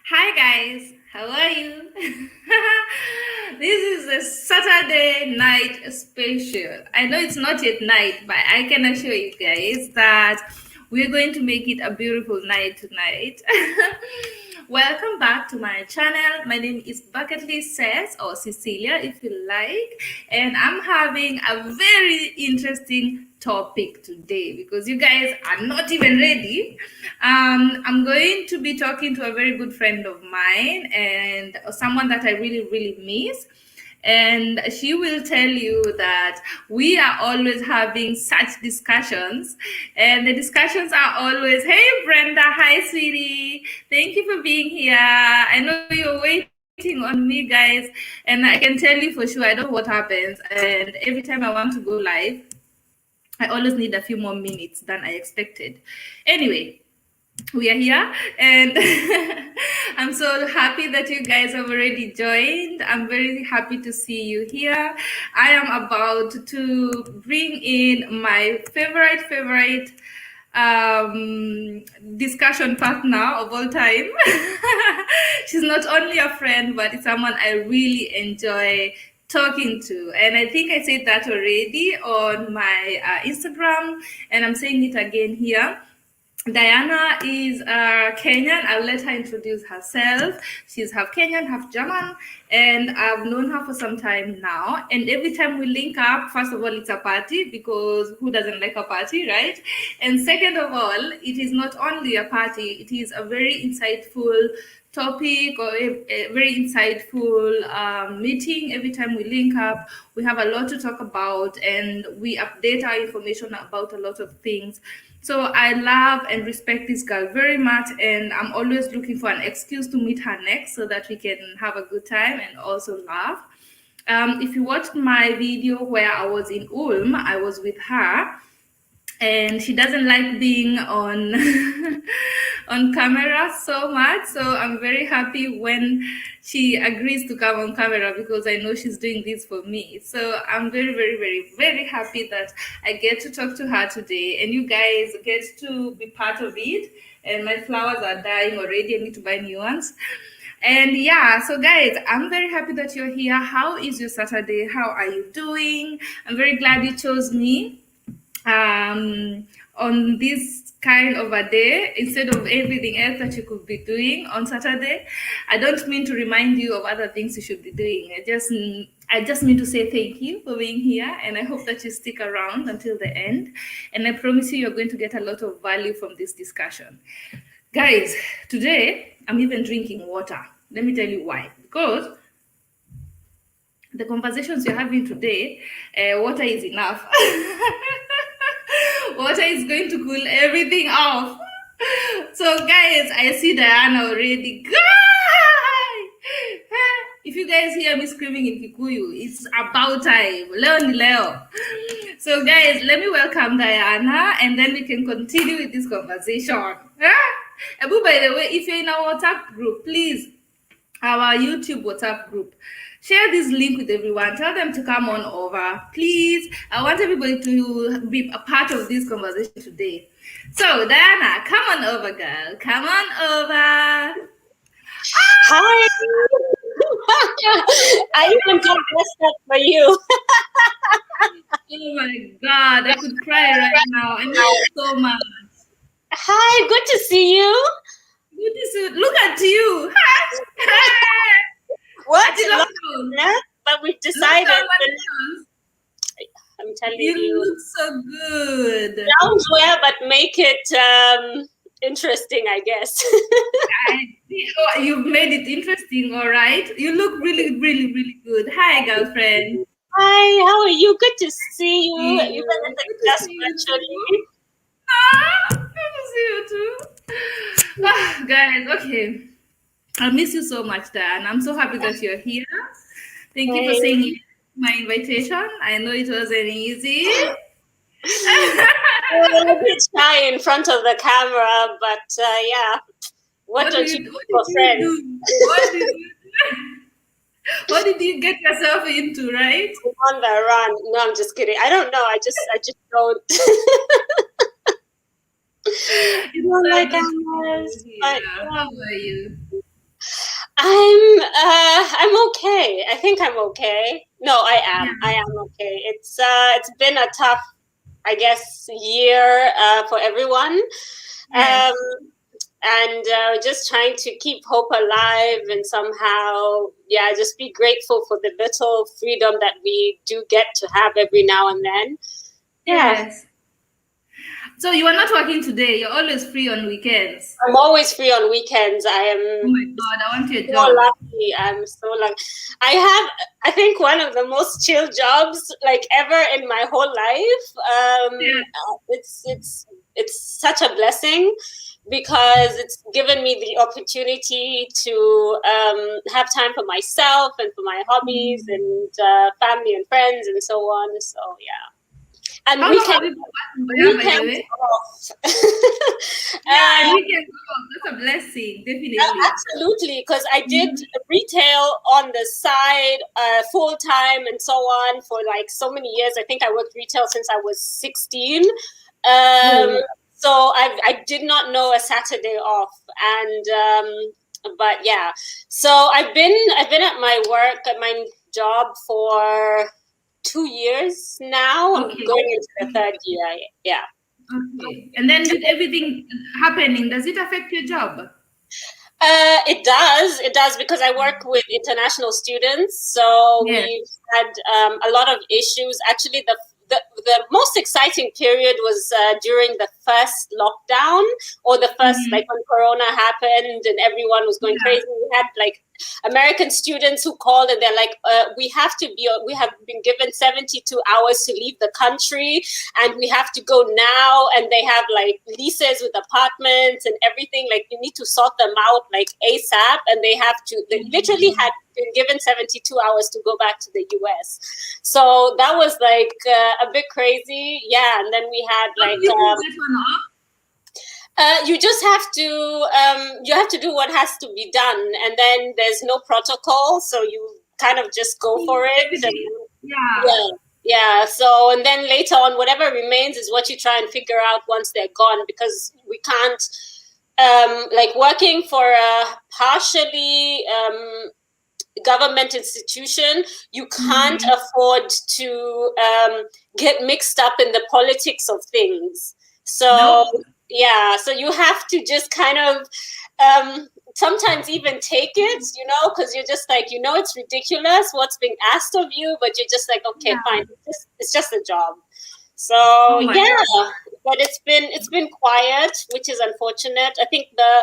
Hi guys, how are you? This is a Saturday night special. I know it's not yet night, but I can assure you guys that we're going to make it a beautiful night tonight. Welcome back to my channel. My name is Bucket List Says, or Cecilia if you like, and I'm having a very interesting topic today because you guys are not even ready. I'm going to be talking to a very good friend of mine and someone that I really, really miss. And she will tell you that we are always having such discussions. And the discussions are always, hey, Brenda, hi, sweetie. Thank you for being here. I know you're waiting on me, guys. And I can tell you for sure, I don't know what happens. And every time I want to go live, I always need a few more minutes than I expected. Anyway, we are here and I'm so happy that you guys have already joined. I'm very happy to see you here. I am about to bring in my favorite discussion partner of all time. She's not only a friend, but it's someone I really enjoy talking to. And I think I said that already on my Instagram, and I'm saying it again here. Diana is Kenyan. I'll let her introduce herself. She's half Kenyan, half German, and I've known her for some time now. And every time we link up, first of all, it's a party because who doesn't like a party, right? And second of all, it is not only a party, it is a very insightful topic or a very insightful meeting. Every time we link up, we have a lot to talk about and we update our information about a lot of things. So I love and respect this girl very much, and I'm always looking for an excuse to meet her next so that we can have a good time and also laugh. If you watched my video where I was in Ulm, I was with her, and she doesn't like being on on camera so much, so I'm very happy when she agrees to come on camera because I know she's doing this for me. So I'm very happy that I get to talk to her today and you guys get to be part of it. And my flowers are dying already, I need to buy new ones. And yeah, so guys, I'm very happy that you're here. How is your Saturday? How are you doing? I'm very glad you chose me on this kind of a day instead of everything else that you could be doing on Saturday. I don't mean to remind you of other things you should be doing. I just mean to say thank you for being here, and I hope that you stick around until the end. And I promise you, you're going to get a lot of value from this discussion. Guys, today I'm even drinking water. Let me tell you why. Because the conversations you're having today, water is enough. Water is going to cool everything off. So, guys, I see Diana already. Guy! If you guys hear me screaming in Kikuyu, it's about time. Leo ni Leo. So, guys, let me welcome Diana and then we can continue with this conversation. Abu, by the way, if you're in our WhatsApp group, please, our YouTube WhatsApp group, share this link with everyone. Tell them to come on over, please. I want everybody to be a part of this conversation today. So, Diana, come on over, girl. Come on over. Hi. I even got dressed up for you. Oh my God, I could cry right now. I miss you so much. Hi, good to see you. Good to see you. Look at you. What? Ati lockdown. But we've decided. Lockdown. I'm telling You you. look so good. Sounds well, but make it interesting, I guess. You've made it interesting, all right? You look really good. Hi, girlfriend. Hi, how are you? Good to see you. See Even you. if Good it's to just see you virtually. too. Good to see you too. Guys, okay. I miss you so much, Dan. I'm so happy that you're here. Thank you for saying yes to my invitation. I know it wasn't easy. I'm a bit shy in front of the camera, but yeah. What don't you do for friends? What did you get yourself into, right? On the run. No, I'm just kidding. I don't know. I just don't. It's don't like lovely to cameras. see you But here. How are you? I'm okay. I think I'm okay. No, I am. Yeah. I am okay. It's been a tough, I guess, year for everyone. Yes. Um, and just trying to keep hope alive and somehow, yeah, just be grateful for the little freedom that we do get to have every now and then. Yeah. Yes. So you are not working today. You're always free on weekends. I'm always free on weekends. I Oh am my God, I want your so job. lucky. I'm so lucky. I have, I think, one of the most chill jobs like ever in my whole life. Yeah. It's such a blessing because it's given me the opportunity to have time for myself and for my hobbies and family and friends and so on. So yeah. And How long have you been working there, by the weekends way? off. Yeah, and weekends off. That's a blessing, definitely. Absolutely, because I did retail on the side full time and so on for like so many years. I think I worked retail since I was 16. Oh, So I did not know a Saturday off, and but yeah. So I've been at my work at my job for 2 years now. I'm okay. going into the third year. Yeah. Okay. And then with everything happening, does it affect your job? It does. It does because I work with international students. So Yes. we've had a lot of issues. Actually, the most exciting period was during the first lockdown or the first, Mm-hmm. like when Corona happened and everyone was going Yeah. crazy. We had like American students who called and they're like, we have been given 72 hours to leave the country and we have to go now. And they have like leases with apartments and everything. Like you need to sort them out like ASAP. And they literally had been given 72 hours to go back to the US. So that was like a bit crazy. Yeah. And then we had How like, do you pull that one off? you just have to do what has to be done, and then there's no protocol, so you kind of just go for it. And, Everything. Yeah. yeah, yeah. So and then later on, whatever remains is what you try and figure out once they're gone, because we can't like working for a partially government institution, you can't afford to get mixed up in the politics of things. So Nope. yeah, so you have to just kind of sometimes even take it, because you're just like, it's ridiculous what's being asked of you, but you're just like, okay, Yeah. fine, it's just a job. So Oh my yeah, God. but it's been quiet, which is unfortunate. I think Yeah.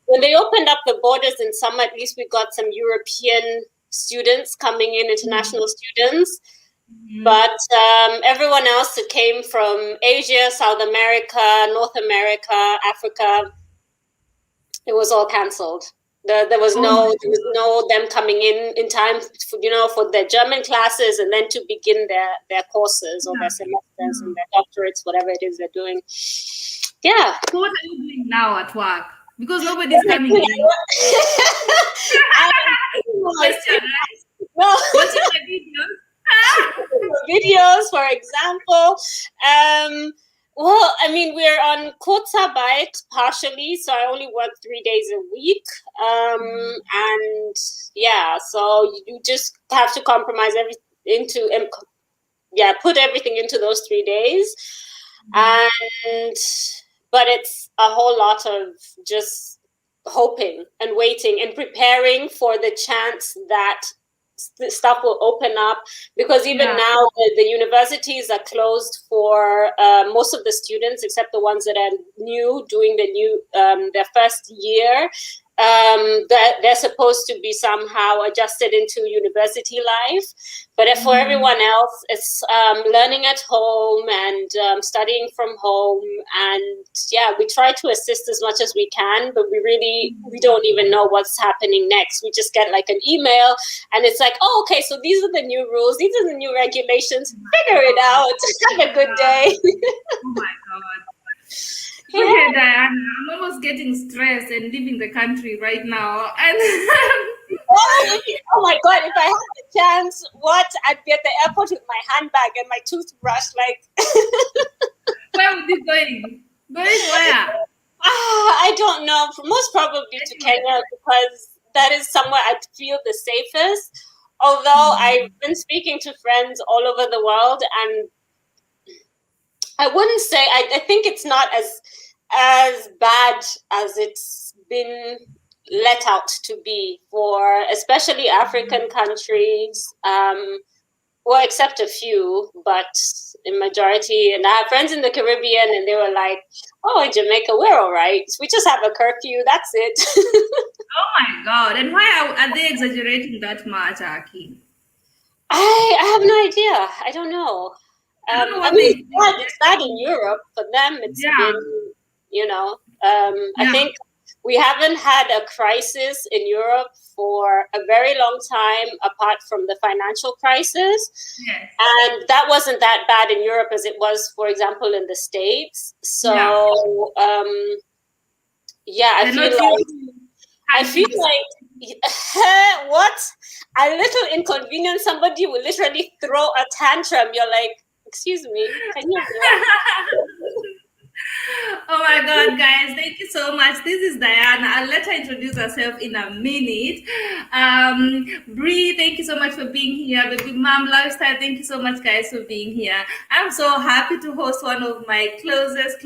when they opened up the borders in summer, at least we got some European students coming in, international students. But everyone else that came from Asia, South America, North America, Africa, it was all cancelled. There was no them coming in time, for their German classes and then to begin their courses or their semesters and their doctorates, whatever it is they're doing. Yeah. So what are you doing now at work? Because nobody's coming in. I Question, right? no. Watching my videos. Videos, for example. Well, I mean, we're on Kurzarbeit partially, so I only work 3 days a week. And yeah, so you just have to compromise put everything into those 3 days. But it's a whole lot of just hoping and waiting and preparing for the chance that stuff will open up, because even now the universities are closed for most of the students except the ones that are new doing their first year. That they're supposed to be somehow adjusted into university life, but for everyone else, it's learning at home and studying from home. And yeah, we try to assist as much as we can, but we don't even know what's happening next. We just get like an email, and it's like, oh, okay, so these are the new rules, these are the new regulations. Figure it out. Have a good day. Oh my God. Okay, Diana, I'm almost getting stressed and leaving the country right now. And oh my God, if I had the chance, I'd be at the airport with my handbag and my toothbrush, like. Where would you going? Going where? I don't know. Most probably to Kenya, because that is somewhere I'd feel the safest. Although I've been speaking to friends all over the world, and I wouldn't say I think it's not as bad as it's been let out to be for especially African countries. Well, except a few, but in majority. And I have friends in the Caribbean, and they were like, "Oh, in Jamaica, we're all right. We just have a curfew. That's it." Oh my God. And why are they exaggerating that much, Aki? I have no idea. I don't know. I don't know I what mean, they it's bad in Europe. For them, it's Yeah. been, I think we haven't had a crisis in Europe for a very long time, apart from the financial crisis. Yes. And that wasn't that bad in Europe as it was, for example, in the States. So, I feel like what? A little inconvenience, somebody will literally throw a tantrum. You're like, excuse me, can you Oh my God, guys, thank you so much. This is Diana. I'll let her introduce herself in a minute. Bree, thank you so much for being here. Baby Mom Lifestyle, thank you so much, guys, for being here. I'm so happy to host one of my closest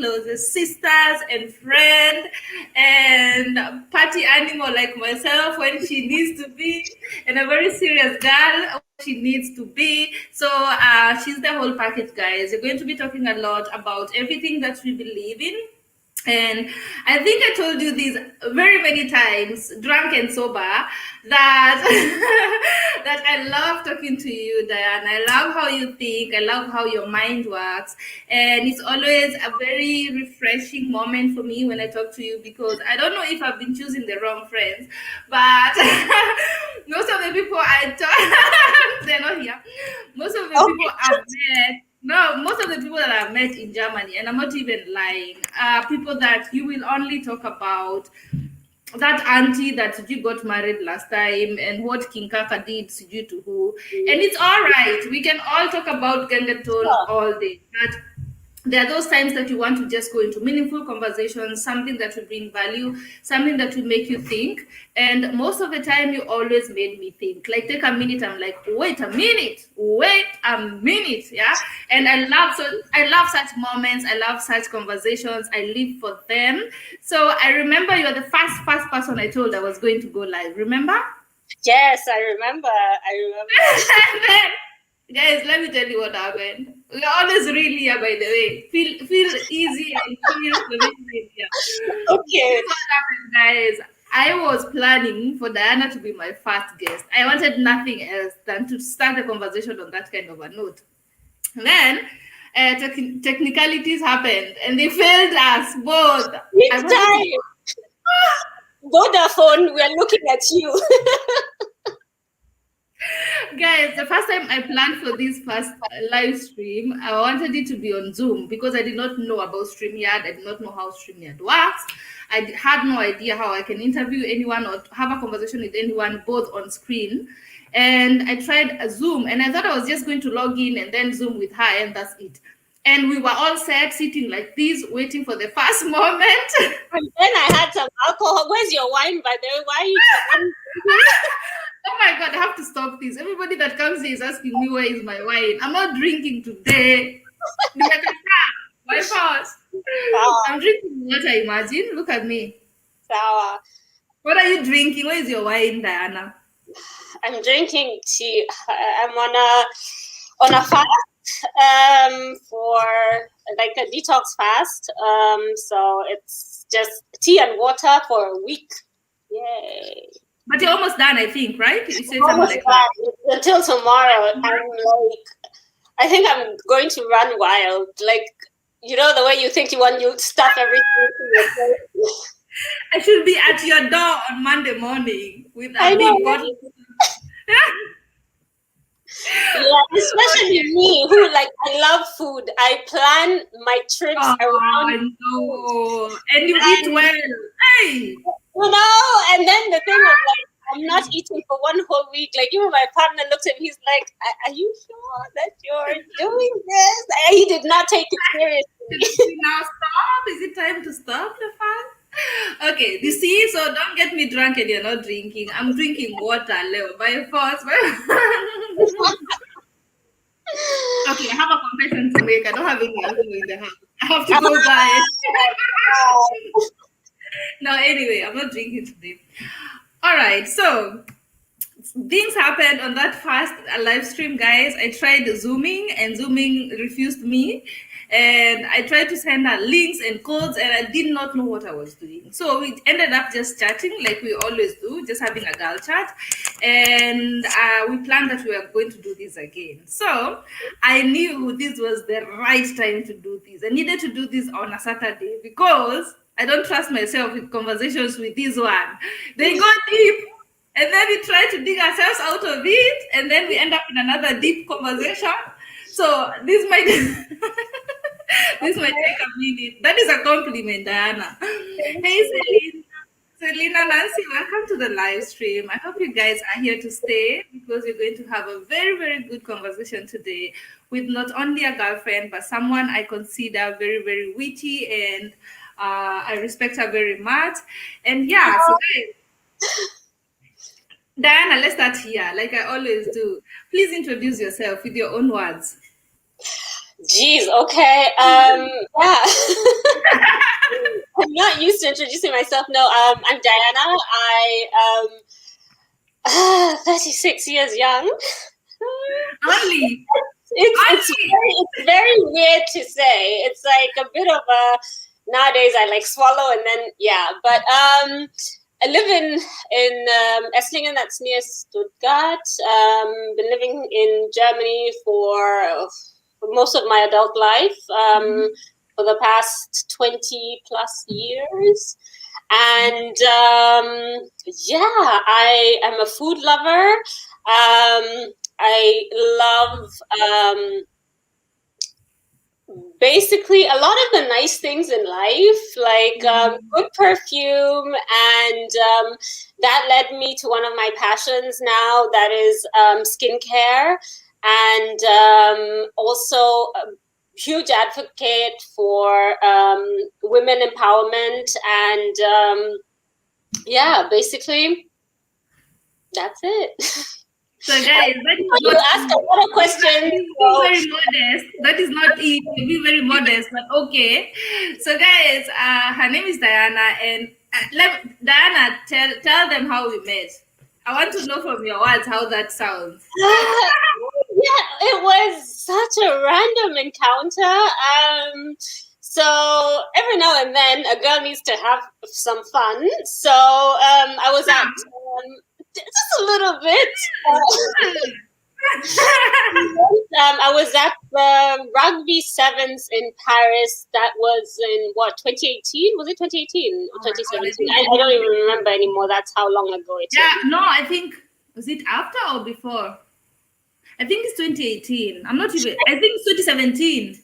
sisters and friend and party animal like myself when she needs to be, and a very serious girl she needs to be. So she's the whole package, guys. We're going to be talking a lot about everything that we believe in. And I think I told you this very many times, drunk and sober, that that I love talking to you, Diane. I love how you think. I love how your mind works, and it's always a very refreshing moment for me when I talk to you, because I don't know if I've been choosing the wrong friends, but most of the people I talk, they're not here. Most of the people I've met. No, most of the people that I've met in Germany, and I'm not even lying, are people that you will only talk about that auntie that you got married last time and what King Kaka did due to who. And it's all right. We can all talk about Gengetone all day. But there are those times that you want to just go into meaningful conversations, something that will bring value, something that will make you think. And most of the time, you always made me think. Like, take a minute. I'm like, wait a minute, yeah. And I love such moments. I love such conversations. I live for them. So I remember you're the first person I told I was going to go live. Remember? Yes, I remember. Guys, let me tell you what happened. We're always really here, by the way. Feel easy and feel the Okay. What happened, guys? I was planning for Diana to be my first guest. I wanted nothing else than to start a conversation on that kind of a note. And then technicalities happened, and they failed us both. Vodafone, we're looking at you. Guys, the first time I planned for this first live stream, I wanted it to be on Zoom because I did not know about StreamYard. I did not know how StreamYard works. I had no idea how I can interview anyone or have a conversation with anyone both on screen. And I tried a Zoom, and I thought I was just going to log in and then Zoom with her, and that's it. And we were all set, sitting like this, waiting for the first moment. And then I had some alcohol. Where's your wine, by the way? Why are you... Oh my God, I have to stop this. Everybody that comes here is asking me, where is my wine? I'm not drinking today. My pause. I'm drinking water, imagine. Look at me. Sour. What are you drinking? Where is your wine, Diana? I'm drinking tea. I'm on a fast for like a detox fast. So it's just tea and water for a week. Yay. But you're almost done, I think, right? You said almost like done. Until tomorrow. I think I'm going to run wild. Like, you know, the way you think you stuff everything in your face. I should be at your door on Monday morning with a big bottle. Yeah, especially me, who I love food. I plan my trips around food. And you eat well. Hey! And then the thing of I'm not eating for one whole week. Like, even my partner looks at me, he's like, are you sure that you're doing this? He did not take it seriously. Now stop. Is it time to stop the fun? Okay, you see, so don't get me drunk and you're not drinking. I'm drinking water, Leo, by force. Okay, I have a confession to make. I don't have any alcohol in the house. I have to go buy it. No, anyway, I'm not drinking today. All right, so things happened on that first live stream, guys. I tried zooming and zooming refused me, and I tried to send her links and codes, and I did not know what I was doing. So we ended up just chatting like we always do, just having a girl chat, and we planned that we were going to do this again. So I knew this was the right time to do this. I needed to do this on a Saturday because I don't trust myself with conversations with this one. They go deep, and then we try to dig ourselves out of it, and then we end up in another deep conversation. So this might this might take a minute. That is a compliment, Diana. Hey, Selena, Nancy, welcome to the live stream. I hope you guys are here to stay because we're going to have a very, very good conversation today with not only a girlfriend, but someone I consider very, very witty, and I respect her very much. And yeah, so guys, Diana, let's start here, like I always do. Please introduce yourself with your own words. Jeez, okay. Yeah. I'm not used to introducing myself. No, I'm Diana. I 36 years young. Only. It's very weird to say. It's like a bit of a nowadays I like swallow and then yeah. But I live in Esslingen, that's near Stuttgart. Been living in Germany for most of my adult life, for the past 20 plus years. And yeah, I am a food lover. I love basically a lot of the nice things in life, like good perfume, and that led me to one of my passions now, that is skincare, and also a huge advocate for women empowerment, and yeah, basically that's it. So guys, you ask a lot of questions. So. Very modest. That is not it. Be very modest, but okay. So guys, her name is Diana, and Diana, tell them how we met. I want to know from your words how that sounds. Yeah, it was such a random encounter. So every now and then, a girl needs to have some fun. So I was at just a little bit. I was at the Rugby Sevens in Paris. That was in what, 2018? Was it 2018 or 2017? I don't even remember anymore. That's how long ago it is. Yeah, no, I think, was it after or before? I think it's 2018. I'm not even, I think it's 2017.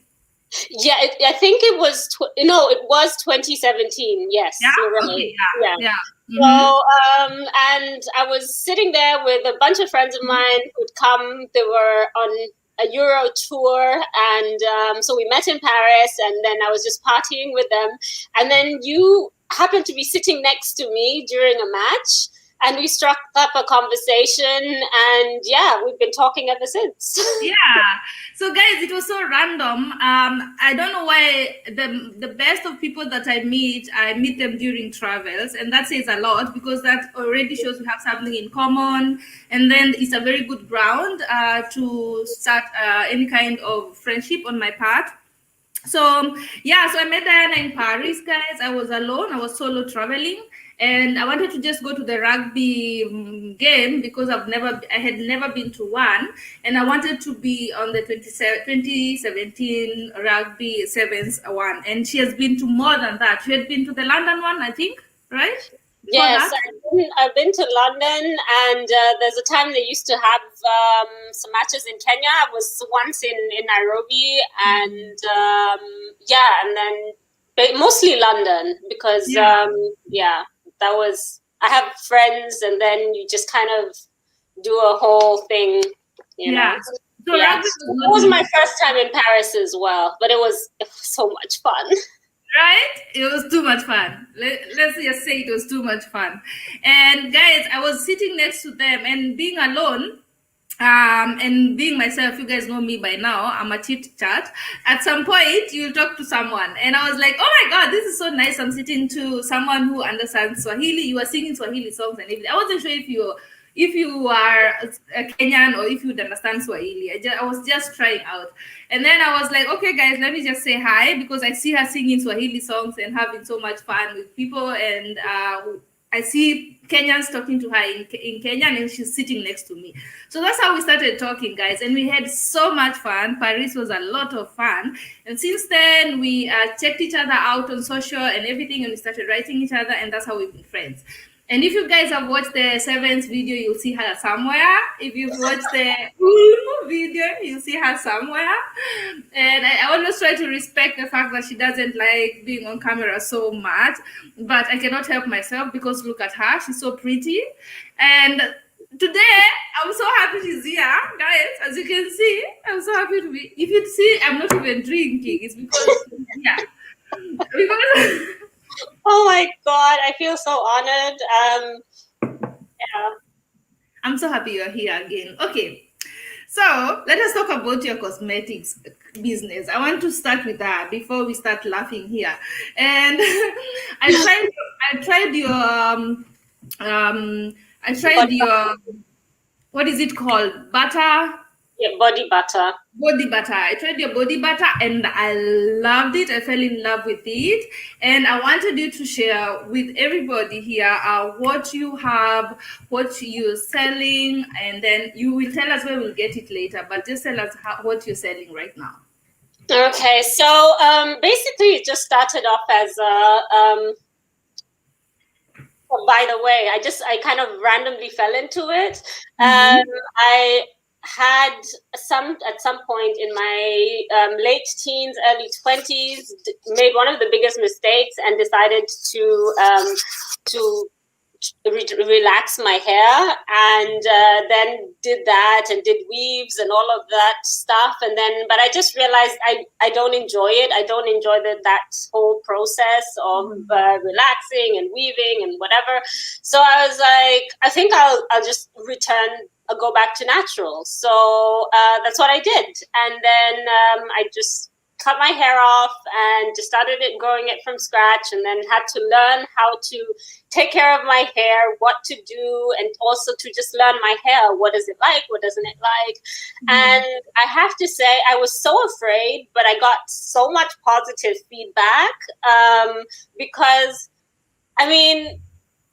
Yeah, I think it was, it was 2017. Yes, yeah? You're right. Okay, yeah. Mm-hmm. So, and I was sitting there with a bunch of friends of mine who'd come. They were on a Euro tour, and so we met in Paris, and then I was just partying with them. And then you happened to be sitting next to me during a match, and we struck up a conversation, and yeah, we've been talking ever since. Yeah. So guys, it was so random. I don't know why the best of people that I meet them during travels, and that says a lot because that already shows we have something in common, and then it's a very good ground to start any kind of friendship on my part. So yeah, so I met Diana in Paris, guys. I was alone. I was solo traveling. And I wanted to just go to the rugby game because I had never been to one, and I wanted to be on the 2017 Rugby Sevens one. And she has been to more than that. She had been to the London one, I think, right? Yes, I've been to London, and there's a time they used to have some matches in Kenya. I was once in Nairobi, and yeah, and then mostly London because that was, I have friends, and then you just kind of do a whole thing, you know. So yeah, it was my first time in Paris as well, but it was so much fun. Right? It was too much fun. Let's just say it was too much fun. And guys, I was sitting next to them and being alone, and being myself, you guys know me by now, I'm a chit chat. At some point you'll talk to someone and I was like, oh my god, this is so nice. I'm sitting to someone who understands Swahili. You were singing Swahili songs and everything. I wasn't sure if you are a Kenyan or if you'd understand Swahili. I was just trying out. And then I was like, okay, guys, let me just say hi because I see her singing Swahili songs and having so much fun with people. And I see Kenyans talking to her in Kenyan and she's sitting next to me. So that's how we started talking, guys. And we had so much fun. Paris was a lot of fun. And since then, we checked each other out on social and everything, and we started writing each other, and that's how we've been friends. And if you guys have watched the Sevens video, you'll see her somewhere. If you've watched the video, you'll see her somewhere. And I always try to respect the fact that she doesn't like being on camera so much. But I cannot help myself because look at her. She's so pretty. And today, I'm so happy she's here, guys. As you can see, I'm so happy to be. If you see, I'm not even drinking. It's because she's here. Because Oh my God, I feel so honored. Yeah. I'm so happy you're here again. Okay, so let us talk about your cosmetics business. I want to start with that before we start laughing here. And I tried your I tried Body, your what is it called? Butter. yeah, body butter. Body butter. I tried your body butter and I loved it. I fell in love with it. And I wanted you to share with everybody here what you have, what you're selling, and then you will tell us where we'll get it later. But just tell us what you're selling right now. Okay, so basically, it just started off as a. Oh, by the way, I kind of randomly fell into it. I had at some point in my late teens, early 20s, made one of the biggest mistakes and decided to relax my hair, and then did that and did weaves and all of that stuff, and then but I just realized I don't enjoy it. I don't enjoy that whole process of relaxing and weaving and whatever. So I was like, I think I'll just go back to natural. So that's what I did, and then I just cut my hair off and just started growing it from scratch, and then had to learn how to take care of my hair, what to do, and also to just learn my hair. What does it like? What doesn't it like? And I have to say, I was so afraid, but I got so much positive feedback because, I mean,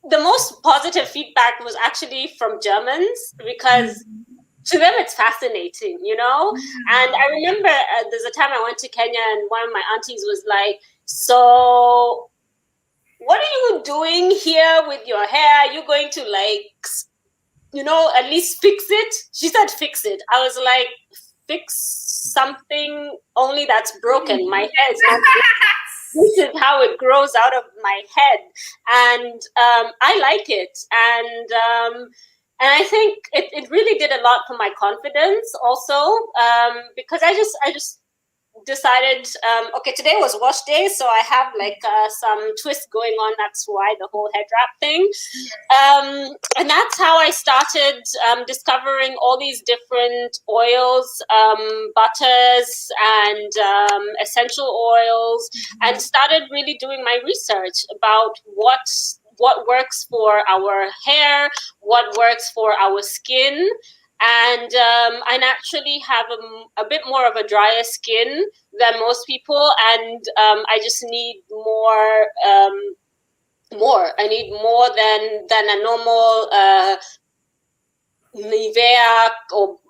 the most positive feedback was actually from Germans because to them it's fascinating, you know. And I remember there's a time I went to Kenya and one of my aunties was like, so what are you doing here with your hair? Are you going to, like, you know, at least fix it? She said fix it. I was like, fix something only that's broken. My hair is not this is how it grows out of my head, and I like it, and I think it really did a lot for my confidence also, because I just decided, okay, today was wash day, so I have like some twist going on. That's why the whole head wrap thing, and that's how I started discovering all these different oils, butters, and essential oils, and started really doing my research about what works for our hair, what works for our skin. And I naturally have a bit more of a drier skin than most people, and I just need more. I need more than a normal Nivea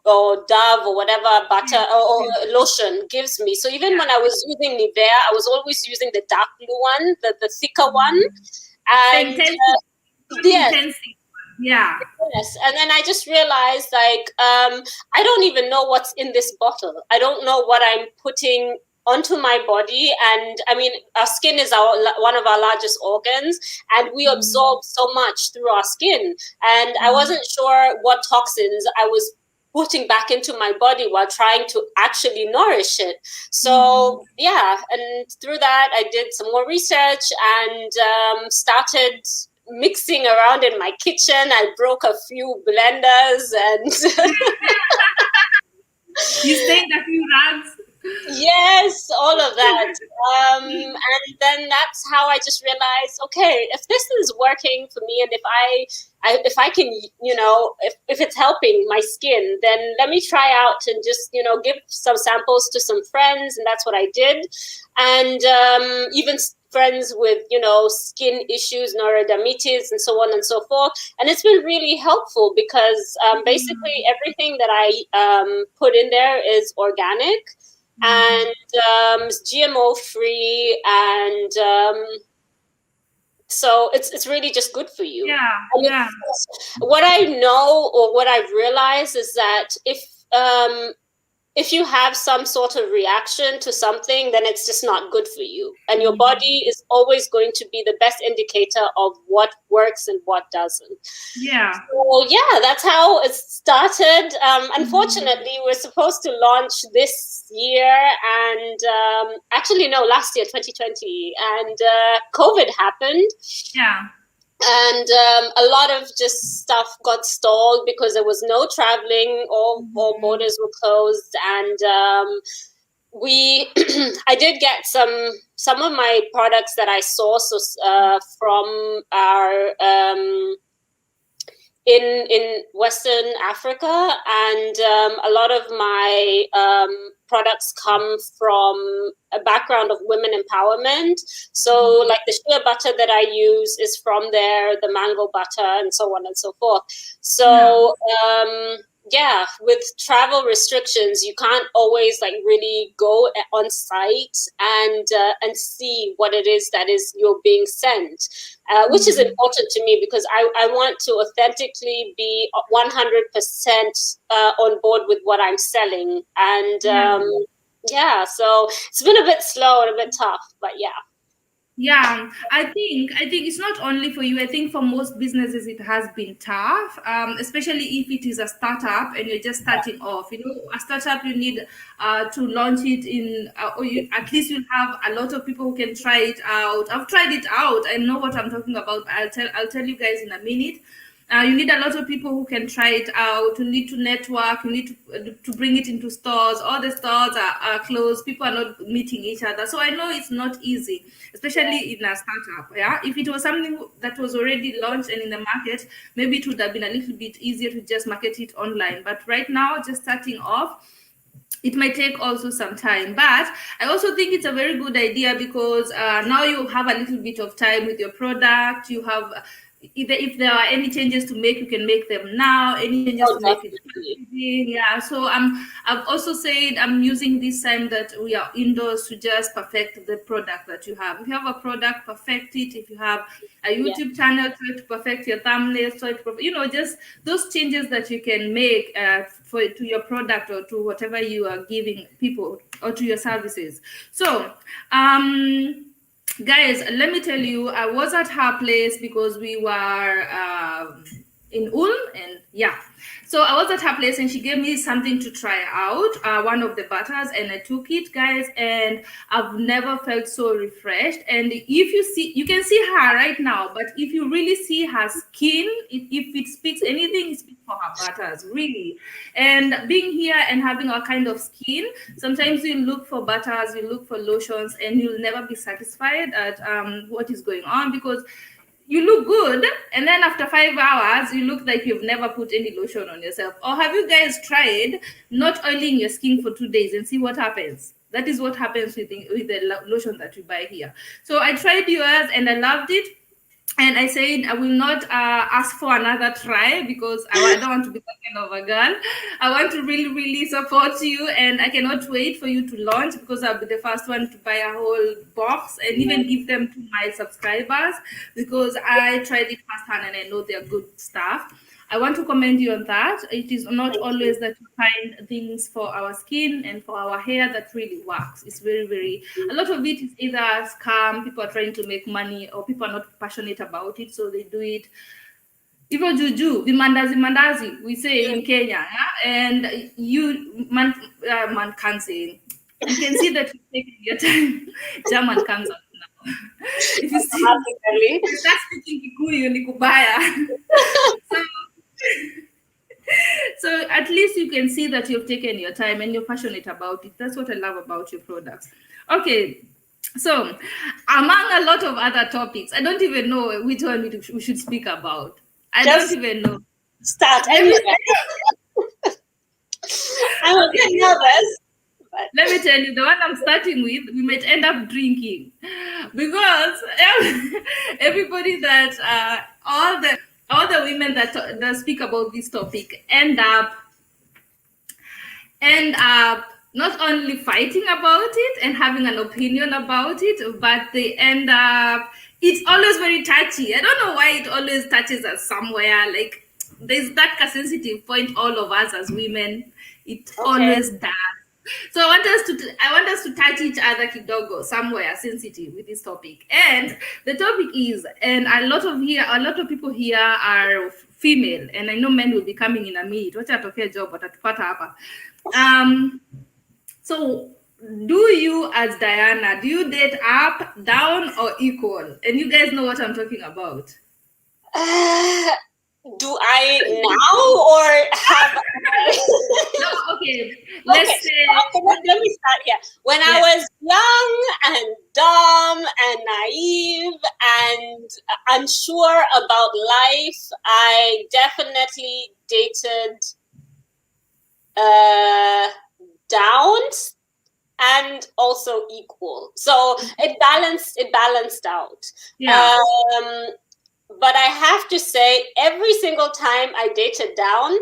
or Dove or whatever butter or lotion gives me. So even when I was using Nivea, I was always using the dark blue one, the thicker one, and yes. Yeah. Yes. And then I just realized, like, I don't even know what's in this bottle. I don't know what I'm putting onto my body. And I mean, our skin is one of our largest organs, and we absorb so much through our skin. And I wasn't sure what toxins I was putting back into my body while trying to actually nourish it. So yeah, and through that I did some more research and started mixing around in my kitchen. I broke a few blenders and You stained a few rugs. yes, all of that. And then that's how I just realized, okay, if this is working for me, and if I can, if it's helping my skin, then let me try out and just, give some samples to some friends, and that's what I did. And even friends with, skin issues, neurodermitis, and so on and so forth. And it's been really helpful because basically everything that I put in there is organic and GMO free, and so it's really just good for you. Yeah. What I know or what I've realized is that if you have some sort of reaction to something, then it's just not good for you. And your body is always going to be the best indicator of what works and what doesn't. Yeah. So yeah, that's how it started. Unfortunately, we're supposed to launch this year and actually, no, last year, 2020. And COVID happened. Yeah. And a lot of just stuff got stalled because there was no traveling, all borders were closed, and I did get some of my products that I sourced from our in Western Africa, and a lot of my products come from a background of women empowerment. So like the shea butter that I use is from there, the mango butter, and so on and so forth. So yeah, with travel restrictions, you can't always like really go on site and see what it is that is you're being sent, which is important to me because I want to authentically be 100% on board with what I'm selling. And yeah, so it's been a bit slow and a bit tough, but yeah. Yeah, I think it's not only for you. I think for most businesses it has been tough, especially if it is a startup and you're just starting off. A startup you need to launch it in, or at least you'll have a lot of people who can try it out. I've tried it out. I know what I'm talking about. I'll tell you guys in a minute. You need a lot of people who can try it out. You need to network. You need to bring it into stores. All the stores are closed. People are not meeting each other. So I know it's not easy, especially in a startup. Yeah, if it was something that was already launched and in the market, maybe it would have been a little bit easier to just market it online. But right now, just starting off, it might take also some time, but I also think it's a very good idea because now you have a little bit of time with your product. You have, either if there are any changes to make, you can make them now. Any changes to make it. Yeah. So I've also said I'm using this time that we are indoors to just perfect the product that you have. If you have a product, perfect it. If you have a YouTube channel, try to perfect your thumbnails. Try to just those changes that you can make to your product or to whatever you are giving people or to your services. So guys, let me tell you, I was at her place because we were in Ulm, and yeah, so I was at her place and she gave me something to try out, one of the butters, and I took it, guys, and I've never felt so refreshed. And if you can see her right now, but if you really see her skin, if it speaks anything, it speaks for her butters, really. And being here and having our kind of skin, sometimes you look for butters, you look for lotions, and you'll never be satisfied at what is going on, because you look good, and then after 5 hours you look like you've never put any lotion on yourself. Or have you guys tried not oiling your skin for 2 days and see what happens? That is what happens with the lotion that you buy here. So I tried yours and I loved it, and I said I will not ask for another try because I don't want to be that kind of a girl. I want to really, really support you, and I cannot wait for you to launch because I'll be the first one to buy a whole box and even give them to my subscribers because I tried it firsthand and I know they're good stuff. I want to commend you on that. It is not always that you find things for our skin and for our hair that really works. It's very, very, a lot of it is either scam, people are trying to make money, or people are not passionate about it, so they do it Ivo juju, vimandazi mandazi, we say in Kenya, yeah? And man can't say. You can see that you've taken your time. German comes out now. If you see, Automatically. you start speaking Kikuyu, ni kubaya. So, so at least you can see that you've taken your time and you're passionate about it. That's what I love about your products. Okay, so among a lot of other topics, I don't even know which one we should speak about. I Just don't even know. start Let me, anywhere. I'm a bit nervous. But let me tell you, the one I'm starting with, we might end up drinking because everybody that all the women that speak about this topic end up not only fighting about it and having an opinion about it, but they end up, it's always very touchy. I don't know why it always touches us somewhere. Like there's that sensitive point, all of us as women, it okay. always does. So I want us to touch each other kidogo somewhere sensitive with this topic. And the topic is, and a lot of people here are female, and I know men will be coming in a minute. Wacha atokee job watatupata hapa. So do you, as Diana, do you date up, down, or equal? And you guys know what I'm talking about. Do I now or have No, okay. Let's okay. say Okay, let me start here. When I was young and dumb and naive and unsure about life, I definitely dated downs and also equal. So it balanced out. yeah. But I have to say, every single time I dated down,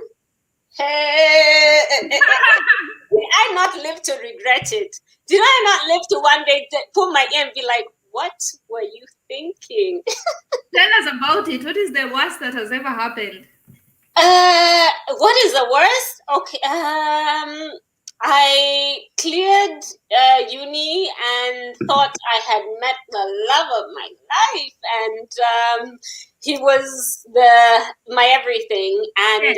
hey, did I not live to regret it? Did I not live to one day pull my ear and be like, what were you thinking? Tell us about it. What is the worst that has ever happened? What is the worst? Okay. I cleared uni and thought I had met the love of my life, and he was my everything. And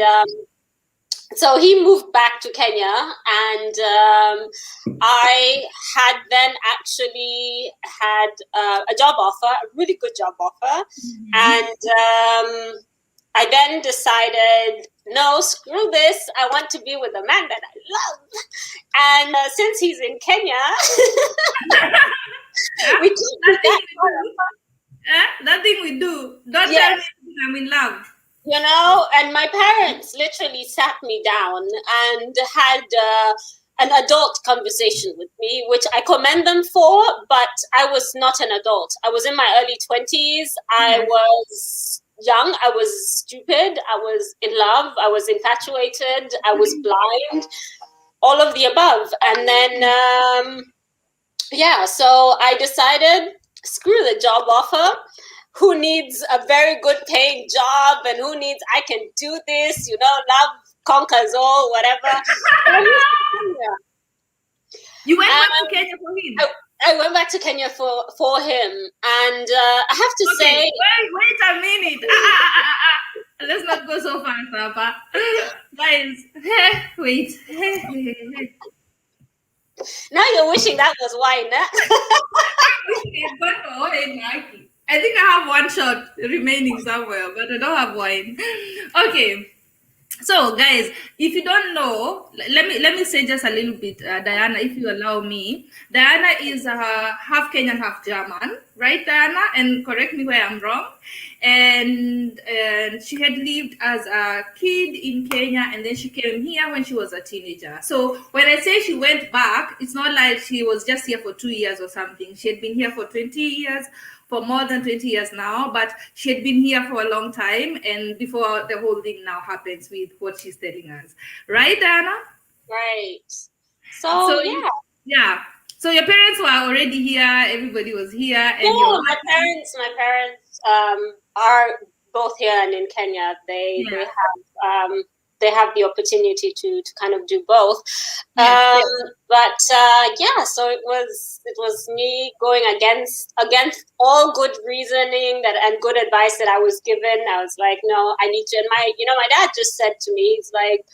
so he moved back to Kenya, and I had then actually had a job offer, a really good job offer, and I then decided, no, screw this. I want to be with a man that I love. And since he's in Kenya, we can't do that. Nothing we do. Don't tell me I'm in love. You know, and my parents literally sat me down and had an adult conversation with me, which I commend them for, but I was not an adult. I was in my early 20s. I was young, I was stupid, I was in love, I was infatuated, I was blind, all of the above. And then, so I decided, screw the job offer. Who needs a very good paying job, and who needs, I can do this, love conquers all, whatever. You went back to Kenya for him? I went back to Kenya for him, and I have to say... Wait a minute. Let's not go so fast, Papa. Guys, wait. Now you're wishing that was wine, I think I have one shot remaining somewhere, but I don't have wine. Okay. So, guys, if you don't know, let me say just a little bit, Diana, if you allow me. Diana is half Kenyan, half German, right, Diana? And correct me where I'm wrong. And she had lived as a kid in Kenya, and then she came here when she was a teenager. So when I say she went back, it's not like she was just here for 2 years or something. She had been here for 20 years. For more than 20 years now, but she had been here for a long time, and before the whole thing now happens with what she's telling us. Right, Diana? Right. So yeah. So your parents were already here, everybody was here. And my parents are both here and in Kenya. They have they have the opportunity to kind of do both. Yes. But yeah, so it was me going against all good reasoning and good advice that I was given. I was like, no, I need to. And my dad just said to me, he's like,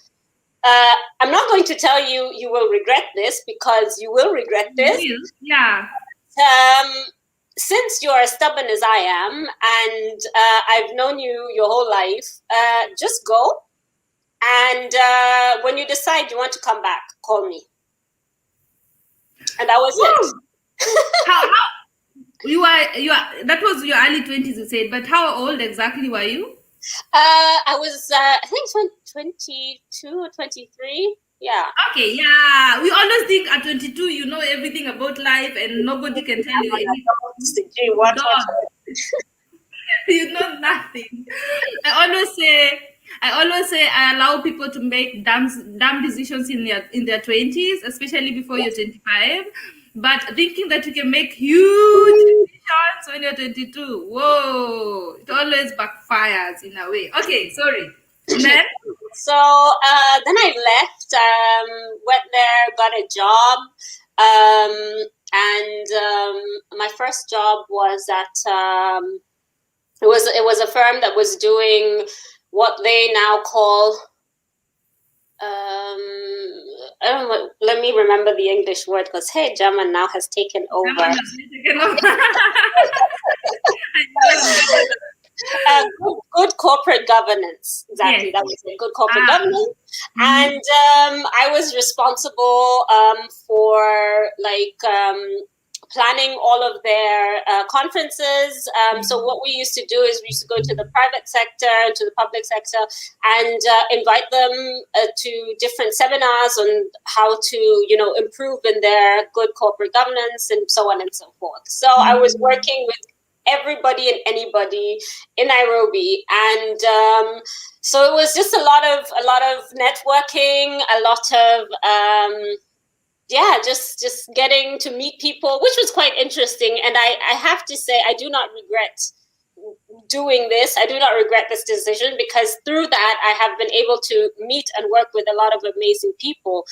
I'm not going to tell you you will regret this, because you will regret this. Yeah. Since you're as stubborn as I am, and I've known you your whole life, just go. And when you decide you want to come back, call me. And that was it. how you are that was your early 20s, you said, but how old exactly were you? I was I think 22 or 23. Yeah. Okay, yeah. We always think at 22 you know everything about life and nobody can tell you anything. What? You know nothing. I always say I allow people to make dumb decisions in their 20s, especially before you're 25. But thinking that you can make huge decisions when you're 22, whoa, it always backfires in a way. Okay, sorry. And then? So then I left, went there, got a job, and my first job was at it was a firm that was doing what they now call I don't know. Let me remember the English word, because hey, German now has taken over. Good corporate governance. Exactly, yes. That was it. Good corporate governance. And I was responsible for planning all of their conferences. So what we used to do is we used to go to the private sector, to the public sector, and invite them to different seminars on how to, improve in their good corporate governance and so on and so forth. So I was working with everybody and anybody in Nairobi, and so it was just a lot of networking, a lot of just getting to meet people, which was quite interesting. And I have to say, I do not regret doing this. I do not regret this decision, because through that, I have been able to meet and work with a lot of amazing people.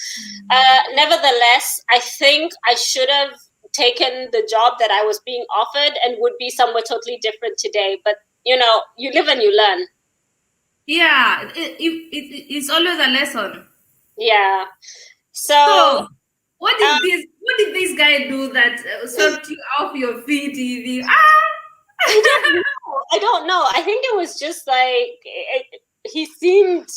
Nevertheless, I think I should have taken the job that I was being offered and would be somewhere totally different today. But, you live and you learn. Yeah, it's always a lesson. Yeah. So what did this guy do that swept you off your feet? I don't know. I think it was just like he seemed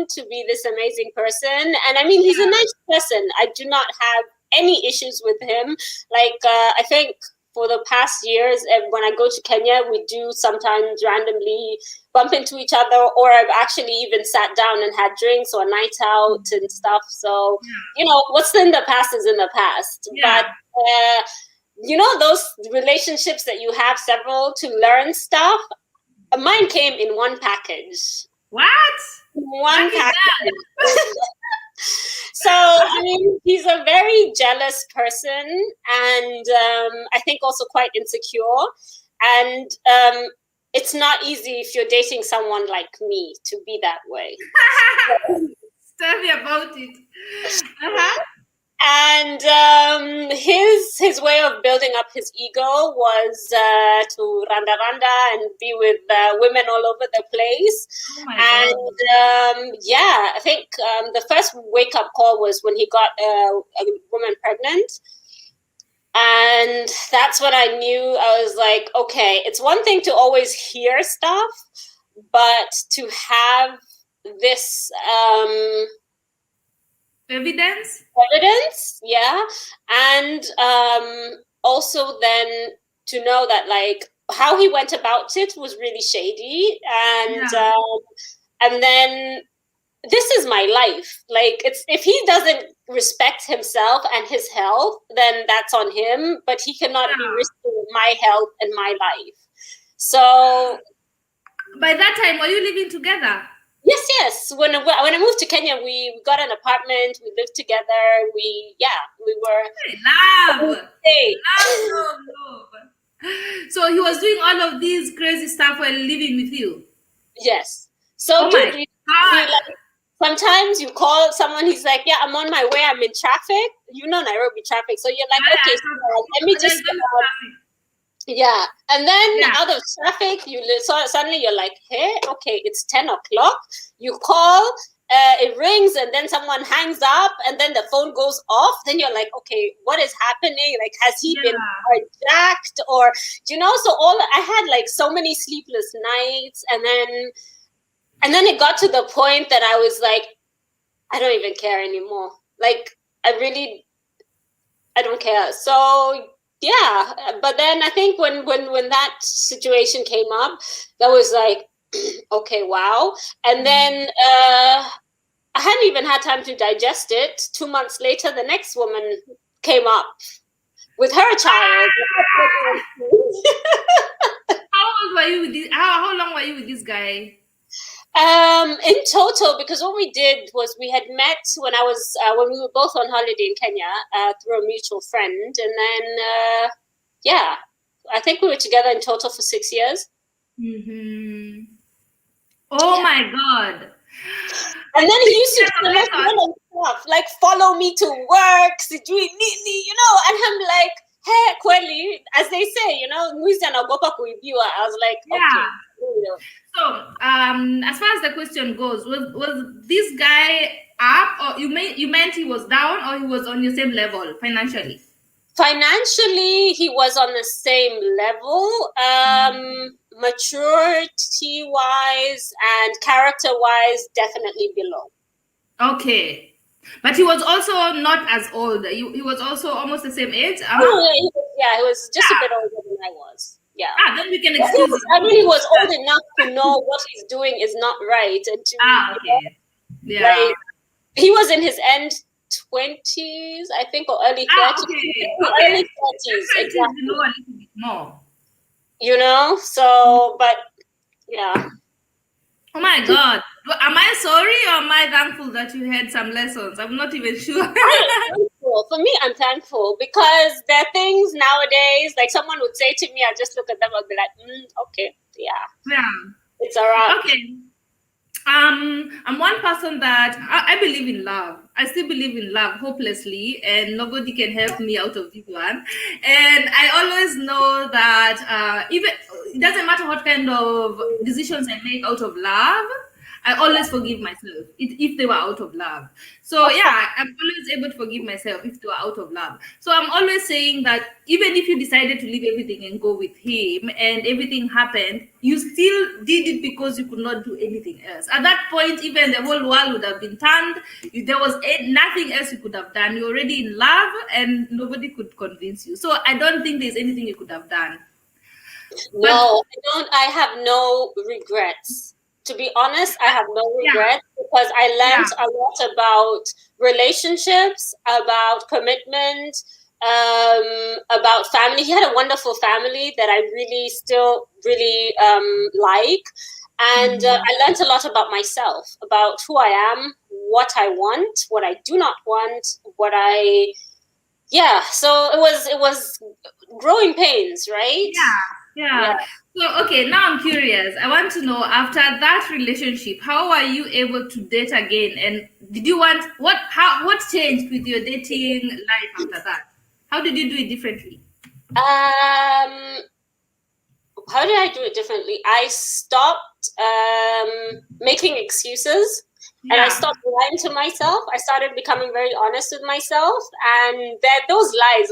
to be this amazing person, and I mean, he's a nice person. I do not have any issues with him. I think for the past years, when I go to Kenya, we do sometimes randomly bump into each other, or I've actually even sat down and had drinks or a night out and stuff. So, what's in the past is in the past. Yeah. But, those relationships that you have several to learn stuff, mine came in one package. What? One package. So, I mean, he's a very jealous person, and I think also quite insecure. And it's not easy if you're dating someone like me to be that way. Tell me about it. And his way of building up his ego was to randa and be with women all over the place. Oh my God. I think the first wake up call was when he got a woman pregnant. And that's when I knew. I was like, okay, it's one thing to always hear stuff, but to have this evidence, yeah. And also then to know that how he went about it was really shady. And then this is my life. If he doesn't respect himself and his health, then that's on him, but he cannot be risking my health and my life. So by that time, were you living together? Yes. When I moved to Kenya, we got an apartment. We lived together. We were love. So he was doing all of these crazy stuff while living with you. Yes. So sometimes you call someone, he's like, yeah, I'm on my way, I'm in traffic. You know Nairobi traffic. So you're like, okay, so let me just yeah. And then out of traffic, so suddenly you're like, hey, okay, it's 10 o'clock. You call, it rings, and then someone hangs up, and then the phone goes off. Then you're like, okay, what is happening? Like, has he been hijacked? Or, so I had like so many sleepless nights, and then it got to the point that I was like, I don't even care anymore. Like, I don't care. So yeah, but then I think when that situation came up, that was like, okay, wow. And then I hadn't even had time to digest it. 2 months later, the next woman came up with her child. How long were you with this guy? In total, because what we did was we had met when when we were both on holiday in Kenya through a mutual friend, and then I think we were together in total for 6 years. Mm-hmm. Oh my God! And then he used to do stuff like follow me to work, and I'm like, hey, kweli, as they say, I was like, okay. So, as far as the question goes, was this guy up, or you meant he was down, or he was on your same level financially? Financially, he was on the same level. Maturity wise and character wise, definitely below. Okay, but he was also not as old. He was also almost the same age. He was just a bit older than I was. Yeah. Then we can excuse him. I mean, he was old enough to know what he's doing is not right, and to okay. Like, he was in his end 20s, I think, or early 30s. Early 30s, exactly. A little bit more. So, but yeah. Oh my God. Am I sorry, or am I thankful that you had some lessons? I'm not even sure. For me, I'm thankful, because there are things nowadays, like someone would say to me, I just look at them and be like, okay, yeah. It's all right. Okay. I'm one person that I believe in love. I still believe in love hopelessly, and nobody can help me out of this one. And I always know that even it doesn't matter what kind of decisions I make out of love, I always forgive myself if they were out of love. So yeah, I'm always able to forgive myself if they were out of love. So I'm always saying that even if you decided to leave everything and go with him, and everything happened, you still did it because you could not do anything else. At that point, even the whole world would have been turned. There was nothing else you could have done. You're already in love, and nobody could convince you. So I don't think there's anything you could have done. No, I have no regrets. To be honest, I have no regrets, because I learned a lot about relationships, about commitment, about family. He had a wonderful family that I still really like. And I learned a lot about myself, about who I am, what I want, what I do not want, so it was growing pains, right? Yeah. So, okay, now I'm curious. I want to know, after that relationship, how are you able to date again? And did you want what changed with your dating life after that? How did you do it differently? How did I do it differently? I stopped making excuses, and I stopped lying to myself. I started becoming very honest with myself, and those lies.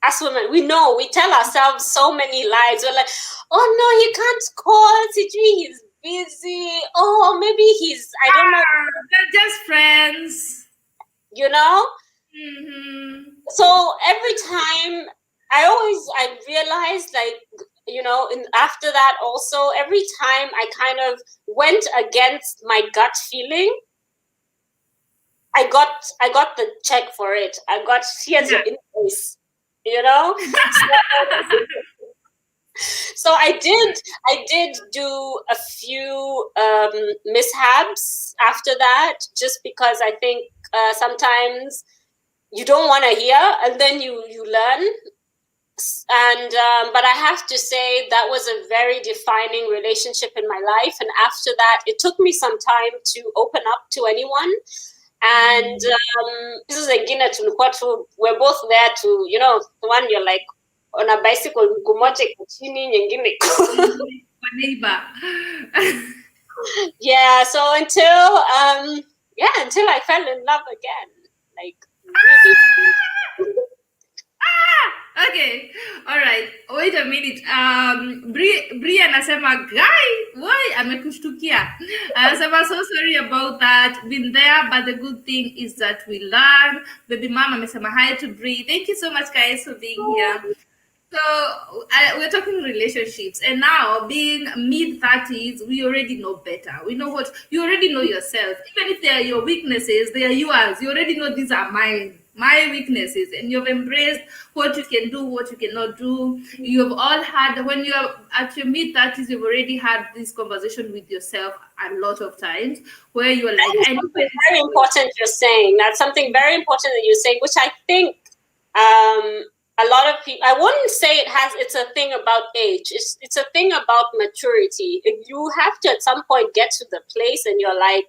As women, we tell ourselves so many lies. We're like, oh no, he can't call. He's busy. Oh, maybe I don't know. They're just friends. Mm-hmm. So every time I realized, like, after that also, every time I kind of went against my gut feeling, I got the check for it. Here's your invoice. So I did do a few mishaps after that, just because I think sometimes you don't want to hear, and then you learn. And but I have to say that was a very defining relationship in my life. And after that, it took me some time to open up to anyone. And this is again, we're both there to, you know, the one you're like on a bicycle, neighbor. yeah. So until until I fell in love again, like really. Okay, all right. Wait a minute. Bri anasema guy, why amekushtukia? Anasema so sorry about that. Been there, but the good thing is that we learn. Baby mama amesema hi to Bri. Thank you so much, guys, for being here. So we're talking relationships, and now being mid-30s, we already know better. We know what you already know yourself. Even if they are your weaknesses, they are yours. You already know these are mine, my weaknesses, and you've embraced what you can do, what you cannot do. You've all had when you're at your mid-30s, you've already had this conversation with yourself a lot of times, where you're like, I know very important you're saying. That's something very important that you're saying, which I think a lot of people, I wouldn't say it's a thing about age. It's a thing about maturity. You have to at some point get to the place and you're like,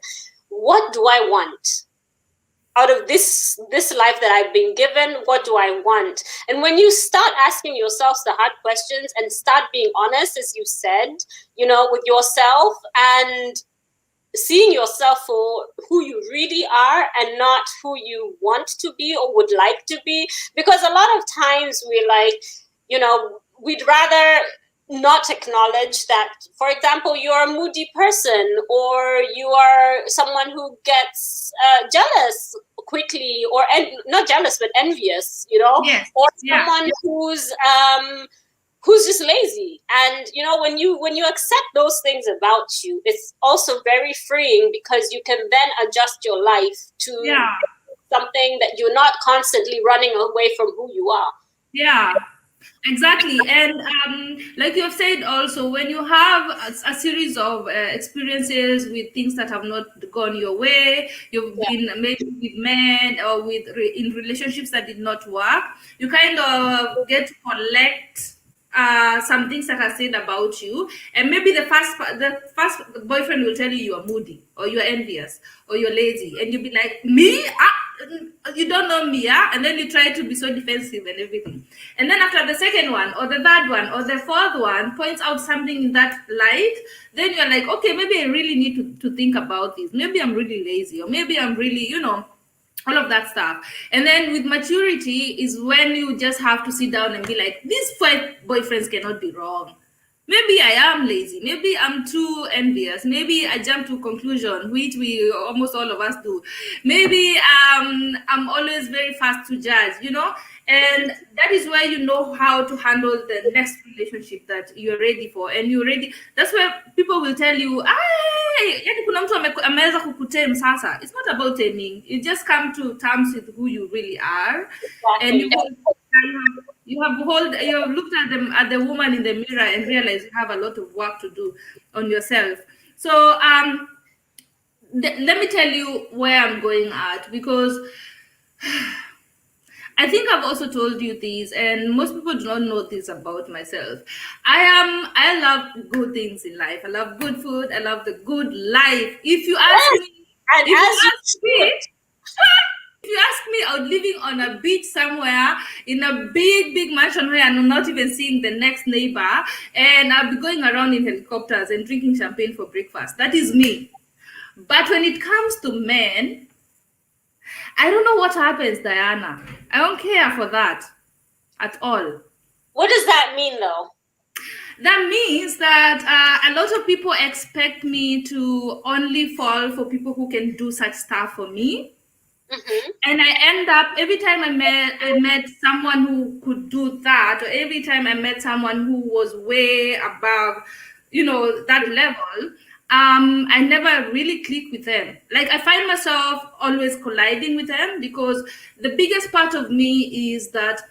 what do I want out of this life that I've been given? What do I want? And when you start asking yourselves the hard questions and start being honest, as you said, you know, with yourself and seeing yourself for who you really are and not who you want to be or would like to be. Because a lot of times we like, you know, we'd rather not acknowledge that, for example, you're a moody person or you are someone who gets jealous quickly or not jealous but envious, you know, yes, or someone who's just lazy. And you know, when you accept those things about you, it's also very freeing because you can then adjust your life to something that you're not constantly running away from who you are. Yeah, exactly. And like you have said also, when you have a series of experiences with things that have not gone your way, you've been maybe with men or in relationships that did not work, you kind of get to collect some things that are said about you, and maybe the first boyfriend will tell you you are moody or you're envious or you're lazy, and you'll be like, me? You don't know me, yeah? And then you try to be so defensive and everything. And then after the second one or the third one or the fourth one points out something in that light, then you're like, okay, maybe I really need to think about this. Maybe I'm really lazy, or maybe I'm really, you know, all of that stuff. And then with maturity is when you just have to sit down and be like, these five boyfriends cannot be wrong. Maybe I am lazy, maybe I'm too envious, maybe I jump to conclusion, which we almost all of us do. Maybe I'm always very fast to judge, you know. And that is where you know how to handle the next relationship that you're ready for. And you're ready, that's where people will tell you, yani kuna mtu ameweza kukutame sasa. It's not about taming, you just come to terms with who you really are. Exactly. And you have looked at the woman in the mirror and realized you have a lot of work to do on yourself. So let me tell you where I'm going at, because I think I've also told you this, and most people do not know this about myself. I love good things in life. I love good food. I love the good life. If you ask me, if you ask me out living on a beach somewhere in a big mansion where I'm not even seeing the next neighbor, and I'll be going around in helicopters and drinking champagne for breakfast, that is me. But when it comes to men, I don't know what happens, Diana. I don't care for that at all. What does that mean, though? That means that a lot of people expect me to only fall for people who can do such stuff for me. Mm-hmm. And I end up, every time I met someone who could do that, or every time I met someone who was way above, you know, that level, I never really click with them. Like, I find myself always colliding with them, because the biggest part of me is that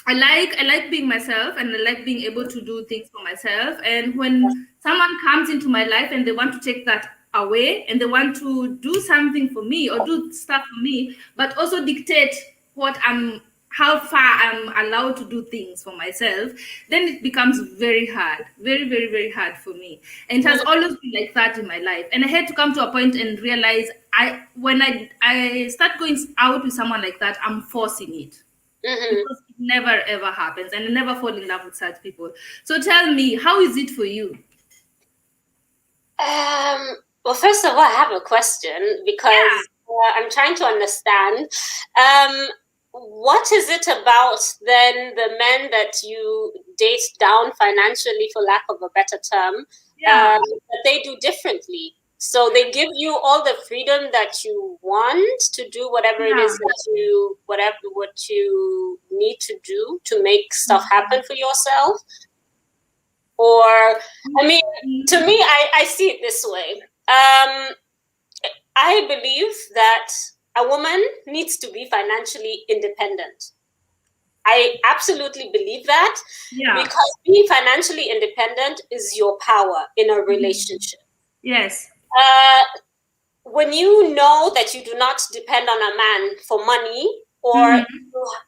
I like being myself, and I like being able to do things for myself. And when someone comes into my life and they want to take that away, and they want to do something for me or do stuff for me, but also dictate what I'm how far I'm allowed to do things for myself, then it becomes very hard, very, very, very hard for me. And it has always been like that in my life. And I had to come to a point and realize when I start going out with someone like that, I'm forcing it. Mm-hmm. Because it never ever happens, and I never fall in love with such people. So tell me, how is it for you? Well, first of all, I have a question because I'm trying to understand. What is it about then the men that you date down financially, for lack of a better term, that they do differently? So they give you all the freedom that you want to do whatever it is that what you need to do to make stuff happen for yourself. Or, I mean, to me, I see it this way. I believe that a woman needs to be financially independent. I absolutely believe that because being financially independent is your power in a relationship. Yes. When you know that you do not depend on a man for money or to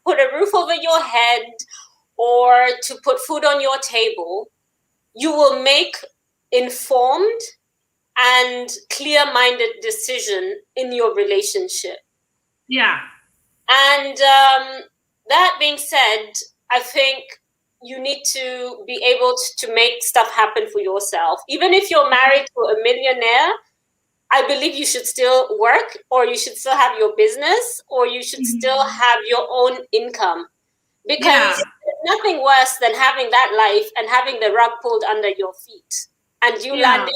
put a roof over your head or to put food on your table, you will make informed and clear-minded decision in your relationship. Yeah. And that being said, I think you need to be able to make stuff happen for yourself. Even if you're married to a millionaire, I believe you should still work, or you should still have your business, or you should still have your own income. Because there's nothing worse than having that life and having the rug pulled under your feet and you landing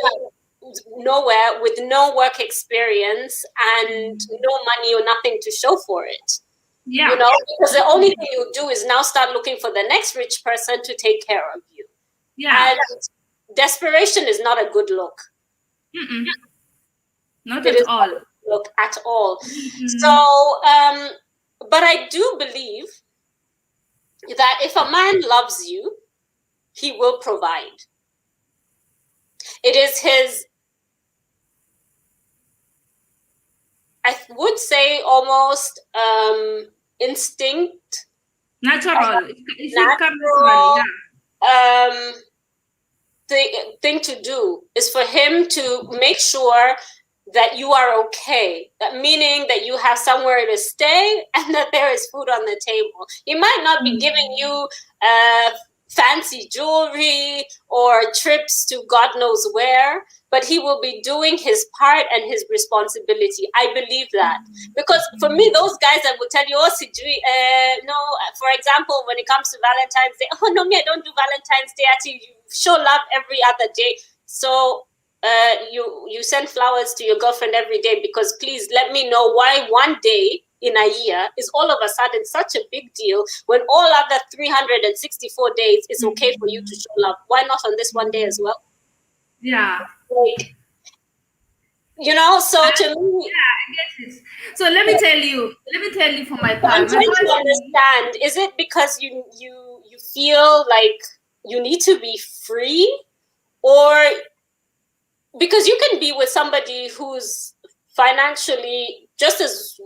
nowhere with no work experience and no money or nothing to show for it. Yeah. You know, because the only thing you do is now start looking for the next rich person to take care of you. Yeah. And desperation is not a good look. Not at all. Look at all. So, but I do believe that if a man loves you, he will provide. It is his, I would say, almost instinct. Natural. The thing to do is for him to make sure that you are okay, that meaning that you have somewhere to stay and that there is food on the table. He might not be giving you fancy jewelry or trips to God knows where, but he will be doing his part and his responsibility. I believe that. Because for me, those guys that would tell you, oh, no, for example, when it comes to Valentine's Day, oh, no, me, I don't do Valentine's Day. Actually, you show love every other day. So you send flowers to your girlfriend every day because please let me know why one day in a year is all of a sudden such a big deal when all other 364 days is okay for you to show love. Why not on this one day as well? Yeah. Like, you know, so to me, I get it. So let me tell you from my part. I'm trying to understand, is it because you feel like you need to be free, or because you can be with somebody who's financially just as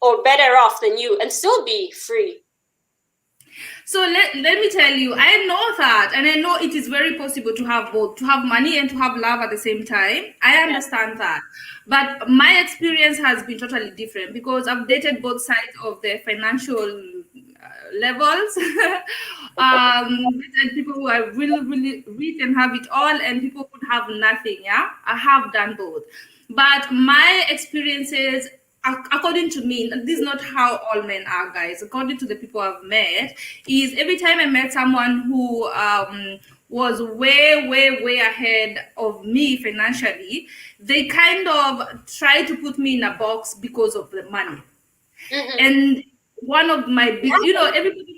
or better off than you and still be free? So let me tell you, I know that, and I know it is very possible to have both, to have money and to have love at the same time. I understand that. But my experience has been totally different because I've dated both sides of the financial levels. And people who are really, really rich and have it all, and people who have nothing. Yeah, I have done both. But my experiences, according to me, this is not how all men are, guys. According to the people I've met, is every time I met someone who was way, way, way ahead of me financially, they kind of try to put me in a box because of the money. And one of my big, everybody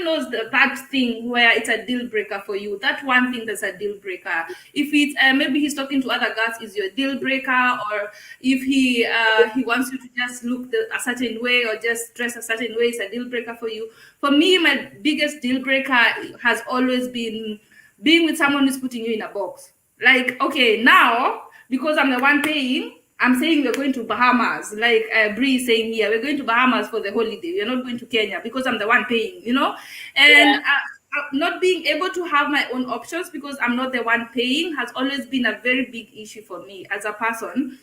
knows that thing where it's a deal breaker for you. That one thing that's a deal breaker. If it's maybe he's talking to other girls, is your deal breaker, or if he wants you to just look a certain way or just dress a certain way, it's a deal breaker for you. For me, my biggest deal breaker has always been being with someone who's putting you in a box. Like, okay, now because I'm the one paying, I'm saying we're going to Bahamas, like Bree is saying here, we're going to Bahamas for the holiday. We're not going to Kenya because I'm the one paying, And Yeah. not being able to have my own options because I'm not the one paying has always been a very big issue for me as a person.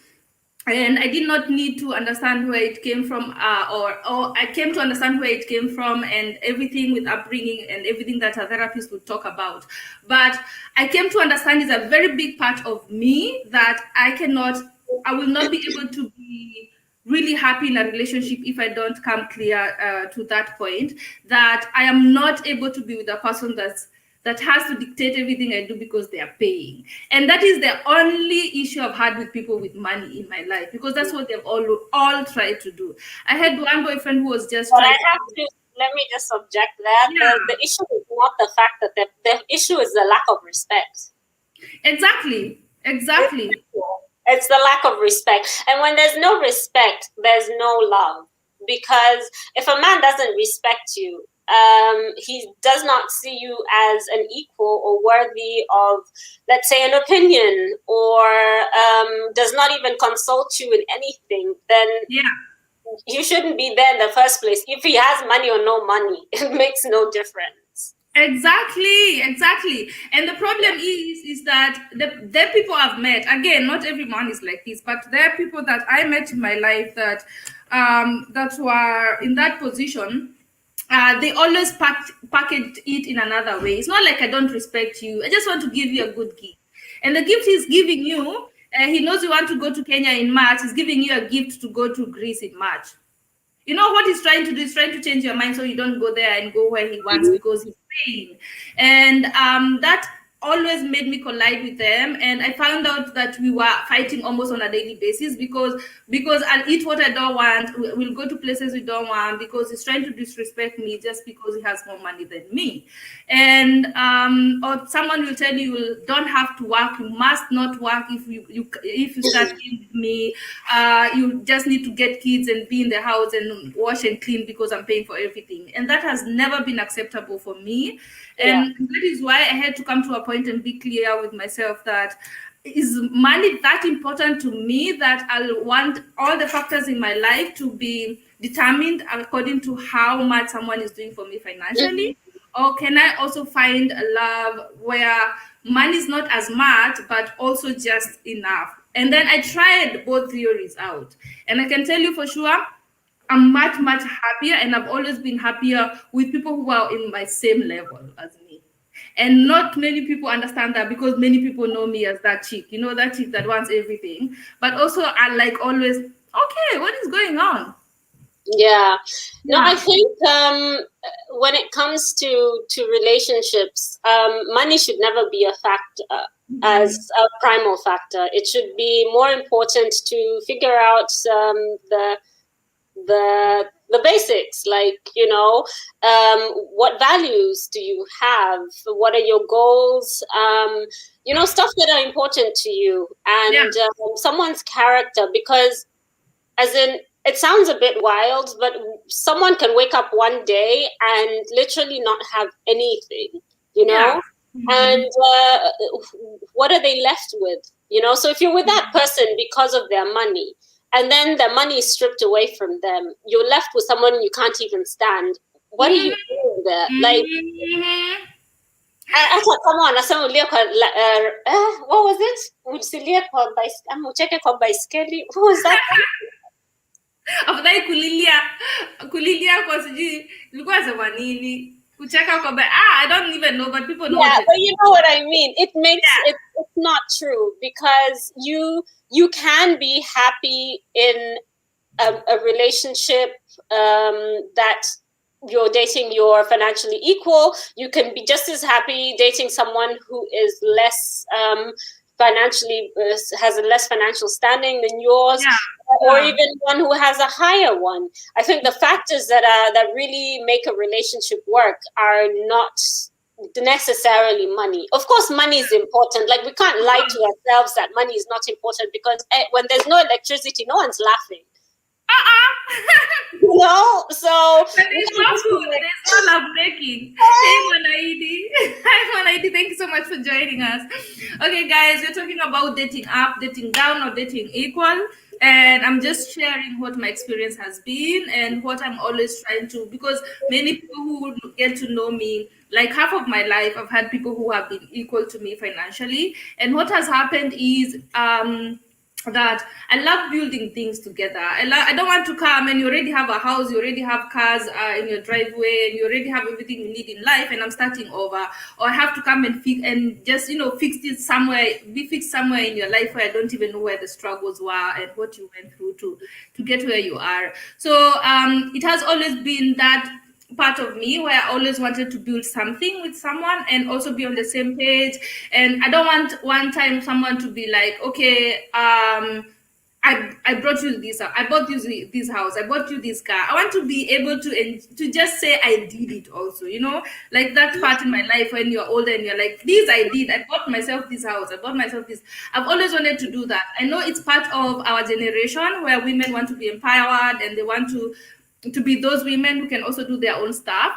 And I did not need to understand where it came from, or I came to understand where it came from, and everything with upbringing and everything that a therapist would talk about. But I came to understand is a very big part of me that I will not be able to be really happy in a relationship if I don't come clear to that point that I am not able to be with a person that has to dictate everything I do because they are paying. And that is the only issue I've had with people with money in my life because that's what they've all tried to do. I had one boyfriend who was just But I trying have to let me just object that yeah, the issue is not the fact that the issue is the lack of respect. exactly. It's the lack of respect. And when there's no respect, there's no love. Because if a man doesn't respect you, he does not see you as an equal or worthy of, let's say, an opinion, or does not even consult you in anything, then Yeah. you shouldn't be there in the first place. If he has money or no money, it makes no difference. Exactly. And the problem is that the people I've met, again, not everyone is like this, but there are people that I met in my life that were in that position. They always package it in another way. It's not like I don't respect you. I just want to give you a good gift. And the gift he's giving you, he knows you want to go to Kenya in March. He's giving you a gift to go to Greece in March. You know what he's trying to do? He's trying to change your mind so you don't go there and go where he wants because he's paying. And that always made me collide with them. And I found out that we were fighting almost on a daily basis because I'll eat what I don't want. We'll go to places we don't want because he's trying to disrespect me just because he has more money than me. And or someone will tell you don't have to work. You must not work if you start with me. You just need to get kids and be in the house and wash and clean because I'm paying for everything. And that has never been acceptable for me. And that is why I had to come to a point and be clear with myself that is money that important to me that I'll want all the factors in my life to be determined according to how much someone is doing for me financially? Or can I also find a love where money is not as much, but also just enough? And then I tried both theories out. And I can tell you for sure, I'm much happier, and I've always been happier with people who are in my same level as me. And not many people understand that because many people know me as that chick, that chick that wants everything. But also, I like always, okay, what is going on? Yeah. No, I think when it comes to relationships, money should never be a factor as a primal factor. It should be more important to figure out the basics, like what values do you have, what are your goals, stuff that are important to you, and someone's character, because as in it sounds a bit wild, but someone can wake up one day and literally not have anything, and what are they left with? So if you're with that person because of their money, and then the money is stripped away from them, you're left with someone you can't even stand. What are you doing there? Like, I thought someone, what was it? Usilie kwa baiskeli. What was that? Afadhali kulilia kwa sijui ilikuwa sema nini, kucheka kwa I don't even know, but people know. Yeah, but you know what I mean. It makes it's not true, because you can be happy in a relationship that you're dating your financially equal. You can be just as happy dating someone who is less financially has a less financial standing than yours, or even one who has a higher one. I think the factors that really make a relationship work are not necessarily money. Of course, money is important. Like, we can't lie to ourselves that money is not important, because when there's no electricity, no one's laughing. So there's no food, there's no love making. Hey Mwanaidi, thank you so much for joining us. Okay, guys, we're talking about dating up, dating down, or dating equal. and I'm just sharing what my experience has been and what I'm always trying to, because many people who get to know me, like half of my life, I've had people who have been equal to me financially. And what has happened is that I love building things together. I don't want to come and you already have a house, you already have cars in your driveway, and you already have everything you need in life, and I'm starting over, or I have to come and fix and just fix it somewhere, be fixed somewhere in your life where I don't even know where the struggles were and what you went through to get where you are. So it has always been that part of me where I always wanted to build something with someone and also be on the same page. And I don't want one time someone to be like, okay, I brought you this. I bought you this house. I bought you this car. I want to be able to just say I did it. Also, like that part in my life when you're older and you're like, this I did. I bought myself this house. I bought myself this. I've always wanted to do that. I know it's part of our generation where women want to be empowered and they want to be those women who can also do their own stuff.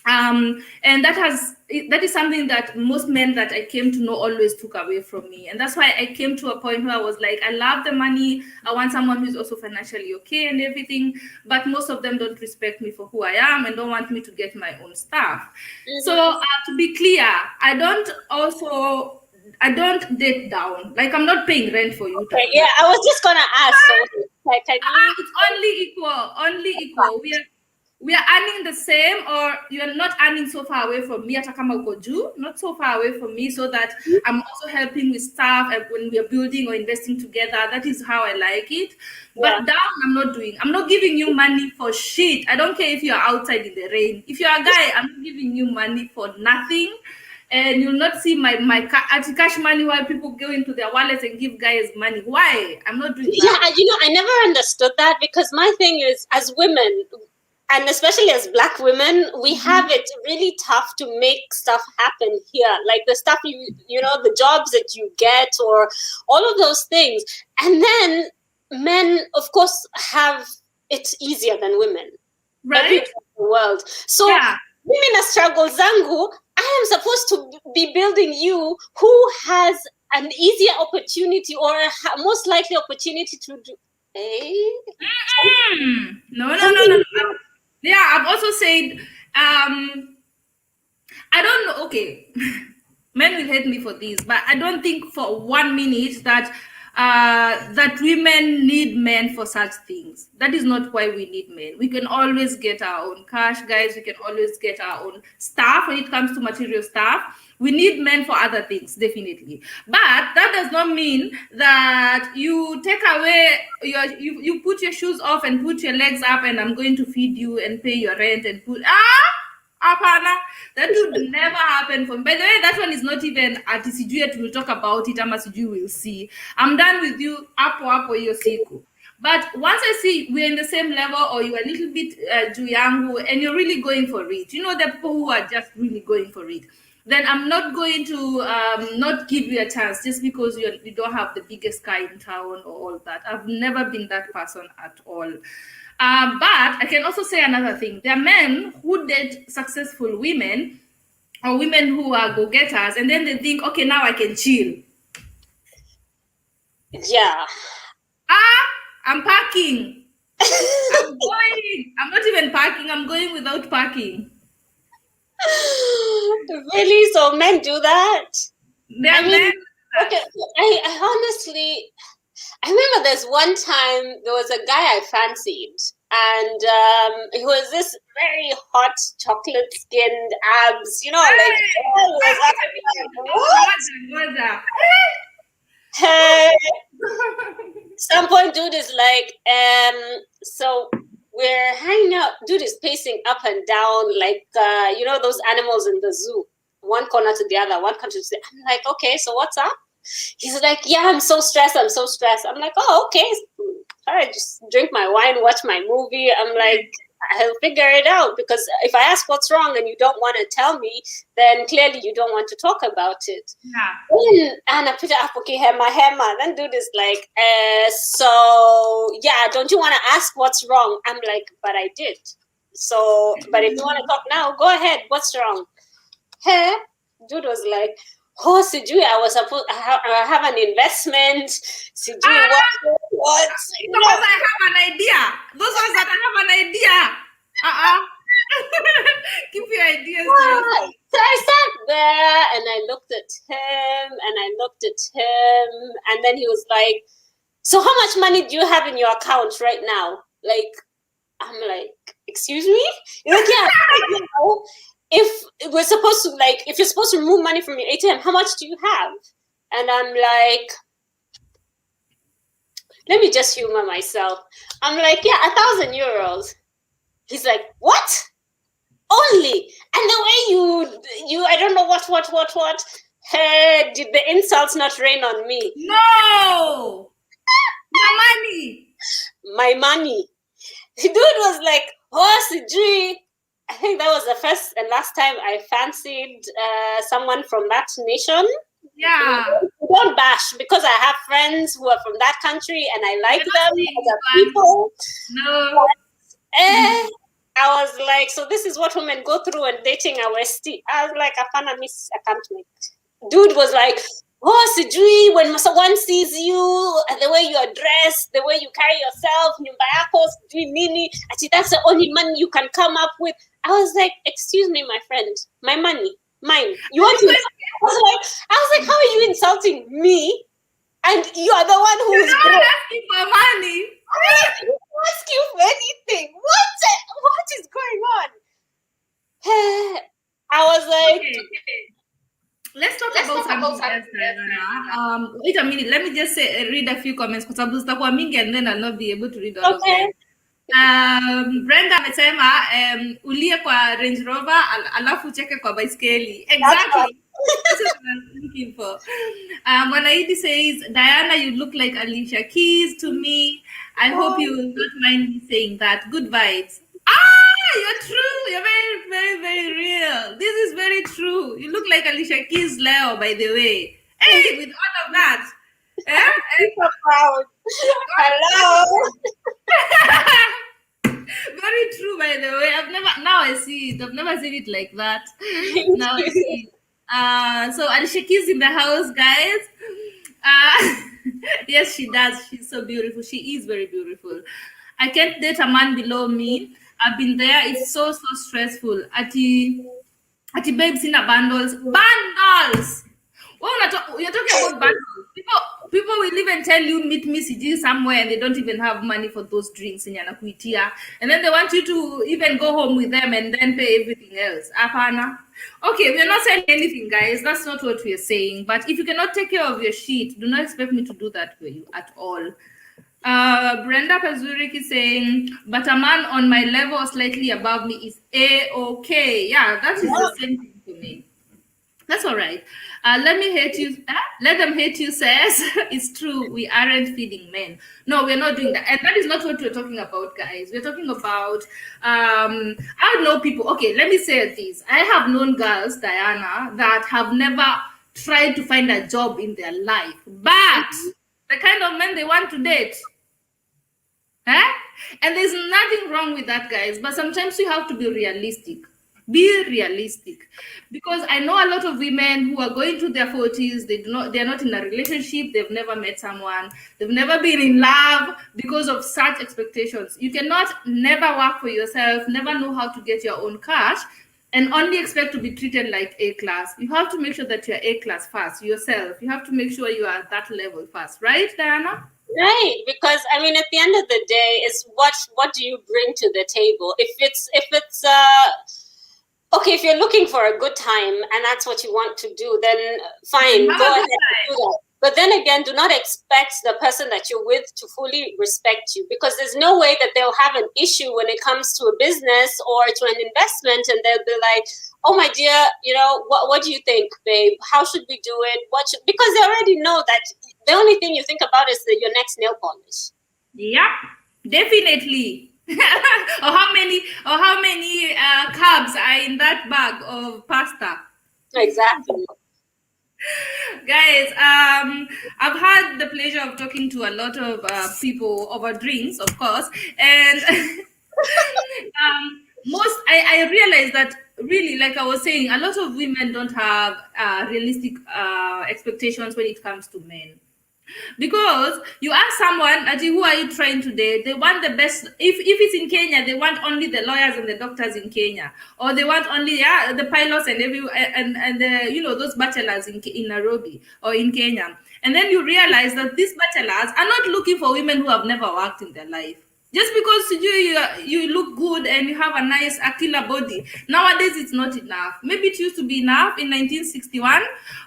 And that is something that most men that I came to know always took away from me. And that's why I came to a point where I was like, I love the money. I want someone who's also financially okay and everything. But most of them don't respect me for who I am and don't want me to get my own stuff. Mm-hmm. So to be clear, I don't date down. Like, I'm not paying rent for you. Okay, yeah, I was just gonna ask. So, like, it's only equal. We are earning the same, or you are not earning so far away from me, not so far away from me, so that I'm also helping with stuff when we are building or investing together. That is how I like it. But down, I'm not giving you money for shit. I don't care if you're outside in the rain. If you're a guy, I'm not giving you money for nothing. And you'll not see my cash money while people go into their wallets and give guys money. Why? I'm not doing that. Yeah, I never understood that, because my thing is, as women, and especially as Black women, we have it really tough to make stuff happen here. Like the stuff the jobs that you get, or all of those things. And then men, of course, have it easier than women. Right? Everywhere in the world. So women a struggle zangu, I am supposed to be building you who has an easier opportunity, or a most likely opportunity to do. No. Yeah, I've also said, I don't know. Okay, men will hate me for this, but I don't think for 1 minute that women need men for such things. That is not why we need men. We can always get our own cash, guys. We can always get our own stuff when it comes to material stuff. We need men for other things, definitely. But that does not mean that you take away you put your shoes off and put your legs up and I'm going to feed you and pay your rent and put apana. That would never happen for me. By the way, that one is not even at TCG. We'll talk about it. TCG will see. I'm done with you. Apo yosiku. But once I see we're in the same level, or you're a little bit juyangu and you're really going for it, the people who are just really going for it, then I'm not going to not give you a chance just because you don't have the biggest car in town or all that. I've never been that person at all. But I can also say another thing. There are men who date successful women, or women who are go-getters, and then they think, okay, now I can chill. Yeah. I'm parking. I'm going. I'm not even parking. I'm going without parking. Really? So men do that? Men. Okay. I honestly, I remember there's one time there was a guy I fancied, and he was this very hot, chocolate-skinned abs. What? Hey. Some point, dude is like, so we're hanging out. Dude is pacing up and down like, those animals in the zoo, one corner to the other, one corner to the other. I'm like, okay, so what's up? He's like, yeah, I'm so stressed. I'm like, oh, okay. All right, just drink my wine, watch my movie. I'm like, I'll figure it out, because if I ask what's wrong and you don't want to tell me, then clearly you don't want to talk about it. Yeah. And I put it up, okay, hema. Then dude is like, so yeah, don't you want to ask what's wrong? I'm like, but I did. So, but if you want to talk now, go ahead. What's wrong? Hey, dude was like, oh, Sijui, I was supposed I have an investment. Sijui, what? The ones I have an idea. Those ones that I have an idea. Keep your ideas to yourself. So I sat there and I looked at him and I looked at him, and then he was like, "So how much money do you have in your account right now?" Like, I'm like, "Excuse me?" He's like, "Yeah, you know, if we're supposed to, like, if you're supposed to remove money from your ATM, how much do you have?" And I'm like, let me just humor myself. I'm like, "Yeah, 1,000 euros." He's like, "What? Only?" And the way you I don't know what. Hey, did the insults not rain on me? No! Your money! My money. The dude was like, "Oh, Sijui." I think that was the first and last time I fancied someone from that nation. Yeah. Don't bash, because I have friends who are from that country and I like You're them not saying as a bad. people. No. I was like, so this is what women go through when dating a Westie. I was like, I miss, I can't make. Dude was like, "Oh, Sijui, when someone sees you, the way you are dressed, the way you carry yourself, nyumba yako, sijui nini, ati that's the only money you can come up with." I was like, "Excuse me, my friend, my money, mine. You want to?" I was like, "How are you insulting me? And you are the one who's You're not asking for money. I didn't ask you for anything. What is going on?" I was like, Okay. Let's talk about something else, Diana. Wait a minute. Let me just say, read a few comments kwa sababu zitakuwa mingi and then I'll not be able to read all of them. Brenda amesema ulie kwa Range Rover alafu cheke kwa baiskeli. Exactly. That's what I was looking for. Mwanaidi says, "Diana, you look like Alicia Keys to me. I hope you will not mind me saying that. Good vibes." You're true. You're very, very, very real. This is very true. You look like Alicia Keys Leo, by the way. Hey, with all of that. so proud. Hello. Very true, by the way. Now I see it. I've never seen it like that. Now I see it. So Alicia Keys in the house, guys. Yes, she does. She's so beautiful. She is very beautiful. I can't date a man below me. I've been there. It's so stressful. Ati babes in a bundles. Bundles. You're talking about bundles. People will even tell you meet me CG somewhere and they don't even have money for those drinks in Yanakuitia. And then they want you to even go home with them and then pay everything else. Apana. Okay, we're not saying anything, guys. That's not what we're saying. But if you cannot take care of your shit, do not expect me to do that for you at all. Brenda Pazurik is saying, "But a man on my level or slightly above me is A-okay." Yeah, that is the same thing for me. That's all right. Let me hate you. Let them hate you, says. It's true. We aren't feeding men. No, we're not doing that. And that is not what we're talking about, guys. We're talking about, I don't know people. Okay, let me say this. I have known girls, Diana, that have never tried to find a job in their life. But the kind of men they want to date. And there's nothing wrong with that, guys. But sometimes you have to be realistic. Be realistic, because I know a lot of women who are going to their 40s. They're not in a relationship. They've never met someone. They've never been in love because of such expectations. You cannot never work for yourself, never know how to get your own cash, and only expect to be treated like A class. You have to make sure that you're A class first yourself. You have to make sure you are at that level first, right, Diana? Right, because I mean, at the end of the day, is what do you bring to the table? If it's okay, if you're looking for a good time and that's what you want to do, then fine, go ahead and do that. But then again, do not expect the person that you're with to fully respect you, because there's no way that they'll have an issue when it comes to a business or to an investment, and they'll be like, "Oh my dear, what do you think, babe? How should we do it? Because they already know that the only thing you think about is your next nail polish." Yeah, definitely. or how many carbs are in that bag of pasta? Exactly. Guys, I've had the pleasure of talking to a lot of people over drinks, of course, and I realized that really, like I was saying, a lot of women don't have realistic expectations when it comes to men. Because you ask someone, Aji, who are you trying today? They want the best. If it's in Kenya, they want only the lawyers and the doctors in Kenya, or they want only the pilots and and the those bachelors in Nairobi or in Kenya. And then you realize that these bachelors are not looking for women who have never worked in their life. Just because you look good and you have a nice Aquila body, nowadays it's not enough. Maybe it used to be enough in 1961,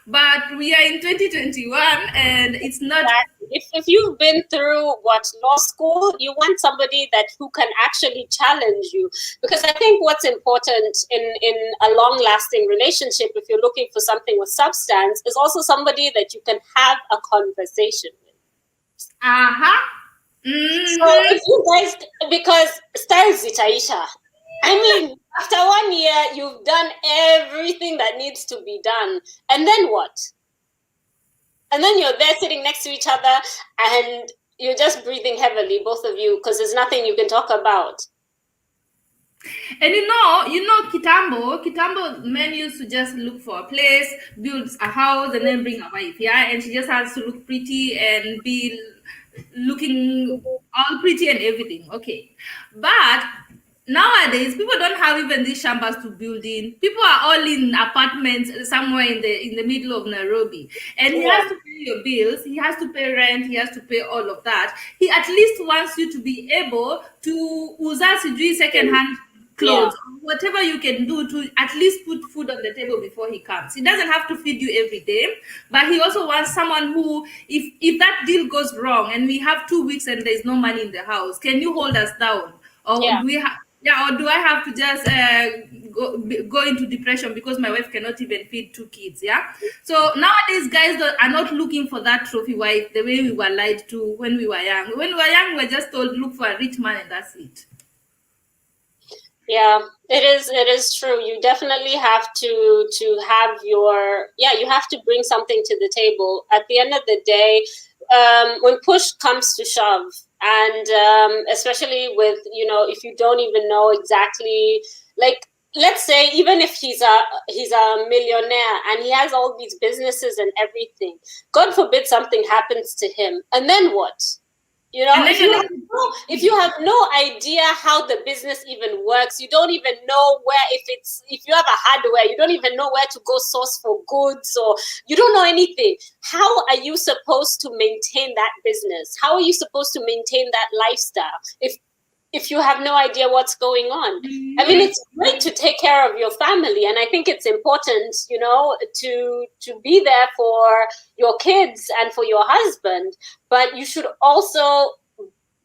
but we are in 2021 and it's not. If you've been through law school, you want somebody who can actually challenge you. Because I think what's important in a long-lasting relationship, if you're looking for something with substance, is also somebody that you can have a conversation with. Mm-hmm. So if you guys, because styles zitaisha. I mean, after 1 year, you've done everything that needs to be done. And then what? And then you're there sitting next to each other and you're just breathing heavily, both of you, because there's nothing you can talk about. And Kitambo men used to just look for a place, build a house, and then bring a wife, yeah? And she just has to look pretty and be looking all pretty and everything, okay? But nowadays, people don't have even these chambers to build in. People are all in apartments somewhere in the middle of Nairobi, and he has to pay your bills. He has to pay rent. He has to pay all of that. He at least wants you to be able to uza second-hand clothes, whatever you can do to at least put food on the table before he comes. He doesn't have to feed you every day, but he also wants someone who, if that deal goes wrong and we have 2 weeks and there's no money in the house, can you hold us down? Or do we have? Yeah, or do I have to just go into depression because my wife cannot even feed 2 kids? Yeah. So nowadays, guys are not looking for that trophy wife the way we were lied to when we were young. When we were young, we were just told look for a rich man and that's it. Yeah, it is true. You definitely have to have you have to bring something to the table. At the end of the day, when push comes to shove, and especially with if you don't even know exactly, like, let's say even if he's a millionaire and he has all these businesses and everything, God forbid something happens to him, and then what? If you have no idea how the business even works, you don't even know if you have a hardware, you don't even know where to go source for goods, or you don't know anything. How are you supposed to maintain that business? How are you supposed to maintain that lifestyle if you have no idea what's going on? I mean, it's great to take care of your family, and I think it's important, to be there for your kids and for your husband, but you should also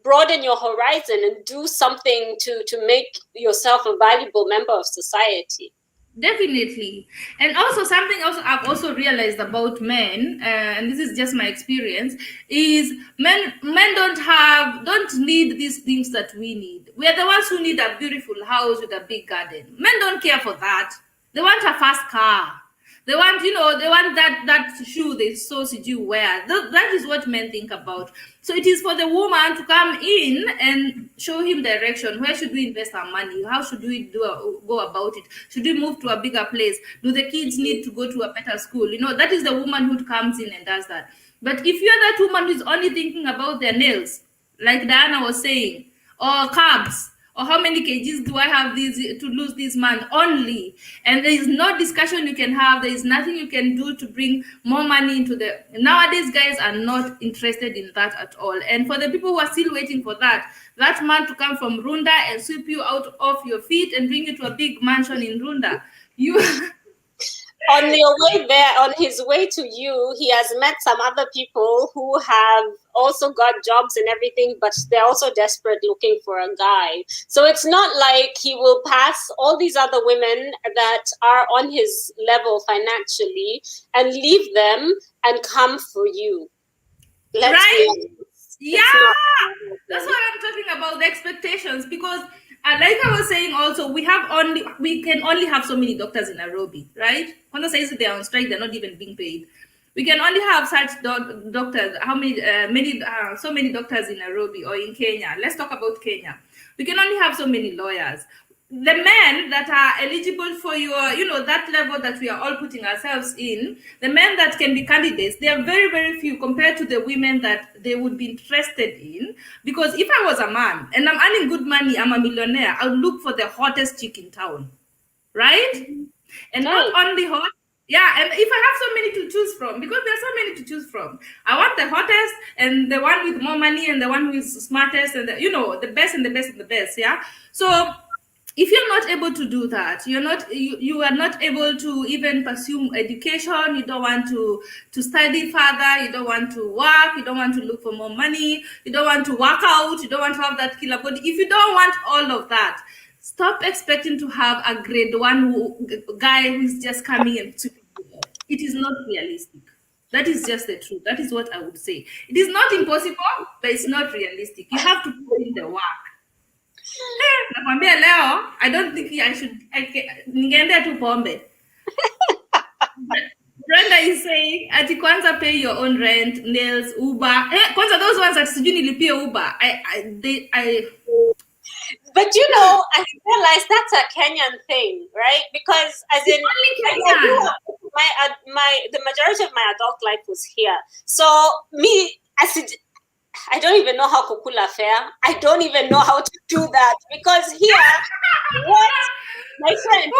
broaden your horizon and do something to make yourself a valuable member of society. Definitely. And also something else I've also realized about men, and this is just my experience, is men don't need these things that we need. We are the ones who need a beautiful house with a big garden. Men don't care for that. They want a fast car. They want, that shoe they so you wear. That is what men think about. So it is for the woman to come in and show him direction. Where should we invest our money? How should we go about it? Should we move to a bigger place? Do the kids need to go to a better school? That is the woman who comes in and does that. But if you're that woman who's only thinking about their nails, like Diana was saying, or carbs, or how many kgs do I have to lose this month only, and there is no discussion you can have, there is nothing you can do to bring more money into nowadays guys are not interested in that at all. And for the people who are still waiting for that man to come from Runda and sweep you out of your feet and bring you to a big mansion in Runda, you on your way there, on his way to you, he has met some other people who have also got jobs and everything, but they're also desperate looking for a guy. So it's not like he will pass all these other women that are on his level financially and leave them and come for you. Right? Yeah, that's what I'm talking about, the expectations, because like I was saying also, we can only have so many doctors in Nairobi, right? When says they're on strike, they're not even being paid. We can only have such doctors. How many? So many doctors in Nairobi or in Kenya. Let's talk about Kenya. We can only have so many lawyers. the men that are eligible for your, that level that we are all putting ourselves in, the men that can be candidates, they are very, very few compared to the women that they would be interested in. Because if I was a man and I'm earning good money, I'm a millionaire, I would look for the hottest chick in town, right? And not Right. only hot, yeah, and if I have so many to choose from, because there are so many to choose from, I want the hottest and the one with more money and the one who is smartest and the best and the best and the best, yeah. So if you're not able to do that, you are not able to even pursue education, you don't want to study further, you don't want to work, you don't want to look for more money, you don't want to work out, you don't want to have that killer body. If you don't want all of that, stop expecting to have a grade one guy who's just coming and sweeping you off. It is not realistic. That is just the truth. That is what I would say. It is not impossible, but it's not realistic. You have to put in the work. Nakwambia leo, I don't think ningeendea tu pombe. Brenda is saying, ati kwanza pay your own rent, nails, Uber. Kwanza those ones that sijui nilipia Uber. But I realized that's a Kenyan thing, right? Because as in, the majority of my adult life was here. So me, I don't even know how kukula fare. I don't even know how to do that because here, what my friend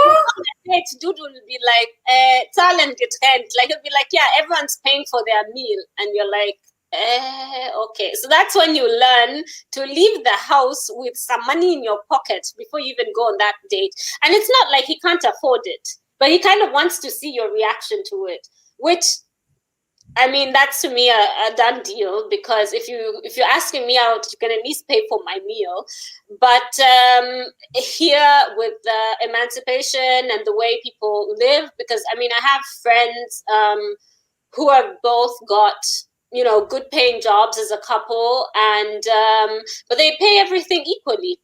dude will be like, talent get rent. Like he'll be like, yeah, everyone's paying for their meal, and you're like, okay. So that's when you learn to leave the house with some money in your pocket before you even go on that date. And it's not like he can't afford it, but he kind of wants to see your reaction to it, which, I mean, that's to me a done deal, because if you're asking me out, you can at least pay for my meal. But here with the emancipation and the way people live, because I mean, I have friends who have both got good paying jobs as a couple, and but they pay everything equally.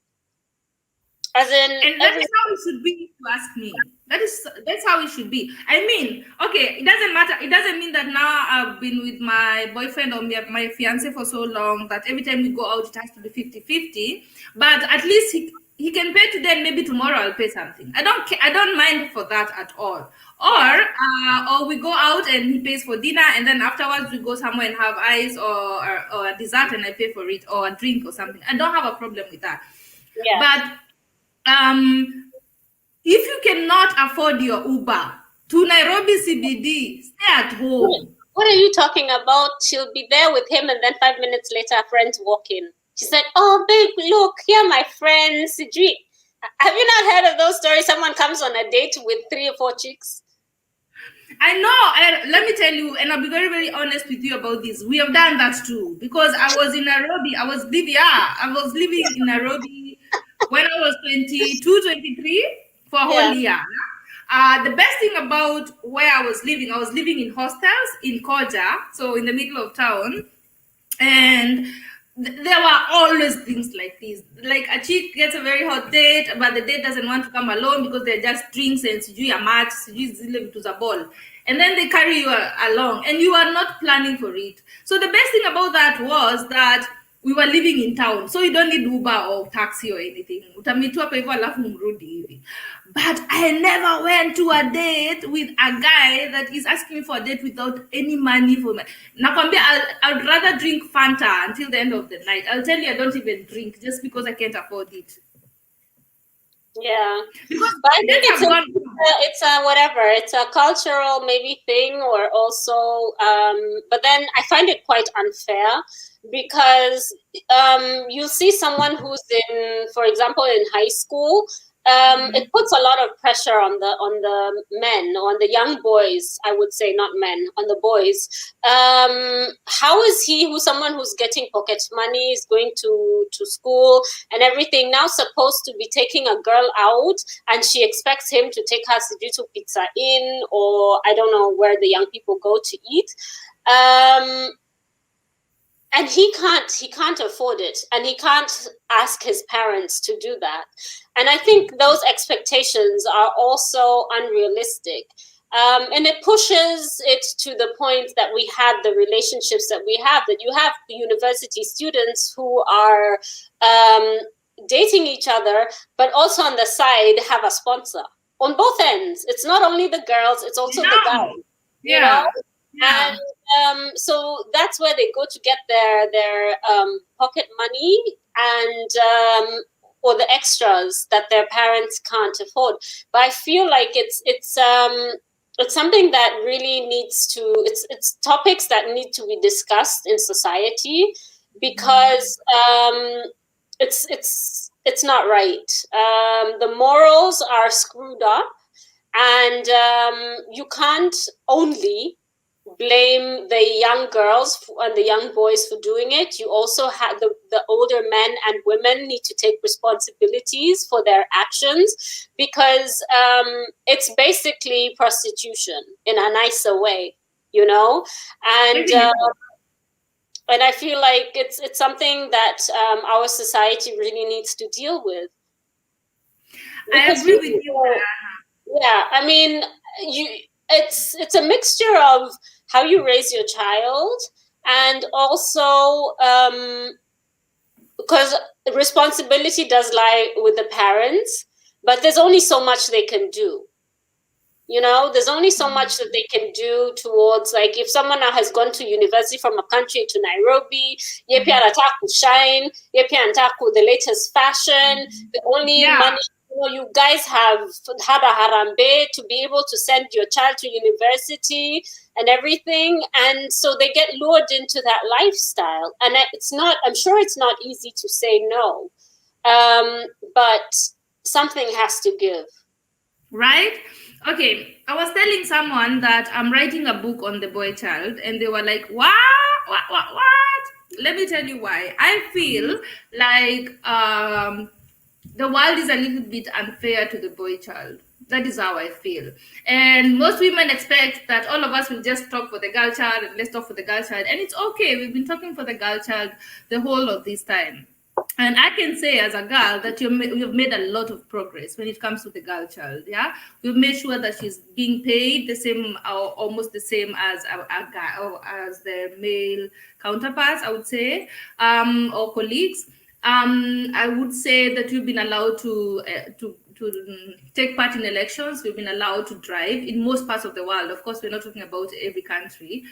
As in, and that is how it should be, if you ask me. That's how it should be. I mean, okay, it doesn't matter. It doesn't mean that now I've been with my boyfriend or my fiance for so long that every time we go out it has to be 50-50. But at least he can pay today, maybe tomorrow I'll pay something. I don't mind for that at all. Or we go out and he pays for dinner, and then afterwards we go somewhere and have ice or a dessert and I pay for it, or a drink or something. I don't have a problem with that. yeah. But if you cannot afford your Uber to Nairobi CBD, stay at home. What are you talking about? She'll be there with him, and then 5 minutes later, friends walk in. She said, "Oh, babe, look, here are my friends." Have you not heard of those stories? Someone comes on a date with 3 or 4 chicks. I know. Let me tell you, and I'll be very, very honest with you about this. We have done that too, because I was in Nairobi. I was living in Nairobi when I was 22, 23 for a whole year. The best thing about where I was living in hostels in Koja, so in the middle of town, and there were always things like this. Like a chick gets a very hot date, but the date doesn't want to come alone because they're just drinks and sijui a match, sijui zile vitu za ball. And then they carry you along, and you are not planning for it. So the best thing about that was that we were living in town, so you don't need Uber or taxi or anything. Utamitu hapa hivyo alafu mrudi hivi. But I never went to a date with a guy that is asking me for a date without any money for me. Nakwambia, I'd rather drink Fanta until the end of the night. I'll tell you, I don't even drink just because I can't afford it. Yeah, but I think it's a whatever. It's a cultural maybe thing, or also, but then I find it quite unfair, because you see someone who's in, for example, in high school. It puts a lot of pressure on the men, on the young boys, I would say, not men, on the boys. How is someone who's getting pocket money, is going to school and everything, now supposed to be taking a girl out, and she expects him to take her to Pizza Inn, or I don't know where the young people go to eat. And he can't afford it, and he can't ask his parents to do that. And I think those expectations are also unrealistic. And it pushes it to the point that we have the relationships that we have, that you have university students who are dating each other, but also on the side have a sponsor on both ends. It's not only the girls, it's also the guys, you know? Yeah. And so that's where they go to get their pocket money and or the extras that their parents can't afford. But I feel like it's something that really needs to, it's topics that need to be discussed in society, because it's not right. The morals are screwed up, and you can't only blame the young girls and the young boys for doing it. You also have the older men and women need to take responsibilities for their actions, because it's basically prostitution in a nicer way, you know. And I feel like it's something that our society really needs to deal with. I agree with you. Yeah, I mean, it's a mixture of how you raise your child, and also because responsibility does lie with the parents, but there's only so much they can do. You know, there's only so much that they can do towards, like, if someone now has gone to university from a country to Nairobi, ye pia anataka kushine, ye pia anataka the latest fashion, the only money, you know, you guys have had a harambe to be able to send your child to university and everything. And so they get lured into that lifestyle. And it's not, I'm sure it's not easy to say no, but something has to give. Right? Okay, I was telling someone that I'm writing a book on the boy child, and they were like, what? Let me tell you why. I feel like the world is a little bit unfair to the boy child. That is how I feel. And most women expect that all of us will just talk for the girl child, and let's talk for the girl child. And it's okay. We've been talking for the girl child the whole of this time. And I can say as a girl that you've made a lot of progress when it comes to the girl child. Yeah, we've made sure that she's being paid the same or almost the same as a guy or as the male counterparts, I would say, or colleagues. I would say that we've been allowed to take part in elections. We've been allowed to drive in most parts of the world. Of course, we're not talking about every country.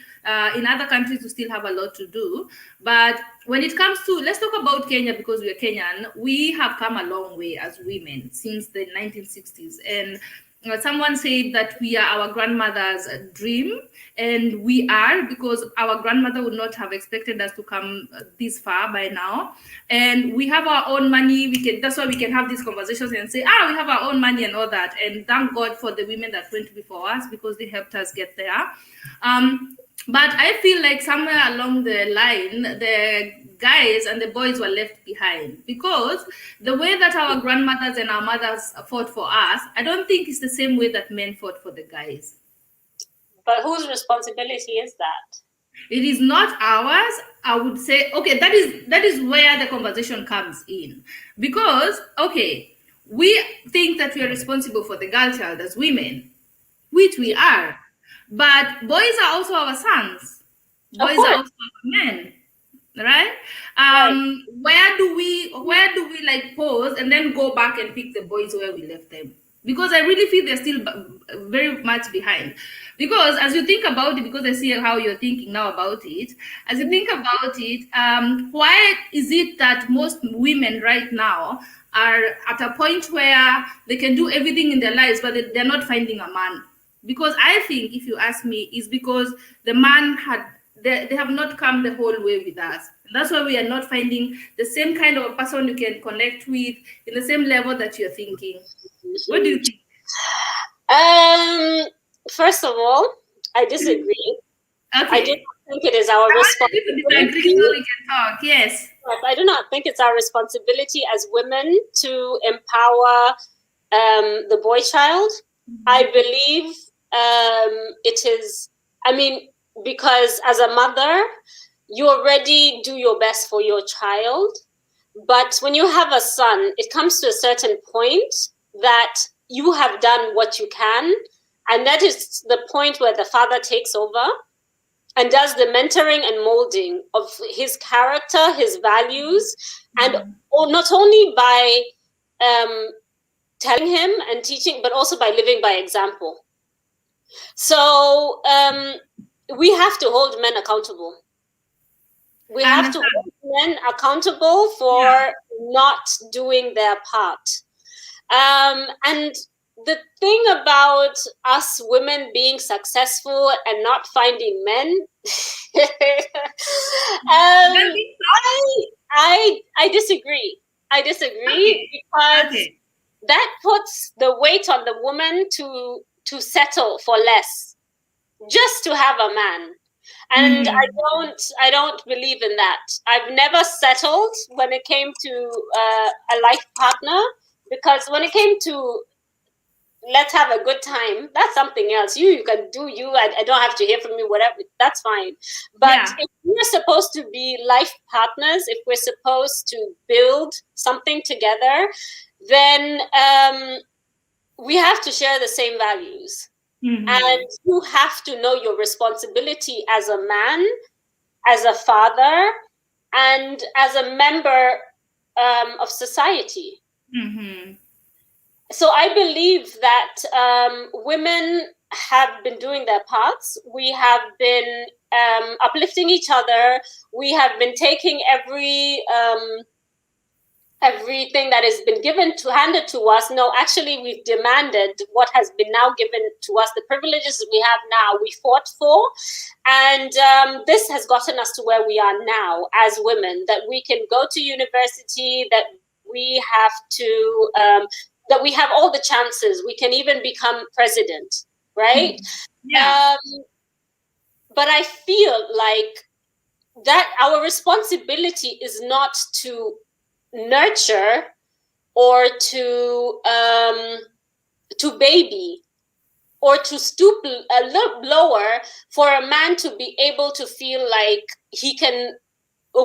In other countries, we still have a lot to do. But when it comes to, let's talk about Kenya, because we're Kenyan, we have come a long way as women since the 1960s. And someone said that we are our grandmother's dream, and we are, because our grandmother would not have expected us to come this far by now. And we have our own money. That's why we can have these conversations and say, we have our own money and all that. And thank God for the women that went before us, because they helped us get there. But I feel like somewhere along the line, the guys and the boys were left behind, because the way that our grandmothers and our mothers fought for us, I don't think it's the same way that men fought for the guys. But whose responsibility is that? It is not ours. I would say, okay, that is where the conversation comes in, because okay, we think that we are responsible for the girl child as women, which we are. But boys are also our sons. Boys are also our men, right? Where do we like pause and then go back and pick the boys where we left them? Because I really feel they're still very much behind. Because as you think about it, because I see how you're thinking now about it, as you think about it, why is it that most women right now are at a point where they can do everything in their lives, but they're not finding a man? Because I think, if you ask me, is because the man they have not come the whole way with us. And that's why we are not finding the same kind of a person you can connect with in the same level that you're thinking. What do you think? First of all, I disagree. Okay. I do not think it is our responsibility. Disagree so we can talk. Yes. I do not think it's our responsibility as women to empower the boy child. I believe it is, I mean, because as a mother, you already do your best for your child. But when you have a son, it comes to a certain point that you have done what you can. And that is the point where the father takes over. and does the mentoring and molding of his character, his values, and not only by telling him and teaching, but also by living by example. So we have to hold men accountable. We have to hold men accountable for not doing their part. And the thing about us women being successful and not finding men, I disagree. I disagree because that puts the weight on the woman to settle for less, just to have a man. And I don't believe in that. I've never settled when it came to a life partner, because when it came to let's have a good time, that's something else. You can do you. I don't have to hear from you, whatever, that's fine. But if we're supposed to be life partners, if we're supposed to build something together, then we have to share the same values. And you have to know your responsibility as a man, as a father, and as a member of society. So I believe that women have been doing their parts. We have been uplifting each other. We have been taking everything that has been handed to us. No, actually, we've demanded what has been now given to us, the privileges we have now, we fought for. And this has gotten us to where we are now as women, that we can go to university, that we have to, that we have all the chances. We can even become president, right? But I feel like that our responsibility is not to nurture or to baby or to stoop a little lower for a man to be able to feel like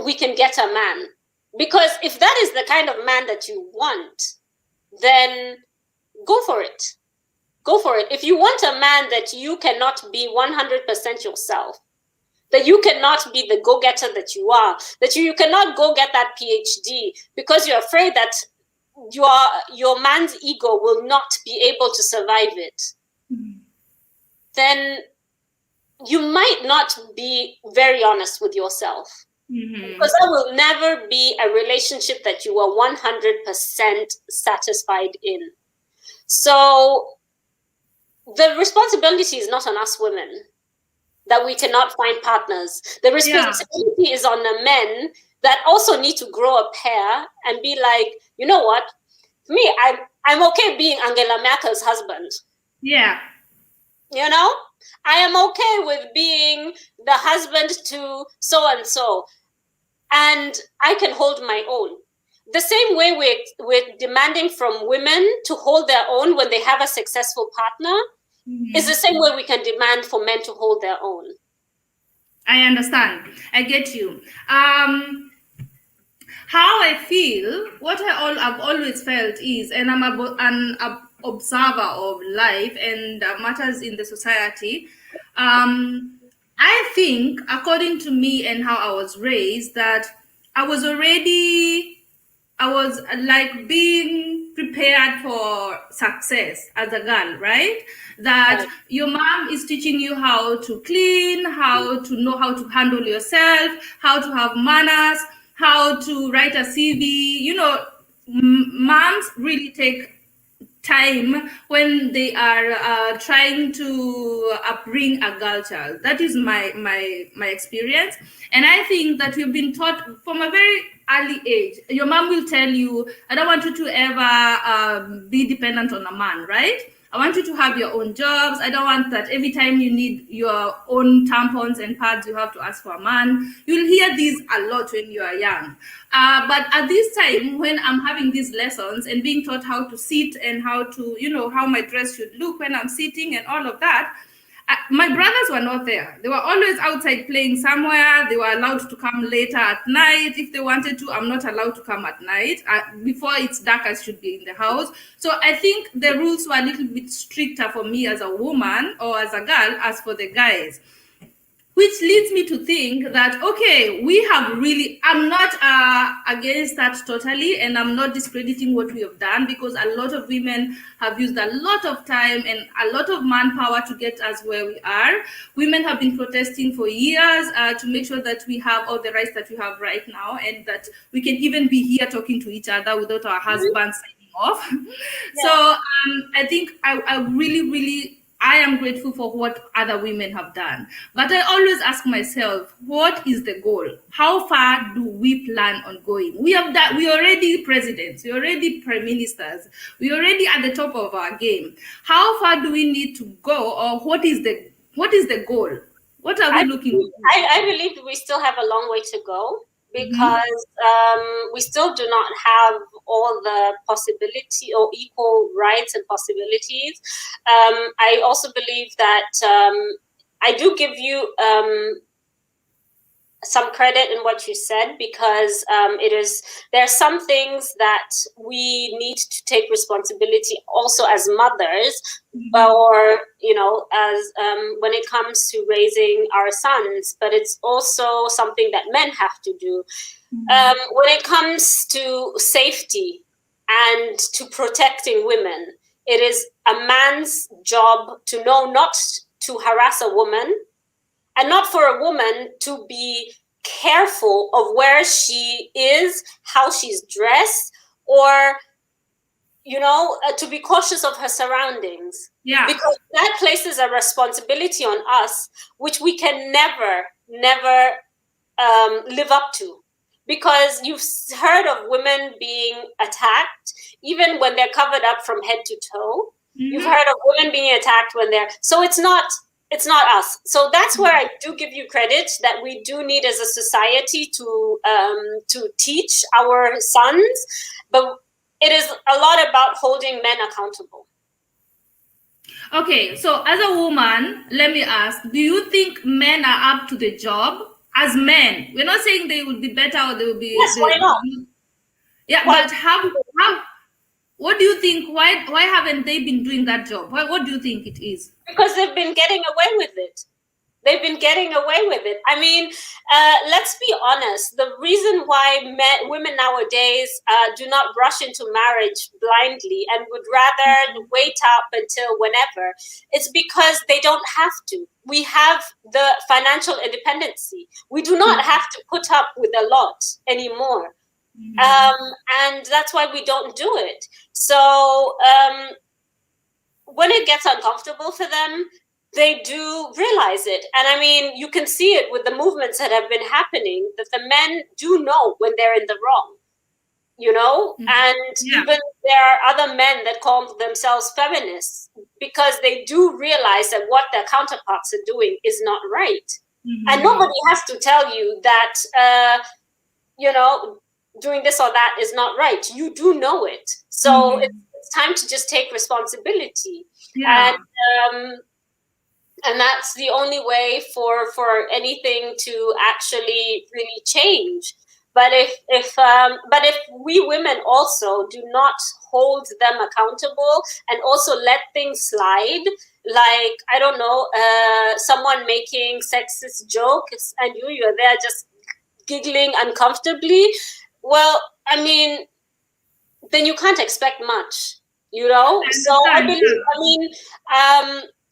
we can get a man. Because if that is the kind of man that you want, then go for it. Go for it. If you want a man that you cannot be 100% yourself, that you cannot be the go-getter that you are, that you cannot go get that PhD because you're afraid that your man's ego will not be able to survive it, then you might not be very honest with yourself. Because that will never be a relationship that you are 100% satisfied in. So the responsibility is not on us women, that we cannot find partners. The responsibility is on the men that also need to grow a pair and be like, you know what? For me, I'm okay being Angela Merkel's husband. Yeah. You know? I am okay with being the husband to so-and-so. And I can hold my own. The same way we're demanding from women to hold their own when they have a successful partner, is the same way we can demand for men to hold their own. I understand. I get you. How I feel, what I've always felt is, and I'm an observer of life and matters in the society. I think, according to me and how I was raised, that I was like being prepared for success as a girl, right? That your mom is teaching you how to clean, how to know how to handle yourself, how to have manners, how to write a CV. You know, moms really take time when they are trying to bring a girl child. That is my experience, and I think that you've been taught from a very early age. Your mom will tell you, I don't want you to ever be dependent on a man, right? I want you to have your own jobs. I don't want that every time you need your own tampons and pads, you have to ask for a man. You'll hear these a lot when you are young. But at this time, when I'm having these lessons and being taught how to sit and how to, how my dress should look when I'm sitting and all of that, my brothers were not there. They were always outside playing somewhere. They were allowed to come later at night if they wanted to. I'm not allowed to come at night. Before it's dark, I should be in the house. So I think the rules were a little bit stricter for me as a woman or as a girl as for the guys. which leads me to think that, okay, we have really, I'm not against that totally, and I'm not discrediting what we have done, because a lot of women have used a lot of time and a lot of manpower to get us where we are. Women have been protesting for years to make sure that we have all the rights that we have right now, and that we can even be here talking to each other without our husbands signing off. Yeah. So I think I really, really, I am grateful for what other women have done. But I always ask myself, what is the goal? How far do we plan on going? We have that, we already presidents, we already prime ministers, we already at the top of our game. How far do we need to go, or what is the goal? What are we looking for? I believe we still have a long way to go, because we still do not have all the possibility or equal rights and possibilities. I also believe that I do give you some credit in what you said, because there are some things that we need to take responsibility also as mothers, or as when it comes to raising our sons, but it's also something that men have to do. When it comes to safety and to protecting women, it is a man's job to know not to harass a woman, and not for a woman to be careful of where she is, how she's dressed, or to be cautious of her surroundings. Yeah. Because that places a responsibility on us, which we can never live up to. Because you've heard of women being attacked, even when they're covered up from head to toe. You've heard of women being attacked when they're... So it's not us. So that's where I do give you credit, that we do need as a society to teach our sons, but it is a lot about holding men accountable. Okay, so as a woman, let me ask, do you think men are up to the job? As men, we're not saying they will be better or they will be... Yes, why not? Yeah, but how what do you think? Why haven't they been doing that job? What do you think it is? Because they've been getting away with it. They've been getting away with it. I mean, let's be honest. The reason why women nowadays do not rush into marriage blindly and would rather wait up until whenever, it's because they don't have to. We have the financial independency. We do not have to put up with a lot anymore. And that's why we don't do it. So when it gets uncomfortable for them, they do realize it. And I mean, you can see it with the movements that have been happening, that the men do know when they're in the wrong, and even there are other men that call themselves feminists, because they do realize that what their counterparts are doing is not right. And nobody has to tell you that, doing this or that is not right. You do know it. So it's time to just take responsibility. And that's the only way for anything to actually really change. But if we women also do not hold them accountable and also let things slide, like, I don't know, someone making sexist jokes and you're there just giggling uncomfortably, well, I mean, then you can't expect much, So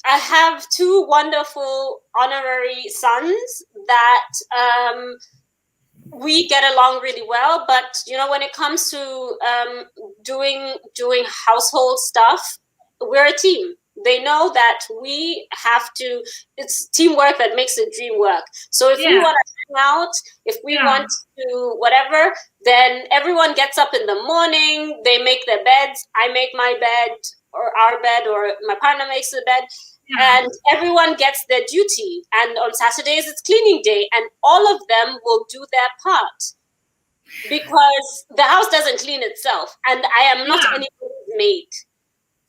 I have two wonderful honorary sons that we get along really well. But, when it comes to doing household stuff, we're a team. They know that we have to, it's teamwork that makes the dream work. So if we want to hang out, if we want to whatever, then everyone gets up in the morning, they make their beds, I make my bed, or our bed, or my partner makes the bed, and everyone gets their duty. And on Saturdays, it's cleaning day, and all of them will do their part, because the house doesn't clean itself, and I am not anybody's maid.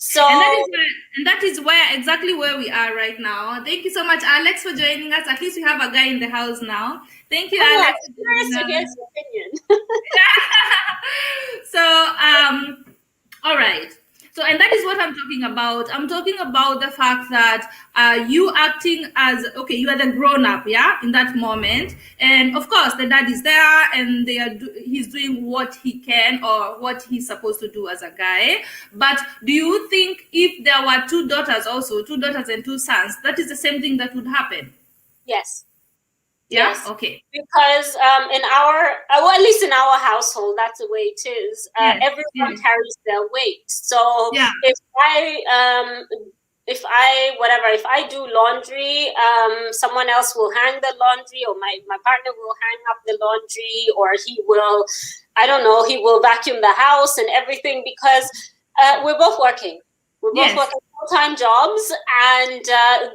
So and that is where exactly where we are right now. Thank you so much, Alex, for joining us. At least we have a guy in the house now. Thank you, Alex. Curious to get your opinion. So all right. So, and that is what I'm talking about. I'm talking about the fact that you acting as, okay, you are the grown up, yeah, in that moment. And of course, the dad is there and he's doing what he can or what he's supposed to do as a guy. But do you think if there were two daughters also, two daughters and two sons, that is the same thing that would happen? Yes. Yeah? Yes, Okay. because in our, well, at least in our household, that's the way it is. Yes. Everyone Yes. carries their weight. So Yeah. if I do laundry, someone else will hang the laundry, or my partner will hang up the laundry, or he will, I don't know, he will vacuum the house and everything, because we're both working. We're both Yes. working full-time jobs, and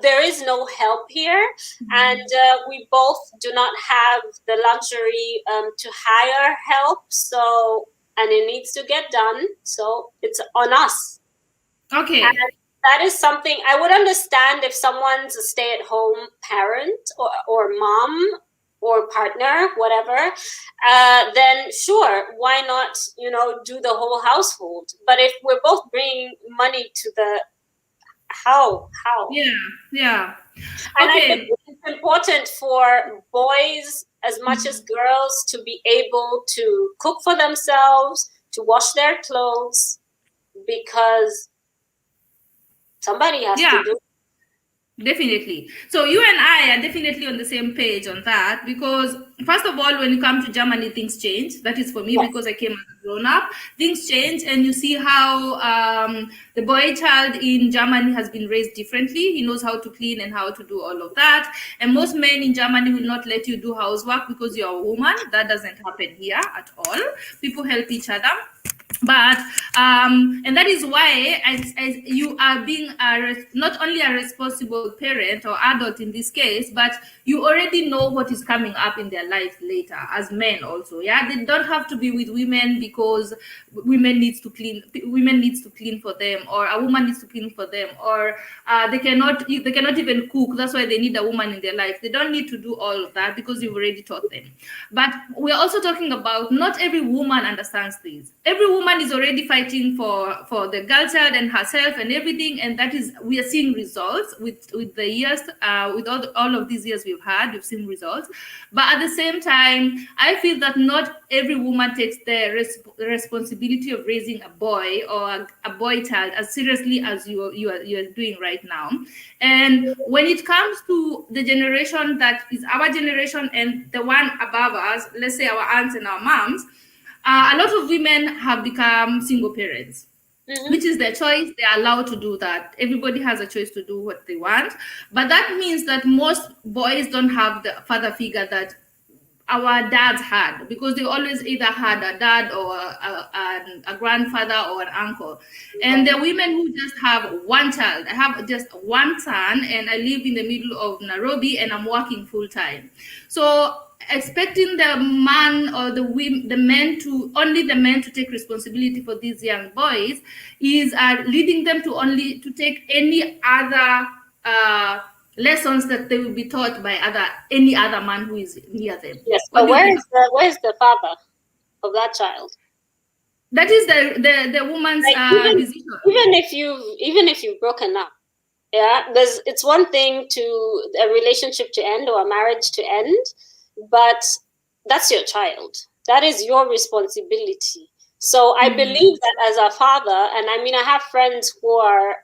there is no help here. And we both do not have the luxury to hire help. So, and it needs to get done. So it's on us. Okay. And that is something I would understand if someone's a stay-at-home parent or mom or partner, whatever, then sure, why not, do the whole household? But if we're both bringing money to the how? Yeah. And I Okay. think it's important for boys as much as girls to be able to cook for themselves, to wash their clothes, because somebody has Yeah. to do. Definitely. So you and I are definitely on the same page on that, because first of all, when you come to Germany, things change. That is for me, Yes. because I came as a grown up. Things change, and you see how the boy child in Germany has been raised differently. He knows how to clean and how to do all of that. And most men in Germany will not let you do housework because you're a woman. That doesn't happen here at all. People help each other. But and that is why, as you are being not only a responsible parent or adult in this case, but you already know what is coming up in their life later as men also. Yeah, they don't have to be with women because women needs to clean for them, or a woman needs to clean for them, or they cannot even cook. That's why they need a woman in their life. They don't need to do all of that because you've already taught them. But we're also talking about, not every woman understands this. Every woman is already fighting for the girl child and herself and everything, and that is, we are seeing results with the years, with all of these years we've seen results. But at the same time, I feel that not every woman takes the responsibility of raising a boy or a boy child as seriously as you are doing right now. And when it comes to the generation that is our generation and the one above us, let's say our aunts and our moms, a lot of women have become single parents, which is their choice. They're allowed to do that. Everybody has a choice to do what they want. But that means that most boys don't have the father figure that our dads had, because they always either had a dad or a grandfather or an uncle. And the women who just have one child, I have just one son and I live in the middle of Nairobi and I'm working full time. So expecting the man or the men to take responsibility for these young boys is leading them to take any other lessons that they will be taught by any other man who is near them. Yes, but where's the father of that child? That is the woman's decision. Even if you've broken up, yeah, it's one thing to a relationship to end or a marriage to end, but that's your child. That is your responsibility. So I believe that as a father, and I mean, I have friends who are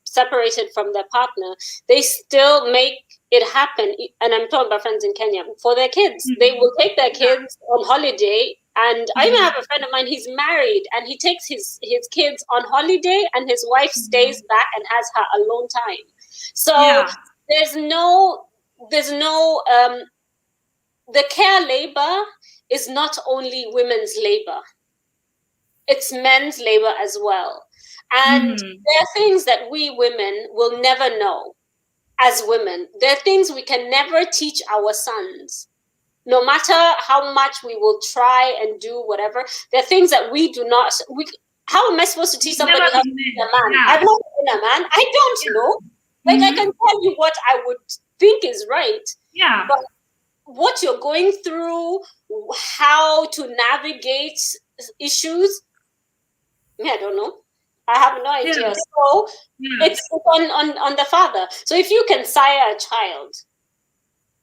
separated from their partner, they still make it happen. And I'm talking about friends in Kenya for their kids. They will take their kids on holiday. And I even have a friend of mine, he's married and he takes his kids on holiday and his wife stays back and has her alone time. So there's no the care labor is not only women's labor, it's men's labor as well. And there are things that we women will never know as women. There are things we can never teach our sons. No matter how much we will try and do whatever, there are things that we do not. How am I supposed to teach somebody how to be a man? I've never been a man. I don't know. Like I can tell you what I would think is right. Yeah. But what you're going through, how to navigate issues, I don't know. I have no idea. Yeah. So Yeah. it's on the father. So if you can sire a child,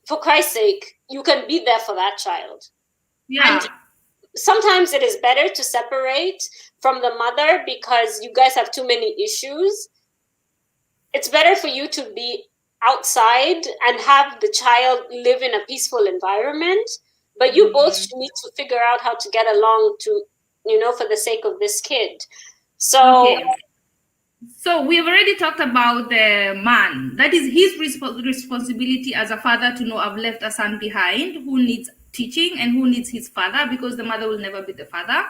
for Christ's sake, you can be there for that child. And Yeah. sometimes it is better to separate from the mother because you guys have too many issues. It's better for you to be outside and have the child live in a peaceful environment, but you both need to figure out how to get along to, for the sake of this kid. So Okay. So we've already talked about the man. That is his responsibility as a father to know I've left a son behind who needs teaching and who needs his father, because the mother will never be the father.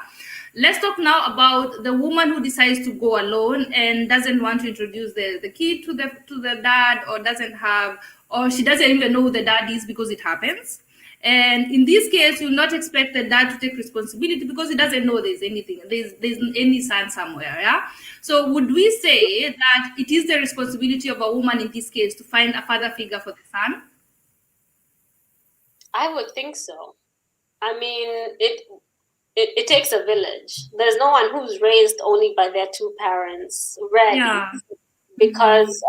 Let's talk now about the woman who decides to go alone and doesn't want to introduce the kid to the dad, or doesn't have, or she doesn't even know who the dad is because it happens. And in this case, you'll not expect the dad to take responsibility because he doesn't know there's anything, there's any son somewhere. Yeah. So would we say that it is the responsibility of a woman in this case to find a father figure for the son? I would think so. I mean, it takes a village. There's no one who's raised only by their two parents, rarely, Yeah. because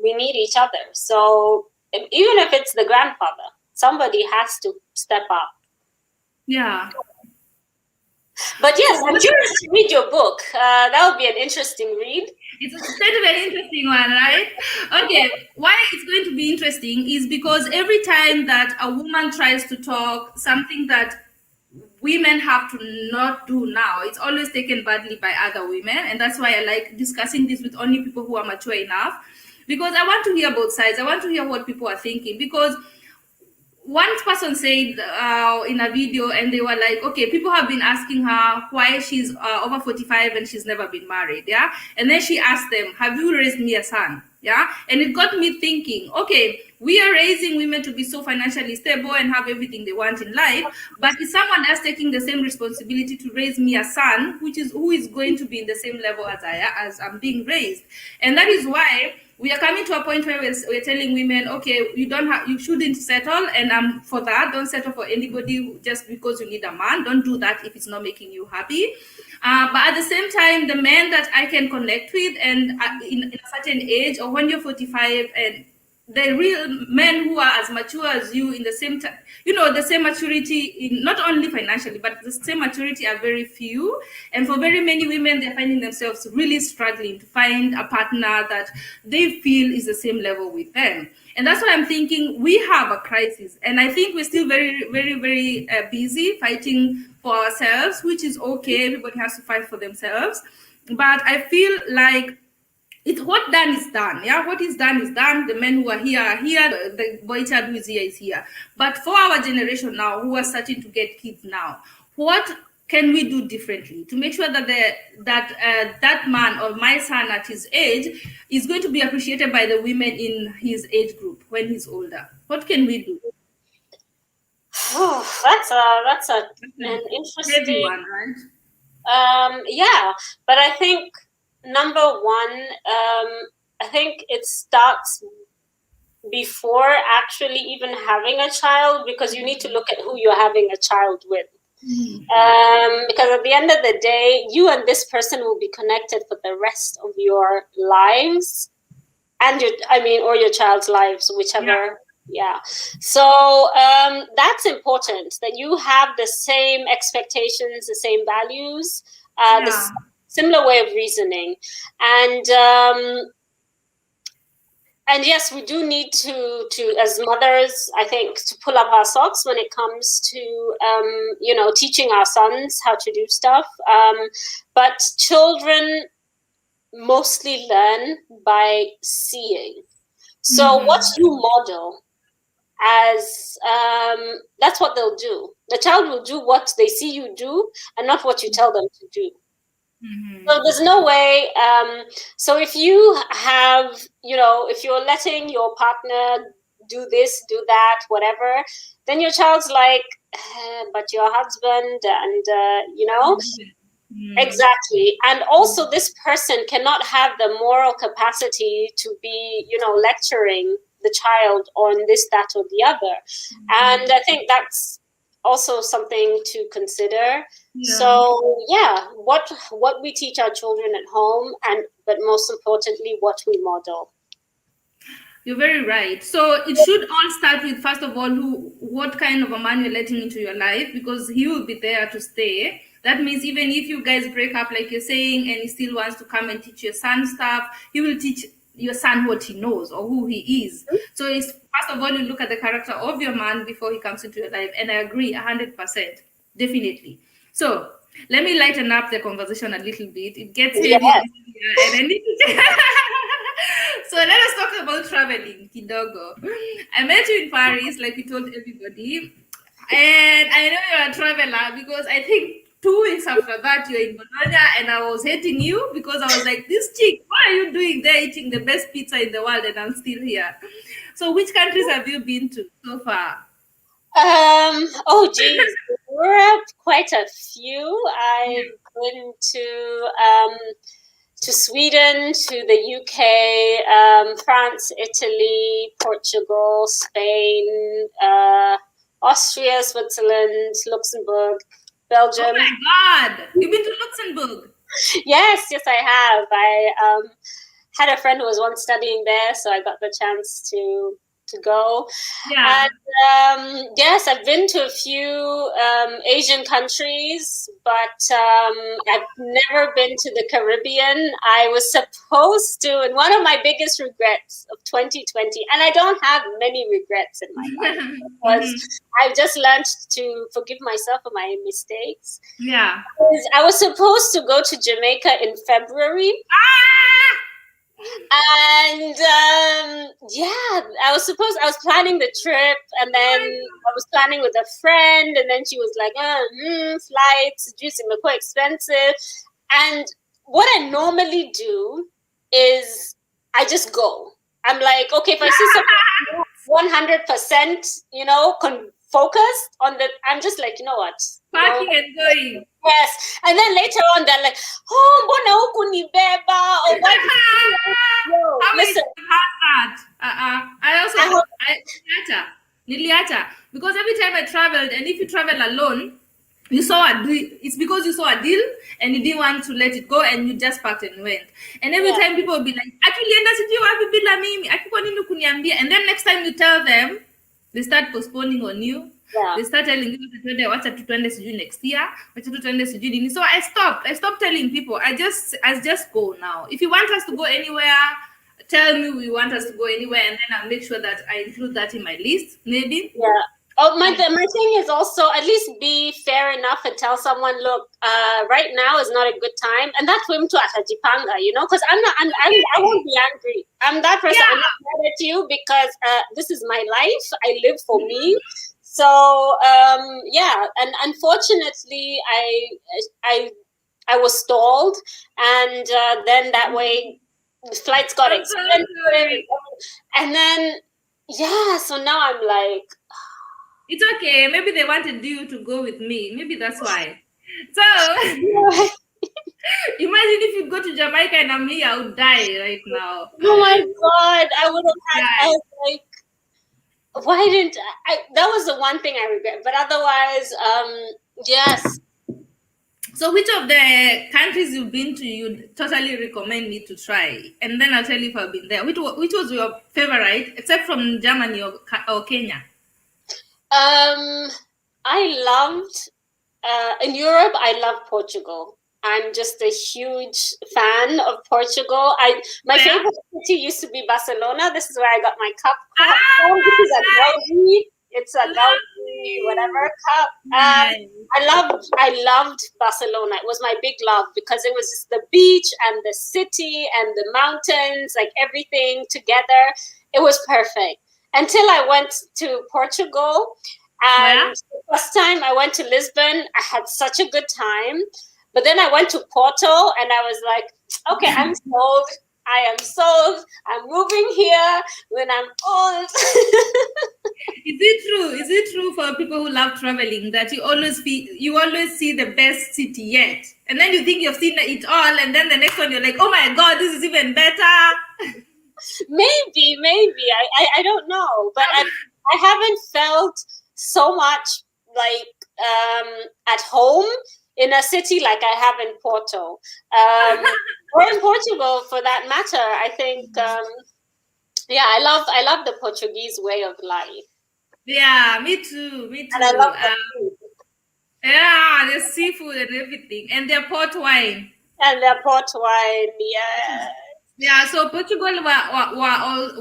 we need each other. So even if it's the grandfather, somebody has to step up. Yeah. But yes, I'm curious to read your book. That would be an interesting read. It's going to be an interesting one, right? Okay, why it's going to be interesting is because every time that a woman tries to talk something that women have to not do now, it's always taken badly by other women. And that's why I like discussing this with only people who are mature enough, because I want to hear both sides. I want to hear what people are thinking, because one person said in a video, and they were like, okay, people have been asking her why she's over 45 and she's never been married. Yeah. And then she asked them, have you raised me a son? Yeah. And it got me thinking, okay, we are raising women to be so financially stable and have everything they want in life, but is someone else taking the same responsibility to raise me a son, who is going to be in the same level as I'm being raised? And that is why we are coming to a point where we're telling women, okay, you shouldn't settle, and I'm for that. Don't settle for anybody just because you need a man. Don't do that if it's not making you happy. But at the same time, the men that I can connect with, and in a certain age, or when you're 45, and the real men who are as mature as you in the same time, the same maturity, in not only financially, but the same maturity, are very few. And for very many women, they're finding themselves really struggling to find a partner that they feel is the same level with them. And that's why I'm thinking we have a crisis. And I think we're still very, very, very busy fighting for ourselves, which is okay. Everybody has to fight for themselves. But I feel like what done is done. Yeah, what is done is done. The men who are here. The boy child who is here is here. But for our generation now, who are starting to get kids now, what can we do differently to make sure that that man, or my son at his age, is going to be appreciated by the women in his age group when he's older? What can we do? Oh, that's an interesting Heavy one, right? Yeah, but I think number one, I think it starts before actually even having a child, because you need to look at who you're having a child with. Because at the end of the day, you and this person will be connected for the rest of your lives, and or your child's lives, whichever. Yeah. So that's important, that you have the same expectations, the same values, the similar way of reasoning, and yes, we do need to as mothers, I think, to pull up our socks when it comes to teaching our sons how to do stuff. But children mostly learn by seeing. So what you model, as that's what they'll do. The child will do what they see you do, and not what you tell them to do. So there's no way. So if you have, if you're letting your partner do this, do that, whatever, then your child's like, but your husband, and exactly. And also, this person cannot have the moral capacity to be, lecturing the child on this, that, or the other. And I think that's also something to consider. Yeah. So yeah, what we teach our children at home, but most importantly, what we model. You're very right. So it should all start with, first of all, what kind of a man you're letting into your life, because he will be there to stay. That means even if you guys break up, like you're saying, and he still wants to come and teach your son stuff, he will teach your son what he knows or who he is. So it's, first of all, you look at the character of your man before he comes into your life. And I agree 100%, definitely. So let me lighten up the conversation a little bit. It gets heavy and heavier, and I need to. So let us talk about traveling, kidogo. I met you in Paris, like we told everybody, and I know you're a traveler because I think 2 weeks after that you're in Bologna, and I was hating you because I was like, "This chick, what are you doing there eating the best pizza in the world, and I'm still here?" So, which countries have you been to so far? Oh geez, Europe, quite a few. I've been to Sweden, to the UK, France, Italy, Portugal, Spain, Austria, Switzerland, Luxembourg, Belgium. Oh my God, you've been to Luxembourg? Yes, I have. I had a friend who was once studying there, so I got the chance to go. Yeah. And yes, I've been to a few Asian countries, but I've never been to the Caribbean. I was supposed to, and one of my biggest regrets of 2020, and I don't have many regrets in my life, because I've just learned to forgive myself for my mistakes. Yeah. I was supposed to go to Jamaica in February. And I was planning the trip, and then I was planning with a friend, and then she was like, flights, juicy, quite expensive. And what I normally do is I just go. I'm like, okay, if I see something 100%, focused on the, I'm just like, you know what? Parking and going. Yes. And then later on, they're like, oh, mbona huku ni beba? Or why? Listen. I also, Niliacha. Because every time I traveled, and if you travel alone, you saw a deal. It's because you saw a deal and you didn't want to let it go, and you just packed and went. And every time people will be like, and then next time you tell them, they start postponing on you. Yeah. They start telling you, what's to next year? So I stopped telling people. I just go now. If you want us to go anywhere, tell me we want us to go anywhere, and then I'll make sure that I include that in my list, maybe. Yeah. Oh, my thing is also at least be fair enough and tell someone, look, right now is not a good time, and that's him to Atajipanga, because I won't be angry. I'm that person. I'm not mad at you because this is my life. I live for me. So and unfortunately, I was stalled, and then that way flights got expensive, and then so now I'm like, it's okay. Maybe they wanted you to go with me. Maybe that's why. So imagine if you go to Jamaica and I'm here, I would die right now. Oh my God, I would have had. I was like, why didn't I? That was the one thing I regret. But otherwise, yes. So which of the countries you've been to you'd totally recommend me to try? And then I'll tell you if I've been there. Which was your favorite, except from Germany or Kenya? I loved in Europe. I love Portugal. I'm just a huge fan of Portugal. My favorite city used to be Barcelona. This is where I got my cup. This is a Gaudi. It's a Gaudi, whatever cup. I loved Barcelona. It was my big love because it was just the beach and the city and the mountains, like everything together. It was perfect until I went to Portugal. And the first time I went to Lisbon, I had such a good time. But then I went to Porto and I was like, okay, I'm sold. I am sold. I'm moving here when I'm old. Is it true for people who love traveling that you always see the best city yet? And then you think you've seen it all, and then the next one you're like, oh my God, this is even better. Maybe. I don't know. But I haven't felt so much like at home in a city like I have in Porto, or in Portugal for that matter. I think, yeah, I love the Portuguese way of life, Yeah, me too. Me and I too. love the food Yeah, the seafood and everything, and their port wine. and their port wine. Yeah, Yeah, so Portugal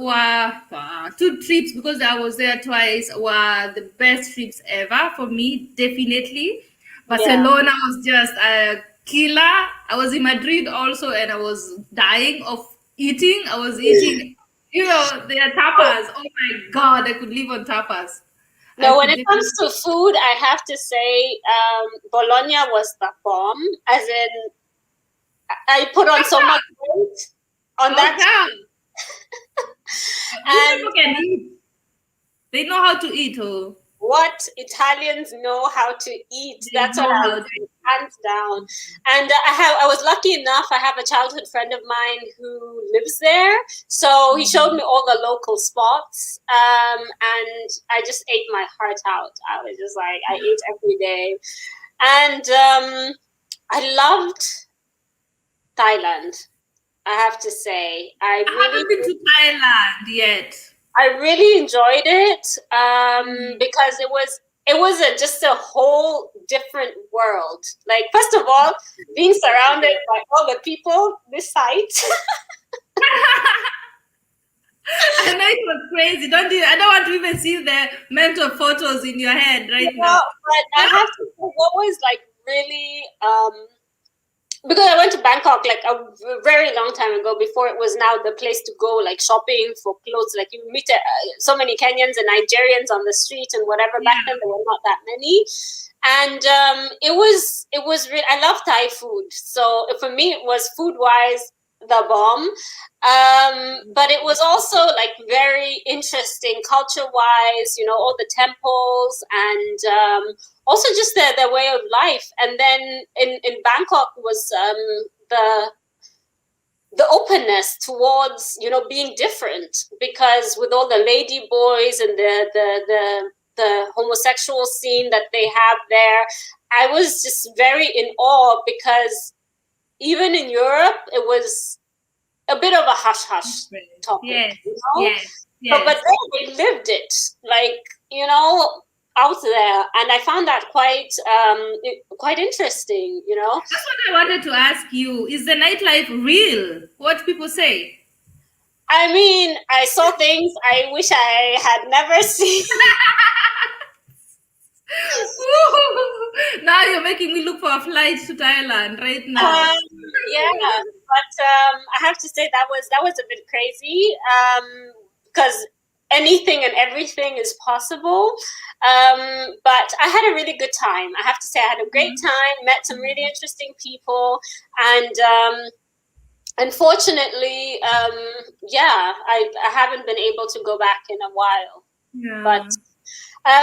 were two trips because I was there twice were the best trips ever for me, definitely. yeah. Barcelona was just a killer. I was in Madrid also, and I was dying of eating. I was eating, their tapas. Oh my god, I could live on tapas. I No, when could it comes definitely. to food, I have to say Bologna was the bomb. As in, I put on so much weight on that, Okay, these and people can eat. They know how to eat. Oh, what Italians know how to eat. they That's what know I'll how to. say, hands down. And I was lucky enough. I have a childhood friend of mine who lives there, so he showed me all the local spots, and I just ate my heart out. I was just like, I ate every day, and I loved Thailand. I have to say, I haven't been to Thailand yet. I really enjoyed it, Mm. because it was just a whole different world. Like, first of all, being surrounded by all the people, this site. I know it was crazy. Don't you? I don't want to even see the mental photos in your head right now. But I have to say, what was like really, because I went to Bangkok like a very long time ago, before it was now the place to go, like shopping for clothes. Like, you meet so many Kenyans and Nigerians on the street and whatever. Back then there were not that many, and it was really, I love Thai food, so for me it was food wise the bomb. But it was also like very interesting culture wise, all the temples, and also just their way of life. And then in Bangkok was the openness towards being different, because with all the lady boys and the homosexual scene that they have there, I was just very in awe, because even in Europe it was a bit of a hush hush topic, Yes, you know yes, but yes. then they lived it, like, out there, and I found that quite interesting. That's what I wanted to ask you. Is the nightlife real? What people say? I mean, I saw things I wish I had never seen. Now you're making me look for a flight to Thailand right now. Yeah, but I have to say that was a bit crazy, because anything and everything is possible. But I had a really good time. I have to say, I had a great time, met some really interesting people, and unfortunately, yeah, I haven't been able to go back in a while. Yeah. But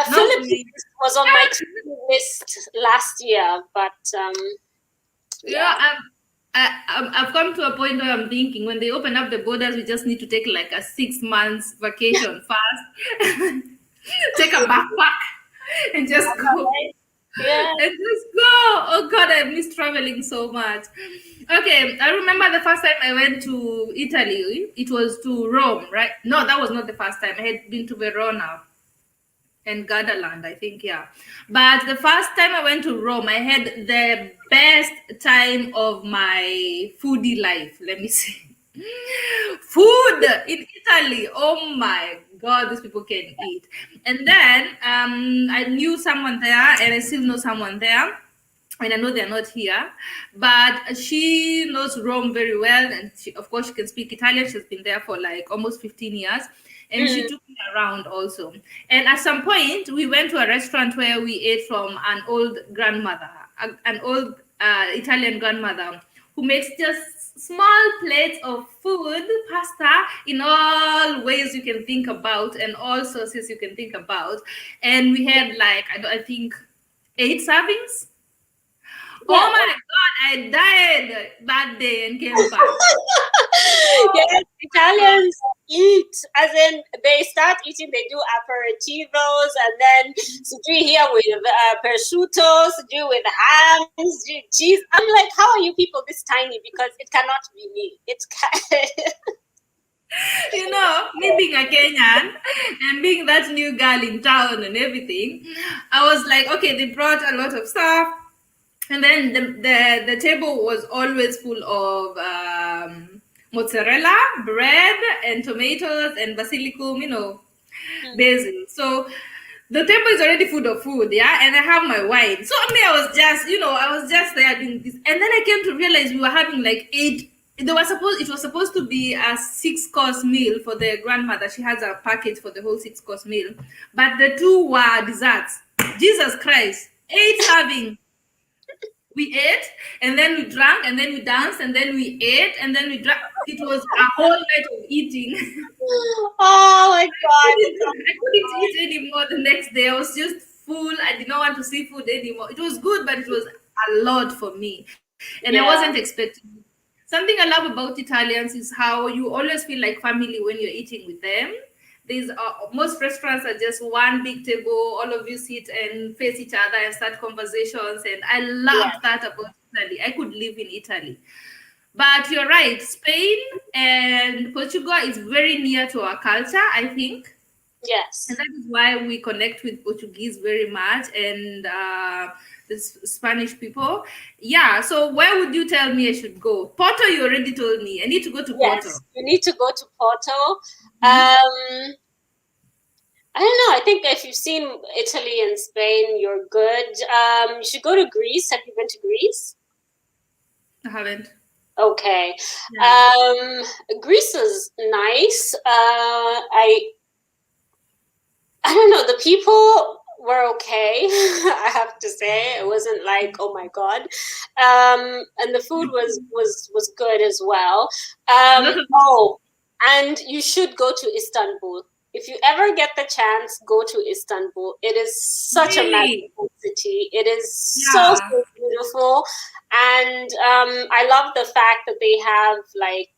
Philippines was on my to-do list last year, but yeah, I've come to a point where I'm thinking when they open up the borders, we just need to take like a 6 months vacation fast, take a backpack, and just go. Yeah. And just go. Oh God, I miss traveling so much. Okay, I remember the first time I went to Italy. It was to Rome, right? No, that was not the first time. I had been to Verona and Gardaland, I think, yeah. But the first time I went to Rome, I had the best time of my foodie life, let me say. Food in Italy, oh my God, these people can eat. And then I knew someone there, and I still know someone there. And I know they're not here, but she knows Rome very well, and of course, she can speak Italian. She's been there for like almost 15 years, and she took me around also. And at some point, we went to a restaurant where we ate from an old grandmother, an old Italian grandmother who makes just small plates of food, pasta in all ways you can think about, and all sauces you can think about. And we had like I think 8 servings. Oh my God, I died that day and came back. Yes, Italians eat, as in they start eating, they do aperitivos, and then sijui here with prosciutto, sijui with hams, sijui cheese. I'm like, how are you people this tiny? Because it cannot be me. It's You know, me being a Kenyan and being that new girl in town and everything, I was like, okay, they brought a lot of stuff. And then the table was always full of mozzarella, bread, and tomatoes, and basilicum, basil. So the table is already full of food, yeah, and I have my wine. So me, I was just there doing this, and then I came to realize we were having like eight. It was supposed to be a 6 course meal for the grandmother. She has a package for the whole 6 course meal, but the two were desserts. Jesus Christ, 8 serving. We ate, and then we drank, and then we danced, and then we ate, and then we drank. It was a whole night of eating. Oh my God. I couldn't eat anymore the next day. I was just full. I did not want to see food anymore. It was good, but it was a lot for me. And I Yeah. wasn't expecting. Something I love about Italians is how you always feel like family when you're eating with them. These most restaurants are just one big table, all of you sit and face each other and start conversations. And I loved that about Italy. I could live in Italy. But you're right, Spain and Portugal is very near to our culture, I think. Yes. And that is why we connect with Portuguese very much and the Spanish people. Yeah, so where would you tell me I should go? Porto, you already told me. I need to go to Porto. Yes, you need to go to Porto. I don't know. I think if you've seen Italy and Spain, you're good. You should go to Greece. Have you been to Greece? I haven't. Okay. Yeah. Greece is nice. I don't know. The people were okay. I have to say, it wasn't like, oh my God. And the food was good as well. And you should go to Istanbul. If you ever get the chance, go to Istanbul. It is such a magical city. It is so beautiful. And I love the fact that they have like,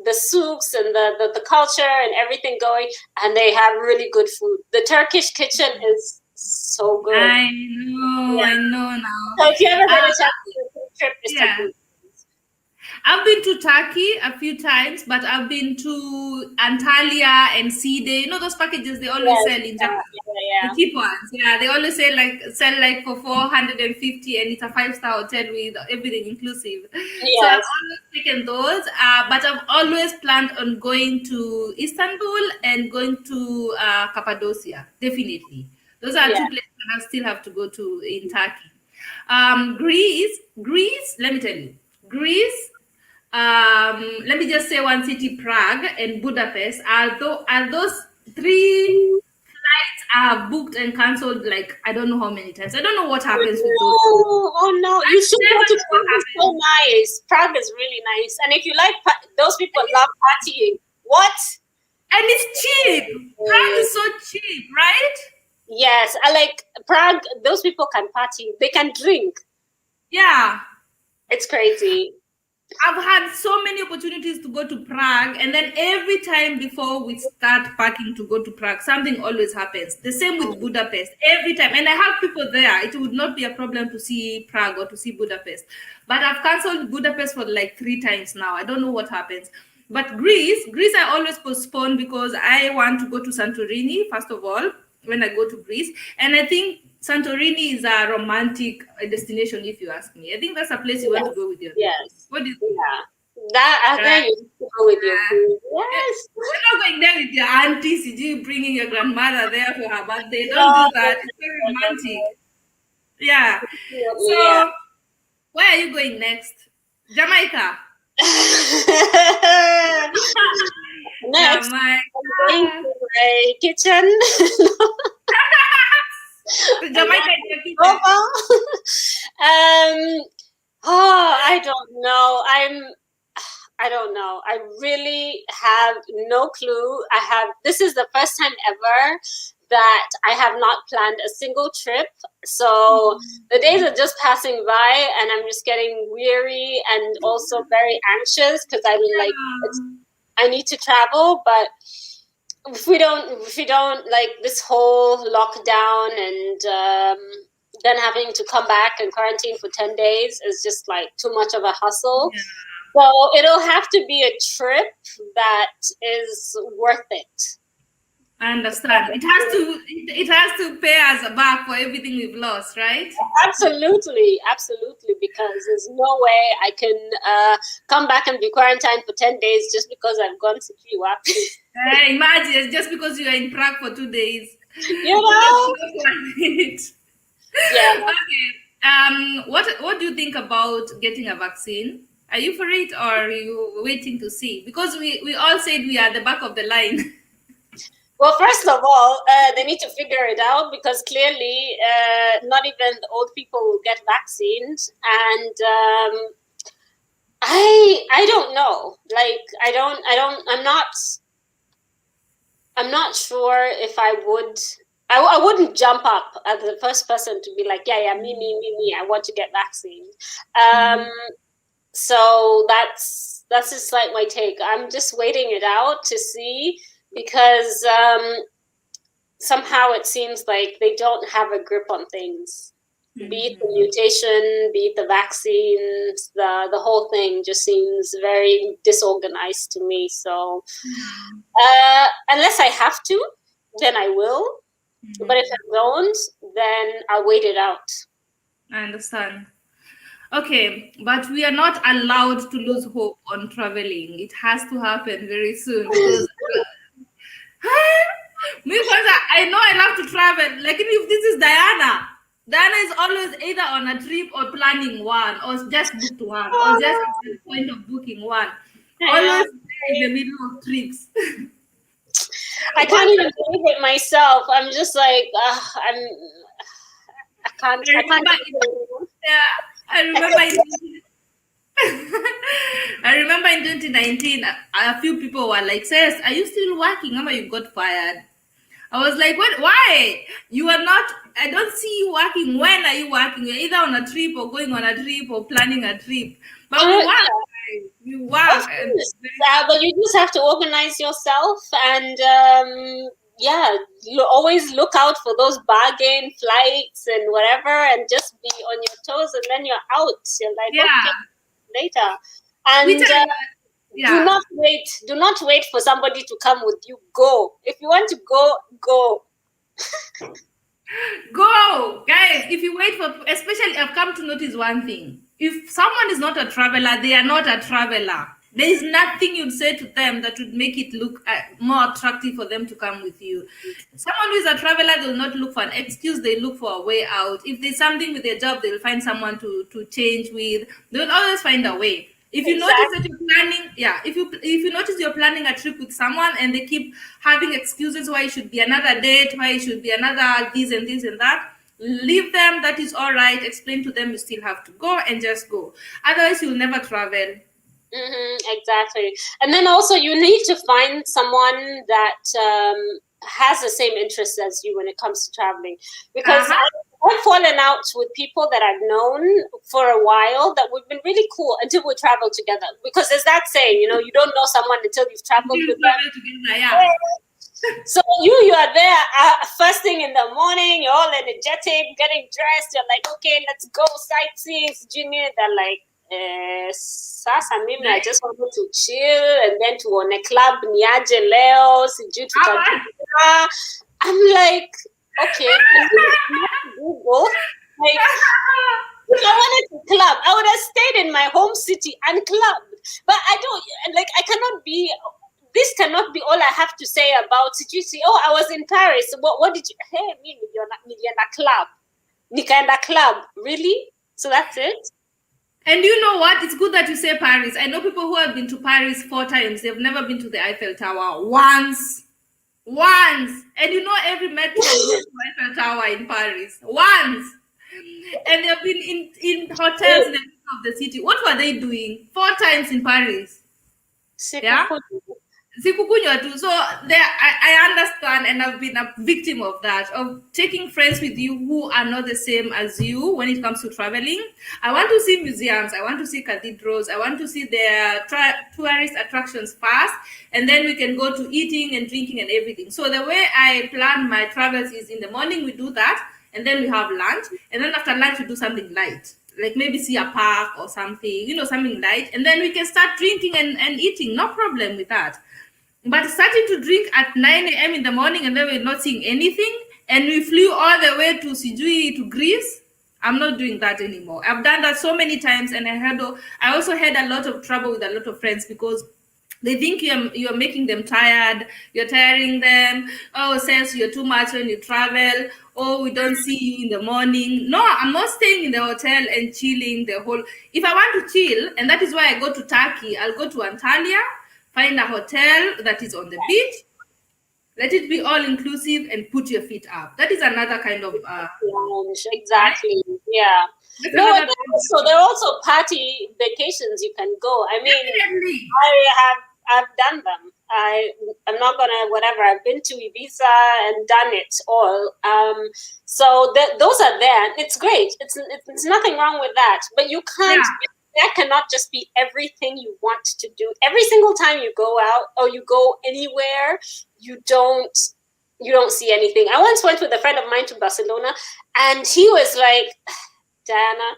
the souks and the culture and everything going, and they have really good food. The Turkish kitchen is so good. I know now. So if you ever get a chance to do a trip, Istanbul. I've been to Turkey a few times, but I've been to Antalya and Side. You know those packages they always sell in Japan? The cheap ones. Yeah, they always sell like for 450 and it's a 5-star hotel with everything inclusive. Yes. So I've always taken those, but I've always planned on going to Istanbul and going to Cappadocia. Definitely. Those are 2 places I still have to go to in Turkey. Greece, let me tell you. Greece, let me just say one city, Prague and Budapest. Are those 3 flights are booked and cancelled like I don't know how many times. I don't know what happens with those. Oh no, you should go to Prague. It's so nice. Prague is really nice. And if you like, those people love partying. What? And it's cheap. Prague is so cheap, right? Yes, I like Prague. Those people can party. They can drink. Yeah. It's crazy. I've had so many opportunities to go to Prague, and then every time before we start packing to go to Prague, something always happens. The same with Budapest. Every time. And I have people there. It would not be a problem to see Prague or to see Budapest. But I've cancelled Budapest for like 3 times now. I don't know what happens. But Greece I always postpone because I want to go to Santorini, first of all, when I go to Greece. And I think Santorini is a romantic destination, if you ask me. I think that's a place you want to go with your Yes. What do you think? That you go with your food. Yes. We're not going there with your aunties. You bringing your grandmother there for her birthday. Don't do that. It's very romantic. Yeah. So, where are you going next? Jamaica. Next, Jamaica. I'm going to a kitchen. Jamaica is your kitchen. I don't know. I don't know. I really have no clue. This is the first time ever that I have not planned a single trip. So the days are just passing by, and I'm just getting weary and also very anxious because I'm like, I need to travel, but if we don't like this whole lockdown and then having to come back and quarantine for 10 days is just like too much of a hustle. Yeah. So it'll have to be a trip that is worth it. I understand. It has to pay us back for everything we've lost, right? Absolutely, because there's no way I can come back and be quarantined for 10 days just because I've gone to Kiwa. Imagine, just because you are in Prague for 2 days. You know? Yeah. Okay. What do you think about getting a vaccine? Are you for it, or are you waiting to see? Because we all said we are at the back of the line. Well, first of all, they need to figure it out, because clearly not even the old people will get vaccinated. And I don't know. Like, I'm not sure if I would. I wouldn't jump up as the first person to be like, yeah, me, I want to get vaccinated. So that's just like my take. I'm just waiting it out to see, because somehow it seems like they don't have a grip on things. Be it the mutation, be it the vaccines, the whole thing just seems very disorganized to me. So unless I have to, then I will. But if I don't, then I'll wait it out. I understand. Okay, but we are not allowed to lose hope on traveling. It has to happen very soon, because I know I love to travel. Like, if this is Diana is always either on a trip or planning one, or just booked one, or just at the point of booking one. Always in the middle of trips. I can't even believe it myself. I'm just like, I can't. I remember in 2019, a few people were like, "Sis, are you still working? How you got fired?" I was like, "What? Why? You are not. I don't see you working. When are you working? You're either on a trip or going on a trip or planning a trip. But we work. You work. But you just have to organize yourself, and always look out for those bargain flights and whatever, and just be on your toes, and then you're out. You're like, okay, later. And do not wait for somebody to come with you. Go. If you want to go. Go, guys. If you wait for, especially, I've come to notice one thing. If someone is not a traveler, they are not a traveler. There is nothing you'd say to them that would make it look more attractive for them to come with you. Someone who is a traveler, they'll not look for an excuse. They look for a way out. If there's something with their job, they'll find someone to change with. They'll always find a way. If you notice that you're planning, if you notice you're planning a trip with someone and they keep having excuses why it should be another date, why it should be another this and this and that, leave them. That is all right. Explain to them you still have to go, and just go. Otherwise, you'll never travel. Exactly. And then also you need to find someone that has the same interests as you when it comes to traveling, because I've fallen out with people that I've known for a while that we've been really cool until we travel together. Because there's that saying, you don't know someone until you've traveled with them. Together, So you are there first thing in the morning, you're all energetic, getting dressed, you're like, okay, let's go sightseeing. Junior, they're like, sasa mimi, I just wanted to chill and then to on a club niaje leo sijui tutajua. I'm like, okay, Google. Like, if I wanted to club, I would have stayed in my home city and clubbed. But I don't, like, this cannot be all I have to say about it. You see, I was in Paris. What did you, hey, nilienda club. Nikaenda club. Really? So that's it? And you know what? It's good that you say Paris. I know people who have been to Paris 4 times. They've never been to the Eiffel Tower once. And every metro goes to Eiffel Tower in Paris. Once. And they've been in hotels in the middle of the city. What were they doing? 4 times in Paris. Yeah? Sikukunywa too. So there, I understand, and I've been a victim of that, of taking friends with you who are not the same as you when it comes to traveling. I want to see museums, I want to see cathedrals, I want to see their tourist attractions first, and then we can go to eating and drinking and everything. So the way I plan my travels is in the morning we do that, and then we have lunch, and then after lunch we do something light. Like maybe see a park or something, something light, and then we can start drinking and eating. No problem with that. But starting to drink at 9 a.m. in the morning and then we're not seeing anything, and we flew all the way to Sijui to Greece. I'm not doing that anymore. I've done that so many times, and I also had a lot of trouble with a lot of friends because they think you're making them tired, you're tiring them. Oh, says you're too much when you travel. Oh, we don't see you in the morning. No, I'm not staying in the hotel and chilling the whole. If I want to chill, and that is why I go to Turkey, I'll go to Antalya, find a hotel that is on the beach, let it be all inclusive, and put your feet up. That is another kind of Lounge, exactly. Yeah. that's No, another and kind of there are also party vacations you can go. I mean, definitely. I've done them. I'm not gonna whatever. I've been to Ibiza and done it all. So those are there. It's great. It's nothing wrong with that. But you can't. Yeah. That cannot just be everything you want to do. Every single time you go out or you go anywhere, you don't see anything. I once went with a friend of mine to Barcelona, and he was like, Diana,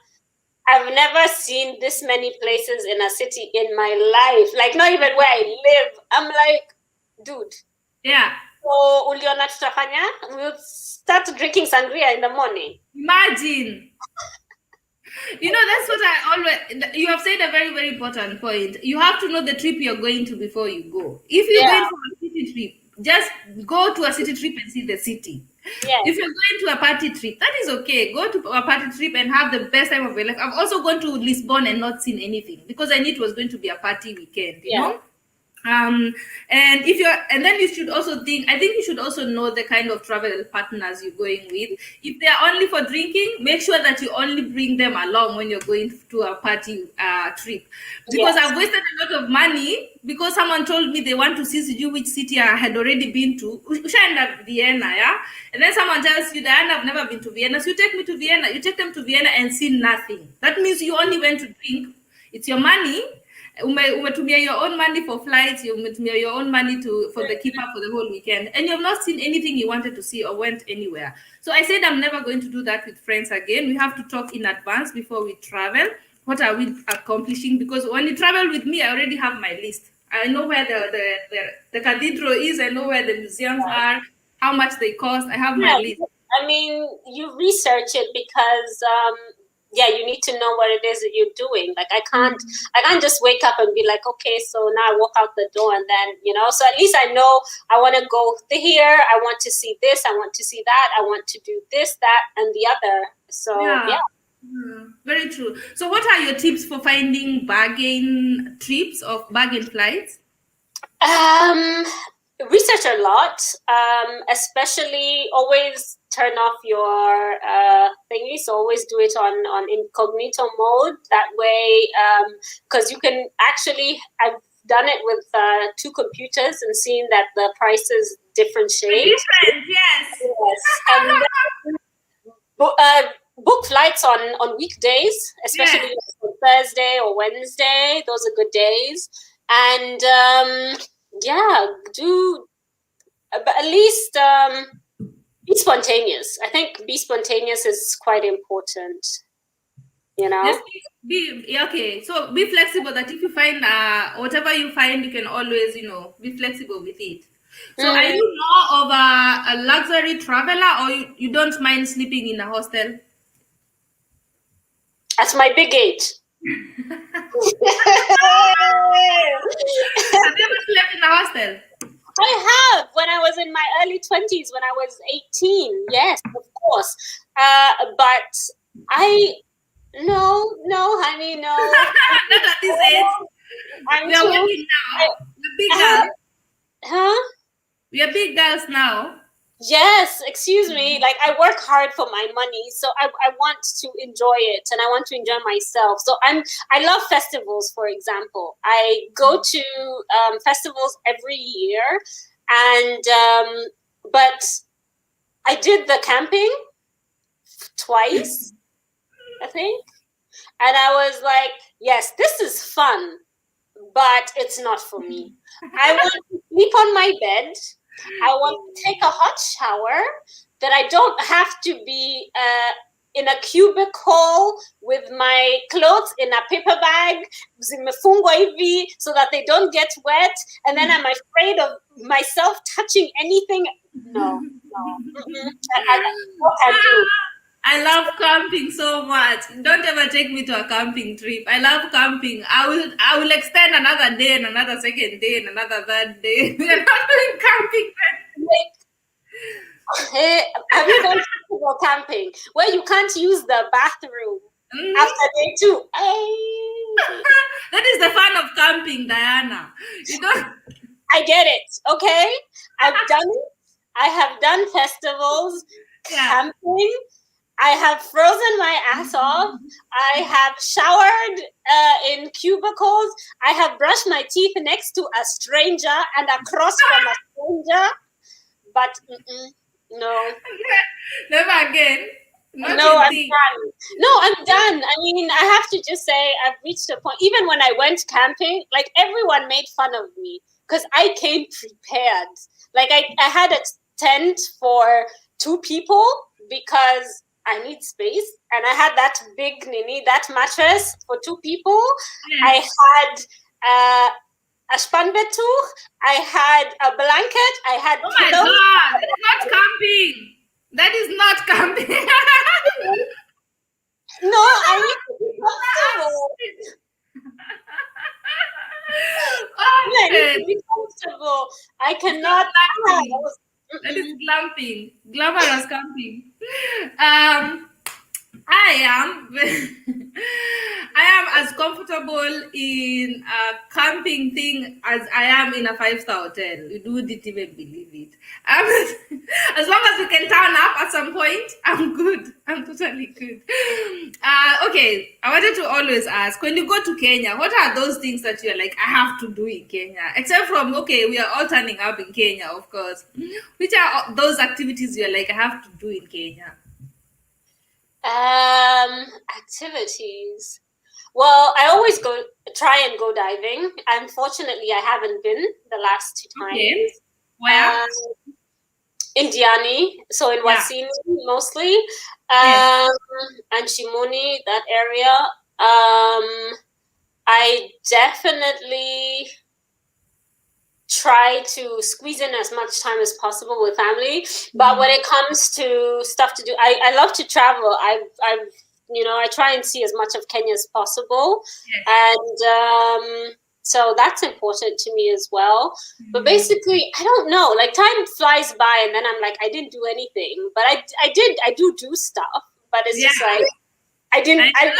I've never seen this many places in a city in my life. Like, not even where I live. I'm like, dude. Yeah. So, uliona tutafanya? We'll start drinking sangria in the morning. Imagine. That's what I always. You have said a very, very important point. You have to know the trip you're going to before you go. If you're Yeah. going for a city trip, just go to a city trip and see the city. Yeah. If you're going to a party trip, that is okay. Go to a party trip and have the best time of your life. I've also gone to Lisbon and not seen anything because I knew it was going to be a party weekend, you Yeah. know? And then you should also I think you should also know the kind of travel partners you're going with. If they're only for drinking, make sure that you only bring them along when you're going to a party trip, because Yes. I've wasted a lot of money because someone told me they want to see which city I had already been to. Ushaenda Vienna, yeah, and then someone tells you that I've never been to Vienna, so you take me to Vienna, you take them to Vienna and see nothing. That means you only went to drink. It's your money. Umetumia your own money for flights, you umetumia your own money for the keeper for the whole weekend, and you've not seen anything you wanted to see or went anywhere. So I said I'm never going to do that with friends again. We have to talk in advance before we travel. What are we accomplishing? Because when you travel with me, I already have my list. I know where the cathedral is, I know where the museums are, how much they cost. I have my Yeah. list. I mean, you research it because yeah, you need to know what it is that you're doing. Like I can't just wake up and be like, okay, so now I walk out the door and then, so at least I know I want to go here, I want to see this, I want to see that, I want to do this, that, and the other. So yeah. Very true. So what are your tips for finding bargain trips or bargain flights? Research a lot, especially always turn off your thingy. So always do it on incognito mode. That way, because you can actually, I've done it with two computers and seen that the prices differentiate. Different, yes. And book flights on weekdays, especially on Thursday or Wednesday. Those are good days. And yeah, but at least be spontaneous. I think be spontaneous is quite important. Just okay. So be flexible. That if you find whatever you find, you can always be flexible with it. So are you more of a luxury traveler, or you don't mind sleeping in a hostel? That's my big age. Have you ever slept in a hostel? I have, when I was in my early 20s, when I was 18. Yes, of course. But no, honey, no. Not at this age. We are working now. We're big girls. Huh? We are big girls now. Yes, excuse me. Like I work hard for my money, so I want to enjoy it and I want to enjoy myself. So I love festivals, for example. I go to festivals every year, and but I did the camping twice, I think, and I was like, yes, this is fun, but it's not for me. I want to sleep on my bed. I want to take a hot shower, that I don't have to be in a cubicle with my clothes in a paper bag, zimefungwa hivi, so that they don't get wet, and then I'm afraid of myself touching anything. No, no. What I do. I love camping so much. Don't ever take me to a camping trip. I love camping. I will extend another day and another second day and another third day. We're not doing camping. Hey, have you gone to camping where you can't use the bathroom after day two? That is the fun of camping, Diana. You don't. I get it. Okay, I've done it. I have done festivals, camping. I have frozen my ass off. I have showered in cubicles. I have brushed my teeth next to a stranger and across from a stranger. But no. Never again. No, I'm done. No, I'm done. I mean, I have to just say I've reached a point. Even when I went camping, like everyone made fun of me because I came prepared. Like I had a tent for 2 people because I need space, and I had that big that mattress for 2 people. Yes. I had a spanbetuch. I had a blanket. I had Oh my pillows. God! That is not camping. That is not camping. No, I need to be comfortable. I need to be comfortable. I cannot. That is glamping. Glamorous camping. I am as comfortable in a camping thing as I am in a 5-star hotel. You wouldn't even believe it. As long as you can turn up at some point, I'm good. I'm totally good. Okay, I wanted to always ask, when you go to Kenya, what are those things that you're like, I have to do in Kenya? Except from, okay, we are all turning up in Kenya, of course. Which are those activities you're like, I have to do in Kenya? Activities. Well, I always try and go diving. Unfortunately, I haven't been the last 2 times. Okay. Where? In Diani, so in Wasini mostly, and Shimoni, that area. I definitely try to squeeze in as much time as possible with family, but when it comes to stuff to do, I love to travel. I've I try and see as much of Kenya as possible, and so that's important to me as well. But basically, I don't know, like time flies by and then I'm like, I didn't do anything, but I do stuff, but it's just like I feel like I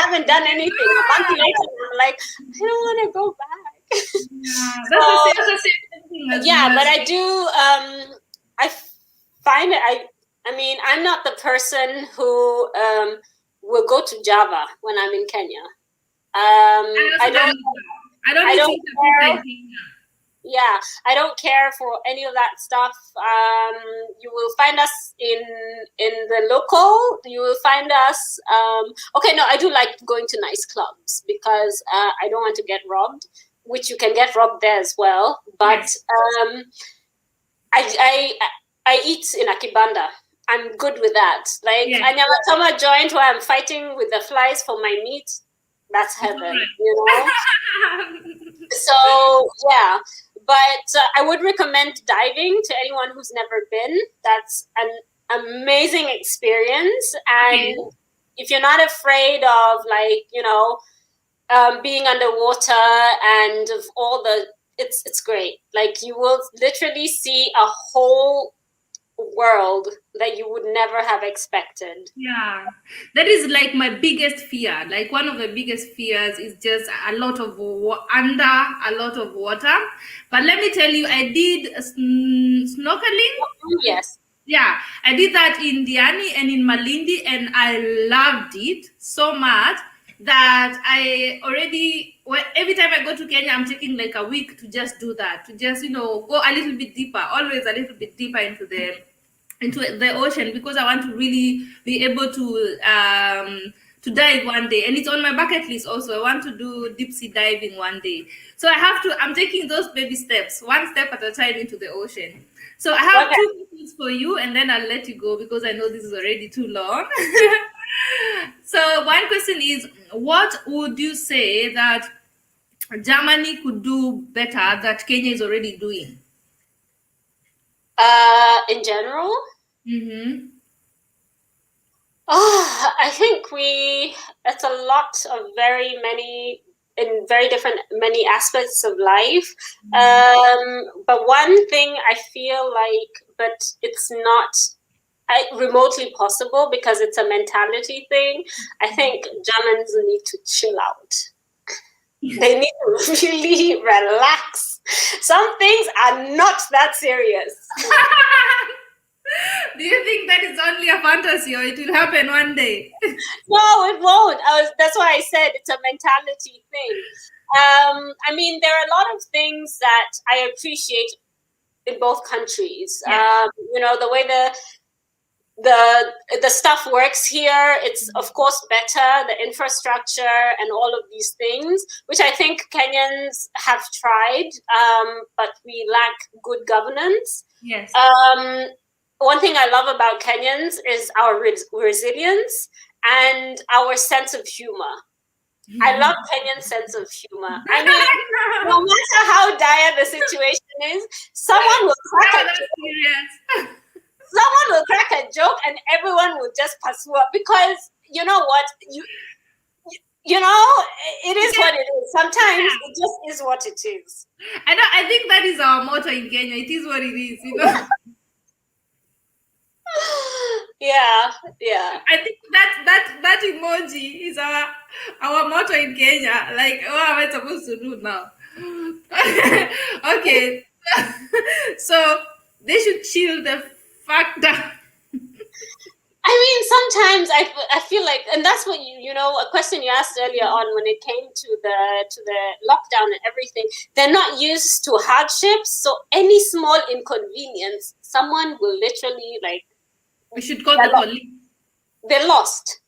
haven't done anything. A month later, I'm like, I don't want to go back. That's the same thing. But I do. I find it. I mean, I'm not the person who will go to Java when I'm in Kenya. I don't care. Yeah, I don't care for any of that stuff. You will find us in the local. You will find us. Okay, no, I do like going to nice clubs because I don't want to get robbed, which you can get robbed there as well. But I eat in a kibanda. I'm good with that. Like Anyamatama joint where I'm fighting with the flies for my meat. That's heaven, you know. So yeah. But I would recommend diving to anyone who's never been. That's an amazing experience. And if you're not afraid of, like, being underwater and of all the, it's great. Like, you will literally see a whole world that you would never have expected. Yeah, that is like my biggest fear. Like one of the biggest fears is just a lot of under a lot of water. But let me tell you, I did snorkeling. Yes. Yeah, I did that in Diani and in Malindi, and I loved it so much that I already, every time I go to Kenya, I'm taking like a week to just do that, to just, go a little bit deeper, always a little bit deeper into the ocean, because I want to really be able to dive one day, and it's on my bucket list also. I want to do deep sea diving one day, so I'm taking those baby steps, one step at a time into the ocean. So I have Okay. two questions for you, and then I'll let you go because I know this is already too long. So one question is, what would you say that Germany could do better that Kenya is already doing? In general, Mm-hmm. I think it's a lot of very many in very different many aspects of life. But one thing I feel like, but it's not remotely possible because it's a mentality thing. I think Germans need to chill out. They need to really relax. Some things are not that serious. Do you think that is only a fantasy or it will happen one day? No, it won't. That's why I said it's a mentality thing. I mean, there are a lot of things that I appreciate in both countries. Yeah. The way the stuff works here, it's of course better, the infrastructure and all of these things, which I think Kenyans have tried, but we lack good governance. Yes. One thing I love about Kenyans is our resilience and our sense of humor. I love Kenyan's sense of humor. I mean, no matter how dire the situation is, someone will crack a joke and everyone will just pursue up, because you know what, you know, it is what it is. Sometimes it just is what it is. I think that is our motto in Kenya. It is what it is, Yeah. I think that emoji is our motto in Kenya. Like, what am I supposed to do now? Okay. So they should chill the fact down. I mean, sometimes I feel like, and that's what a question you asked earlier on when it came to the lockdown and everything. They're not used to hardships, so any small inconvenience, someone will literally We should call the police. They're lost.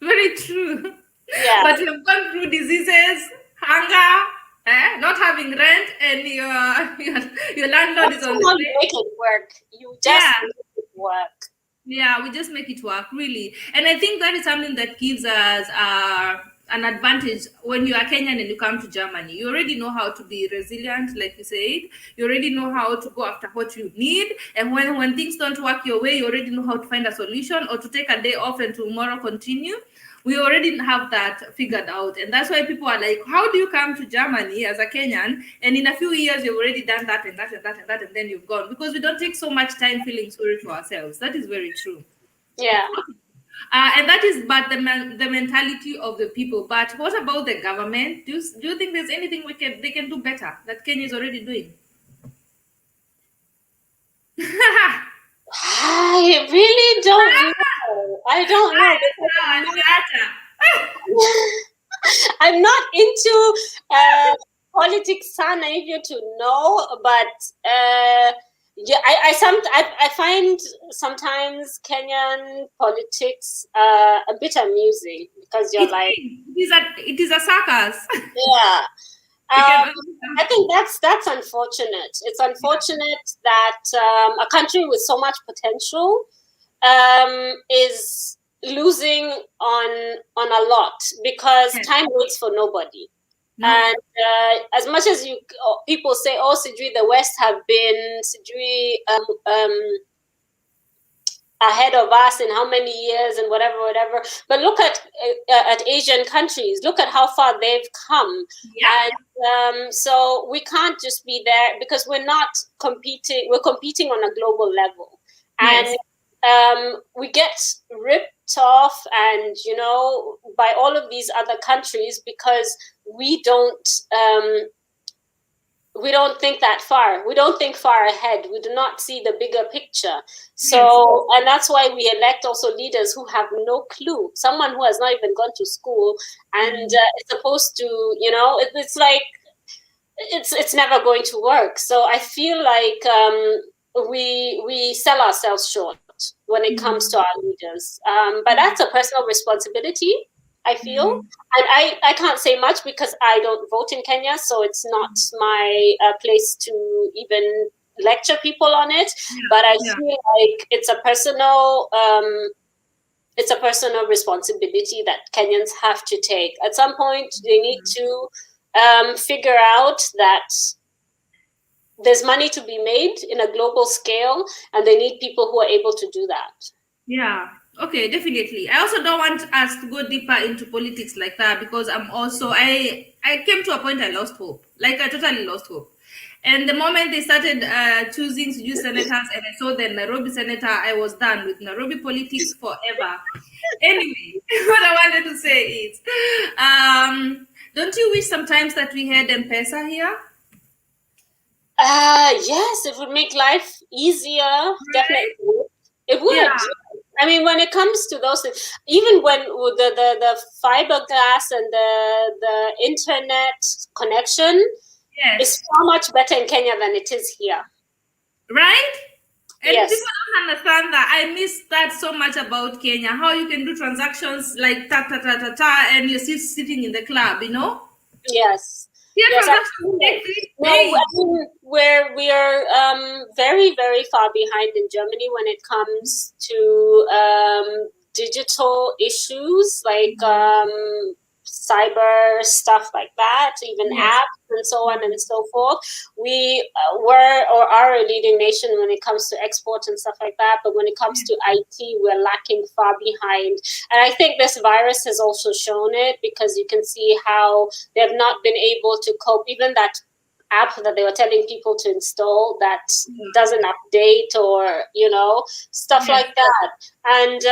Very true. Yeah. But you've gone through diseases, hunger, not having rent, and your landlord is on the way. Make it work. You just make it work. Yeah, we just make it work, really. And I think that is something that gives us an advantage when you are Kenyan and you come to Germany. You already know how to be resilient, like you said. You already know how to go after what you need. And when things don't work your way, you already know how to find a solution or to take a day off and tomorrow continue. We already have that figured out. And that's why people are like, how do you come to Germany as a Kenyan? And in a few years, you've already done that and that and that and that, and then you've gone. Because we don't take so much time feeling sorry for ourselves. That is very true. Yeah. And that is but the mentality of the people. But what about the government? Do you think there's anything they can do better that Kenya is already doing? I really don't know. I don't know. I'm not into politics, sana, if you to know, but yeah, I find sometimes Kenyan politics a bit amusing, because you're it is a circus. Yeah. I think that's unfortunate. It's unfortunate that a country with so much potential is losing on a lot, because time waits for nobody. And as much as people say, oh, Sijui, the West have been Sijui ahead of us in how many years and whatever. But look at Asian countries. Look at how far they've come. Yeah. And so we can't just be there because we're not competing. We're competing on a global level, Yes. and we get ripped off, and by all of these other countries because we don't. We don't think that far. We don't think far ahead. We do not see the bigger picture. So, and that's why we elect also leaders who have no clue. Someone who has not even gone to school and is supposed to, it's like it's never going to work. So I feel like we sell ourselves short when it comes to our leaders. But that's a personal responsibility, I feel. And I can't say much because I don't vote in Kenya, so it's not my place to even lecture people on it. But I feel like it's a personal responsibility that Kenyans have to take. At some point, they need to figure out that there's money to be made in a global scale, and they need people who are able to do that. Yeah. Okay, definitely. I also don't want us to go deeper into politics like that because I came to a point I lost hope. Like I totally lost hope. And the moment they started choosing to use senators and I saw the Nairobi senator, I was done with Nairobi politics forever. Anyway, what I wanted to say is, don't you wish sometimes that we had M-Pesa here? Yes, it would make life easier. Right? Definitely, it would. Yeah. I mean, when it comes to those things, even when the fiberglass and the internet connection is so much better in Kenya than it is here. Right? And yes. People don't understand that. I miss that so much about Kenya. How you can do transactions like ta ta ta ta ta, and you're still sitting in the club, Yes. Yes, where we are very, very far behind in Germany when it comes to digital issues like cyber stuff like that, even apps and so on and so forth. We were or are a leading nation when it comes to export and stuff like that, but when it comes to IT, we're lacking far behind. And I think this virus has also shown it because you can see how they have not been able to cope. Even that app that they were telling people to install that doesn't update or, stuff like that. And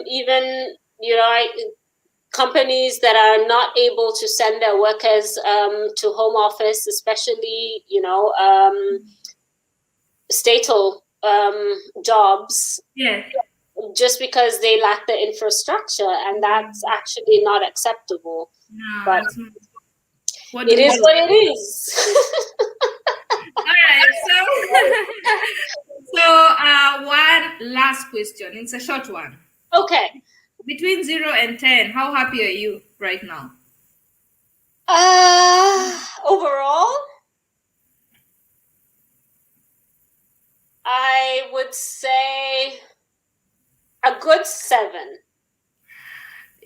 even, companies that are not able to send their workers to home office, especially, statal jobs, just because they lack the infrastructure, and that's actually not acceptable. No, but it is what it is. All right, so one last question. It's a short one. Okay. Between 0 and 10, how happy are you right now? Overall, I would say a good 7.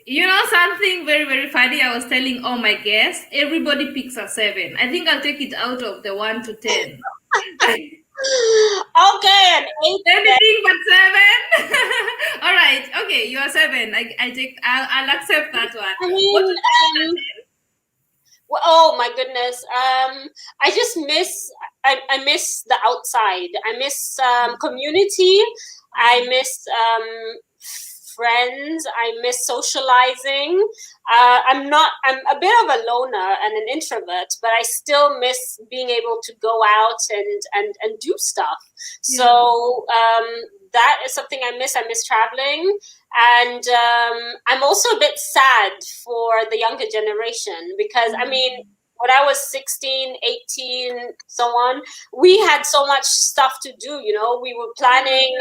You know something very, very funny? I was telling all my guests, everybody picks a 7. I think I'll take it out of the 1 to 10. Okay, an 8. Anything but 7. All right. Okay, you are 7. I'll accept that one. I mean, oh my goodness. I just miss. I miss the outside. I miss community. I miss friends. I miss socializing. I'm a bit of a loner and an introvert, but I still miss being able to go out and do stuff. So that is something I miss. I miss traveling. And I'm also a bit sad for the younger generation because, I mean, when I was 16, 18, so on, we had so much stuff to do, we were planning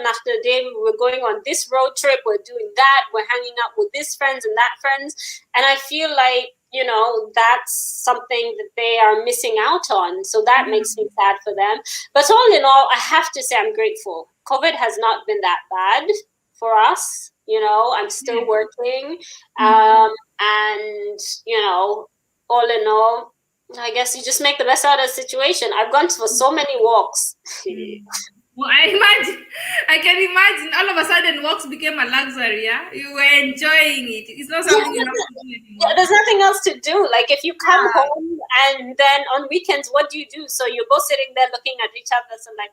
after the day, we were going on this road trip, we're doing that, we're hanging out with this friends and that friends. And I feel like, that's something that they are missing out on. So that makes me sad for them. But all in all, I have to say I'm grateful. COVID has not been that bad for us. I'm still working. And, all in all, I guess you just make the best out of the situation. I've gone for so many walks. Well, I can imagine all of a sudden walks became a luxury, yeah? You were enjoying it. It's not Yeah, something you have to do yeah, anymore. there's nothing else to do. Like if you come Yeah. home and then on weekends, what do you do? So you're both sitting there looking at each other, so like,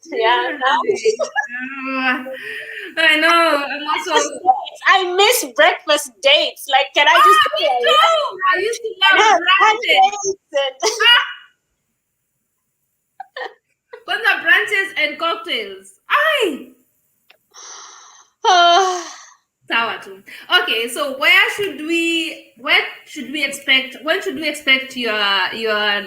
yeah, Yeah. I know. I'm breakfast also. dates. I miss breakfast dates. Like, can I just Ah, go me to a too. I restaurant used to and love have brunches. pancakes Kwanza brunches and cocktails. Aye. and Sawa tu. Okay, so when should we expect your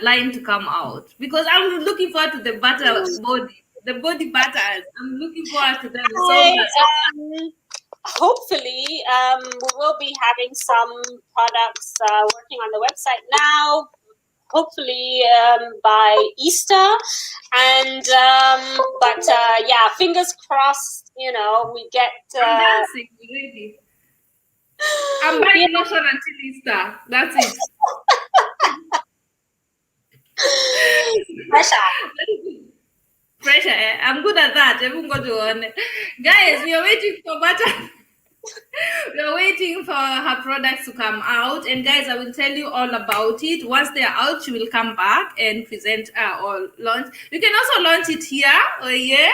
line to come out? Because I'm looking forward to the body butters. I'm looking forward to them so I much. hopefully we will be having some products working on the website now. Hopefully by Easter, and but yeah, fingers crossed. We get. I'm dancing already. I'm Yeah, buying lotion until Easter. That's it. pressure. Pressure, eh? I'm good at that. Even go to one. Guys, we are waiting for butter. We're waiting for her products to come out, and guys, I will tell you all about it. Once they're out, she will come back and present or launch. You can also launch it here. Oh yeah,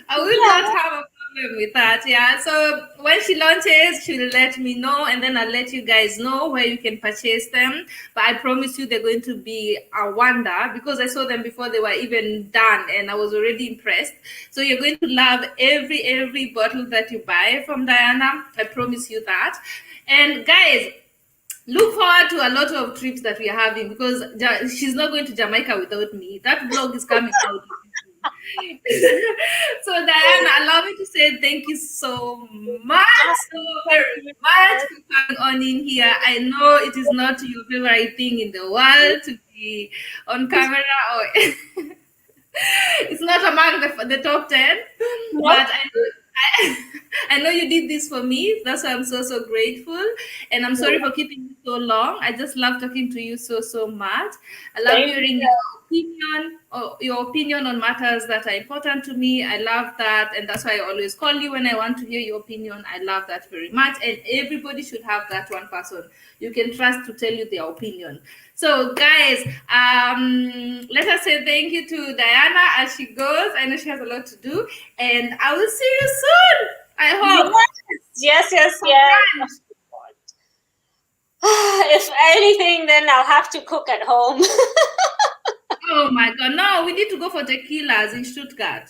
I will not Yeah, have a problem with that. Yeah. So when she launches, she will let me know, and then I'll let you guys know where you can purchase them. But I promise you, they're going to be a wonder because I saw them before they were even done, and I was already impressed. So you're going to love every bottle that you buy from Diana. I promise you that. And guys, look forward to a lot of trips that we are having because she's not going to Jamaica without me. That vlog is coming out. So Diana, allow me to say thank you so much, so thank very you. much for coming on in here. I know it is not your favorite thing in the world to be on camera or it's not among the top 10, Nope. but I, I know you did this for me. That's why I'm so grateful. And I'm sorry for keeping you so long. I just love talking to you so much. I love Same hearing here. your opinion on matters that are important to me. I love that. And that's why I always call you when I want to hear your opinion. I love that very much. And everybody should have that one person you can trust to tell you their opinion. So, guys, let us say thank you to Diana as she goes. I know she has a lot to do, and I will see you soon. I hope. Yes. For brunch. If anything, then I'll have to cook at home. Oh my God! No, we need to go for tequilas in Stuttgart.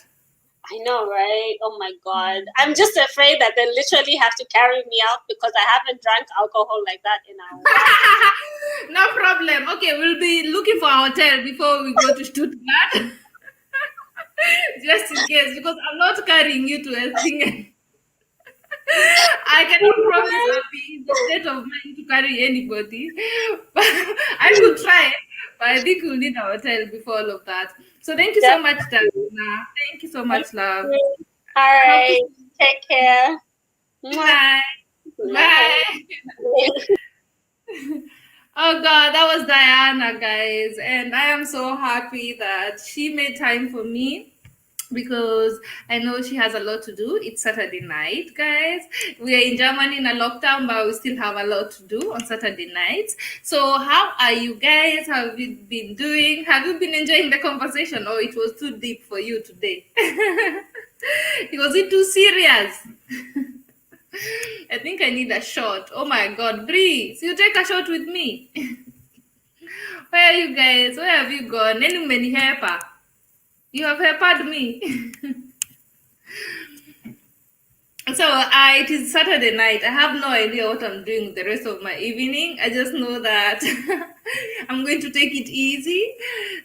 I know, right? Oh my God. I'm just afraid that they literally have to carry me out because I haven't drank alcohol like that in a while. No problem. Okay, we'll be looking for a hotel before we go to Stuttgart, just in case, because I'm not carrying you to a thing. I cannot promise I'll be in the state of mind to carry anybody, but I could try. But I think we'll need a hotel before all of that. So thank you so much, Definitely. Dana. Thank you so much, love. All I hope to right. see you. Take care. Good night. Night. Bye. Oh God, that was Diana, guys, and I am so happy that she made time for me because I know she has a lot to do. It's Saturday night, guys. We are in Germany in a lockdown, but we still have a lot to do on Saturday nights. So, how are you guys? How have you been doing? Have you been enjoying the conversation, or it was too deep for you today? Was it too serious? I think I need a shot. Oh my God, Bree, so you take a shot with me. Where are you guys? Where have you gone? Any many helper? You have helped me. So it is Saturday night. I have no idea what I'm doing the rest of my evening. I just know that I'm going to take it easy.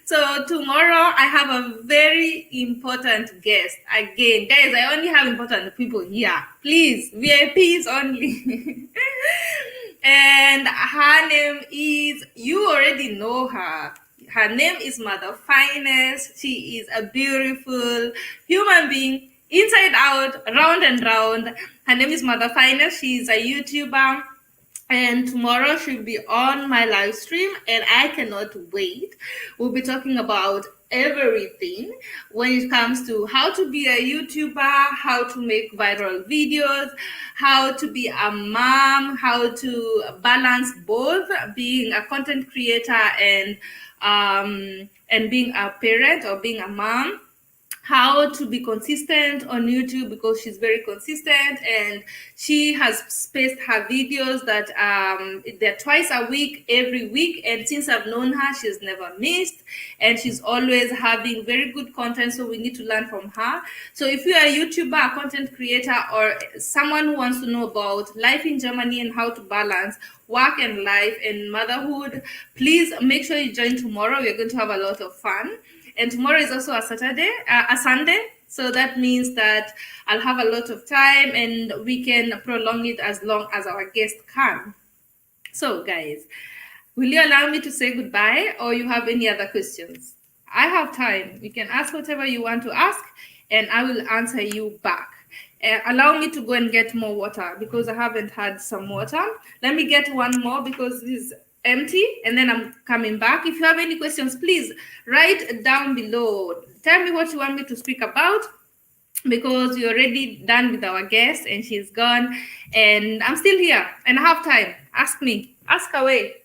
So tomorrow I have a very important guest. Again, guys, I only have important people here. Please, VIPs only. And her name is, you already know her. Her name is Mother Finest. She is a beautiful human being, inside out, round and round. Her name is Mother Finest. She is a YouTuber, And tomorrow she'll be on my live stream, and I cannot wait. We'll be talking about everything when it comes to how to be a YouTuber, how to make viral videos, how to be a mom, how to balance both being a content creator and being a parent or being a mom, how to be consistent on YouTube because she's very consistent, and she has spaced her videos that they're twice a week every week, and since I've known her she's never missed, and she's always having very good content, so we need to learn from her. So if you're a YouTuber, a content creator, or someone who wants to know about life in Germany and how to balance work and life and motherhood, please make sure you join tomorrow. We're going to have a lot of fun. And tomorrow is also a Sunday. So that means that I'll have a lot of time and we can prolong it as long as our guest can. So, guys, will you allow me to say goodbye, or you have any other questions? I have time. You can ask whatever you want to ask, and I will answer you back. Allow me to go and get more water because I haven't had some water. Let me get one more because this is empty, and then I'm coming back. If you have any questions, please write down below. Tell me what you want me to speak about, because you're already done with our guest and she's gone, and I'm still here and I have time. Ask me, ask away.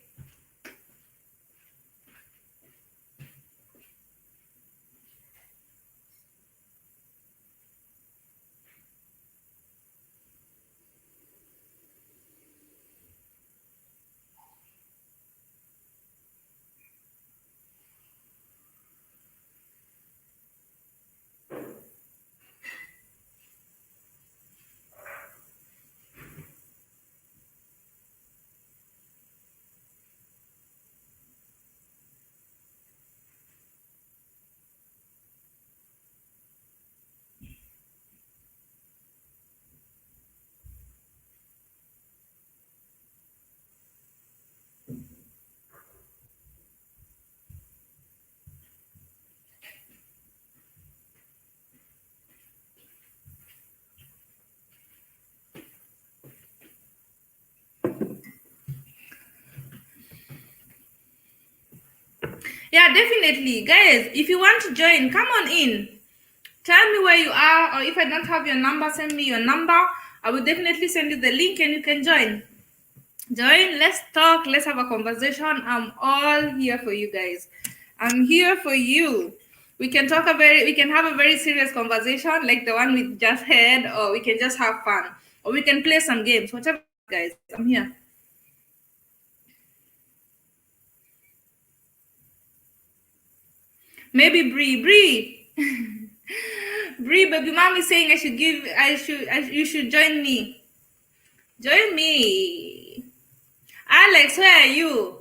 Yeah, definitely. Guys, if you want to join, come on in. Tell me where you are, or if I don't have your number, send me your number. I will definitely send you the link and you can join. Join, let's talk, let's have a conversation. I'm all here for you guys. I'm here for you. We can have a very serious conversation like the one we just had, or we can just have fun, or we can play some games, whatever, guys. I'm here. Maybe Bree. Bree, baby mom is saying you should join me. Join me. Alex, where are you?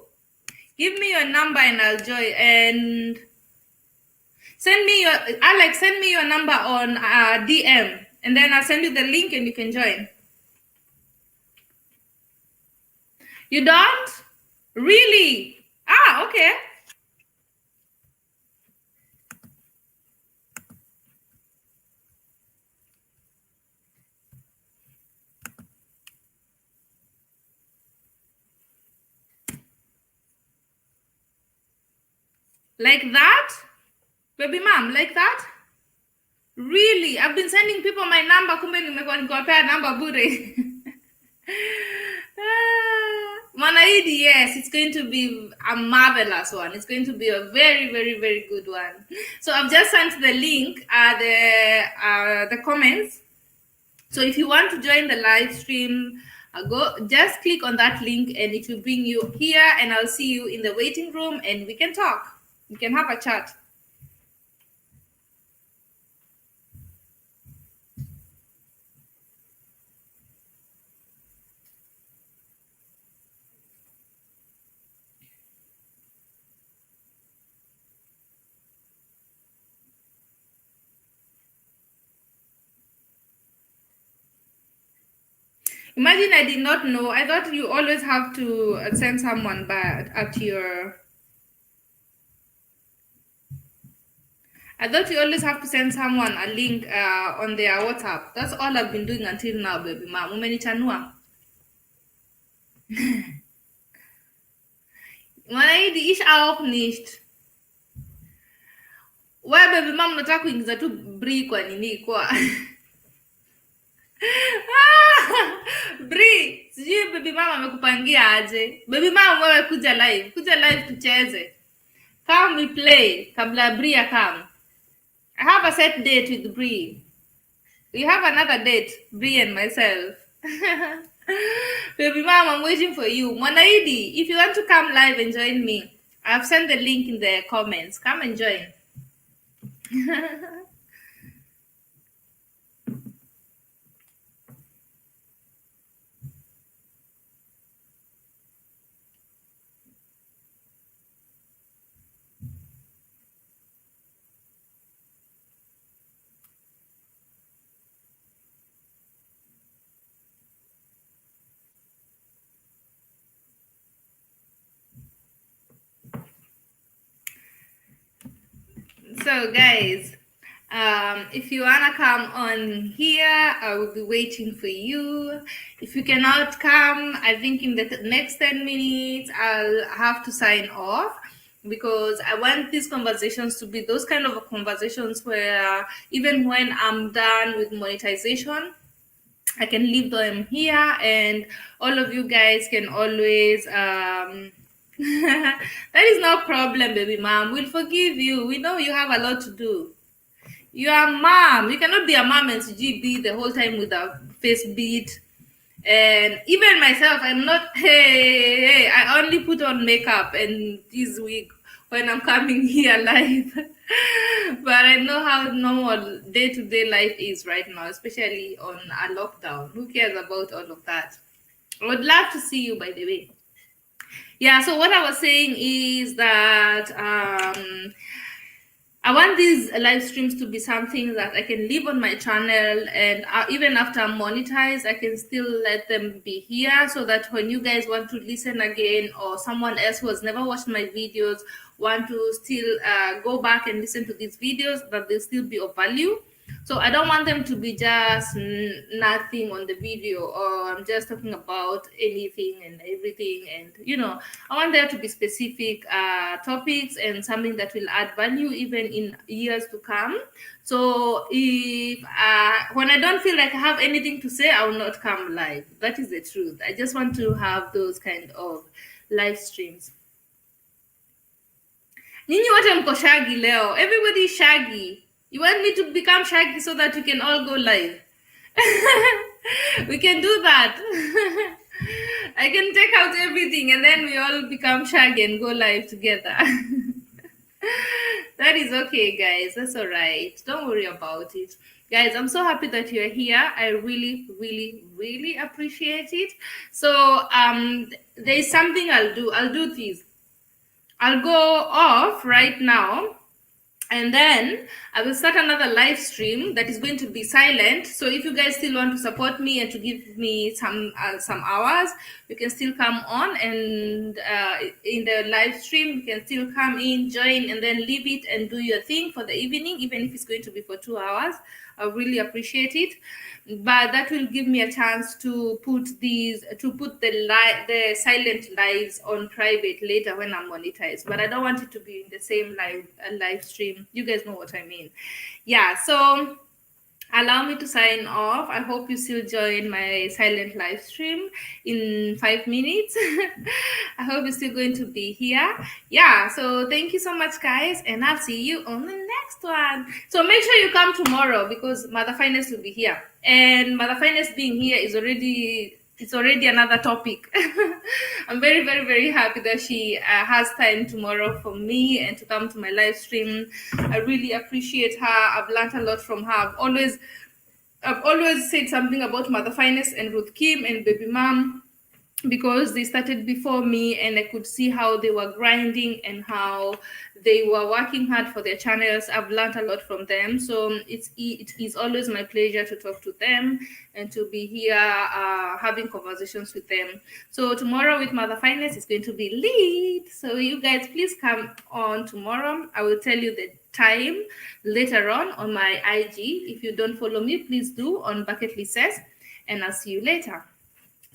Give me your number and I'll join. And send me your number on DM, and then I'll send you the link and you can join. You don't? Really? Okay. Like that? Baby mom, like that? Really? I've been sending people my number, kumbe nimekuwa nikiwapea number bure. Manaidi, yes, it's going to be a marvelous one. It's going to be a very, very, very good one. So I've just sent the link, the comments. So if you want to join the live stream, just click on that link and it will bring you here, and I'll see you in the waiting room and we can talk. We can have a chat. Imagine I did not know. I thought you always have to send someone back at your... I thought you always have to send someone a link on their WhatsApp. That's all I've been doing until now, baby mom. Umenichanua. Mwanaidi, ich auch nicht. Wewe baby mama unataka kuingiza tu Bri kwa nini kwa? Bri, sijui baby mama amekupangia aje. Baby mama wewe kuja live tucheze. Come we play kabla Bri come. I have a set date with Bri. We have another date, Bri and myself. Baby mom, I'm waiting for you. Mwanaidi, if you want to come live and join me, I've sent the link in the comments. Come and join. So guys, if you wanna come on here, I will be waiting for you. If you cannot come, I think in the next 10 minutes I'll have to sign off, because I want these conversations to be those kind of conversations where even when I'm done with monetization, I can leave them here and all of you guys can always that is no problem, baby mom. We'll forgive you. We know you have a lot to do. You are mom. You cannot be a mom and CGB the whole time with a face beat. And even myself, I'm not, hey, I only put on makeup and this wig when I'm coming here live. But I know how normal day-to-day life is right now, especially on a lockdown. Who cares about all of that? I would love to see you, by the way. Yeah, so what I was saying is that I want these live streams to be something that I can leave on my channel, and even after I'm monetized, I can still let them be here, so that when you guys want to listen again, or someone else who has never watched my videos want to still go back and listen to these videos, that they'll still be of value. So I don't want them to be just nothing on the video, or I'm just talking about anything and everything. And, you know, I want there to be specific topics and something that will add value even in years to come. So if when I don't feel like I have anything to say, I will not come live. That is the truth. I just want to have those kind of live streams. Nyinyi wote mko shaggy leo. Everybody is shaggy. You want me to become shaggy so that we can all go live? We can do that. I can take out everything and then we all become shaggy and go live together. That is okay, guys. That's all right. Don't worry about it. Guys, I'm so happy that you're here. I really, really, really appreciate it. So there's something I'll do. I'll do this. I'll go off right now, and then I will start another live stream that is going to be silent. So if you guys still want to support me and to give me some hours, you can still come on, and in the live stream you can still come in, join, and then leave it and do your thing for the evening, even if it's going to be for 2 hours. I really appreciate it, but that will give me a chance to put the silent lives on private later when I'm monetized. But I don't want it to be in the same live stream. You guys know what I mean. Yeah, so allow me to sign off. I hope you still join my silent live stream in 5 minutes. I hope you're still going to be here. Yeah, so thank you so much, guys, and I'll see you on the next one. So make sure you come tomorrow, because Mother Finest will be here, and Mother Finest being here is already another topic. I'm very, very, very happy that she has time tomorrow for me and to come to my live stream. I really appreciate her. I've learned a lot from her. I've always said something about Mother Finest and Ruth Kim and Baby Mom, because they started before me and I could see how they were grinding and how they were working hard for their channels. I've learned a lot from them. So it is always my pleasure to talk to them and to be here having conversations with them. So tomorrow with Mother Finest is going to be lit. So you guys, please come on tomorrow. I will tell you the time later on my IG. If you don't follow me, please do on Bucket List Says, and I'll see you later.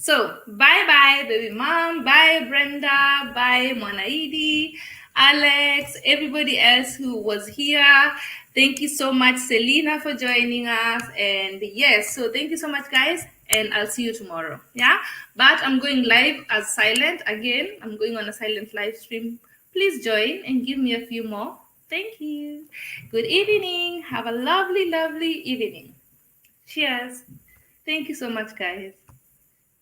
So, bye bye, baby mom. Bye, Brenda. Bye, Monaidi, Alex, everybody else who was here. Thank you so much, Selena, for joining us. And yes, so thank you so much, guys. And I'll see you tomorrow. Yeah. But I'm going live as silent again. I'm going on a silent live stream. Please join and give me a few more. Thank you. Good evening. Have a lovely, lovely evening. Cheers. Thank you so much, guys.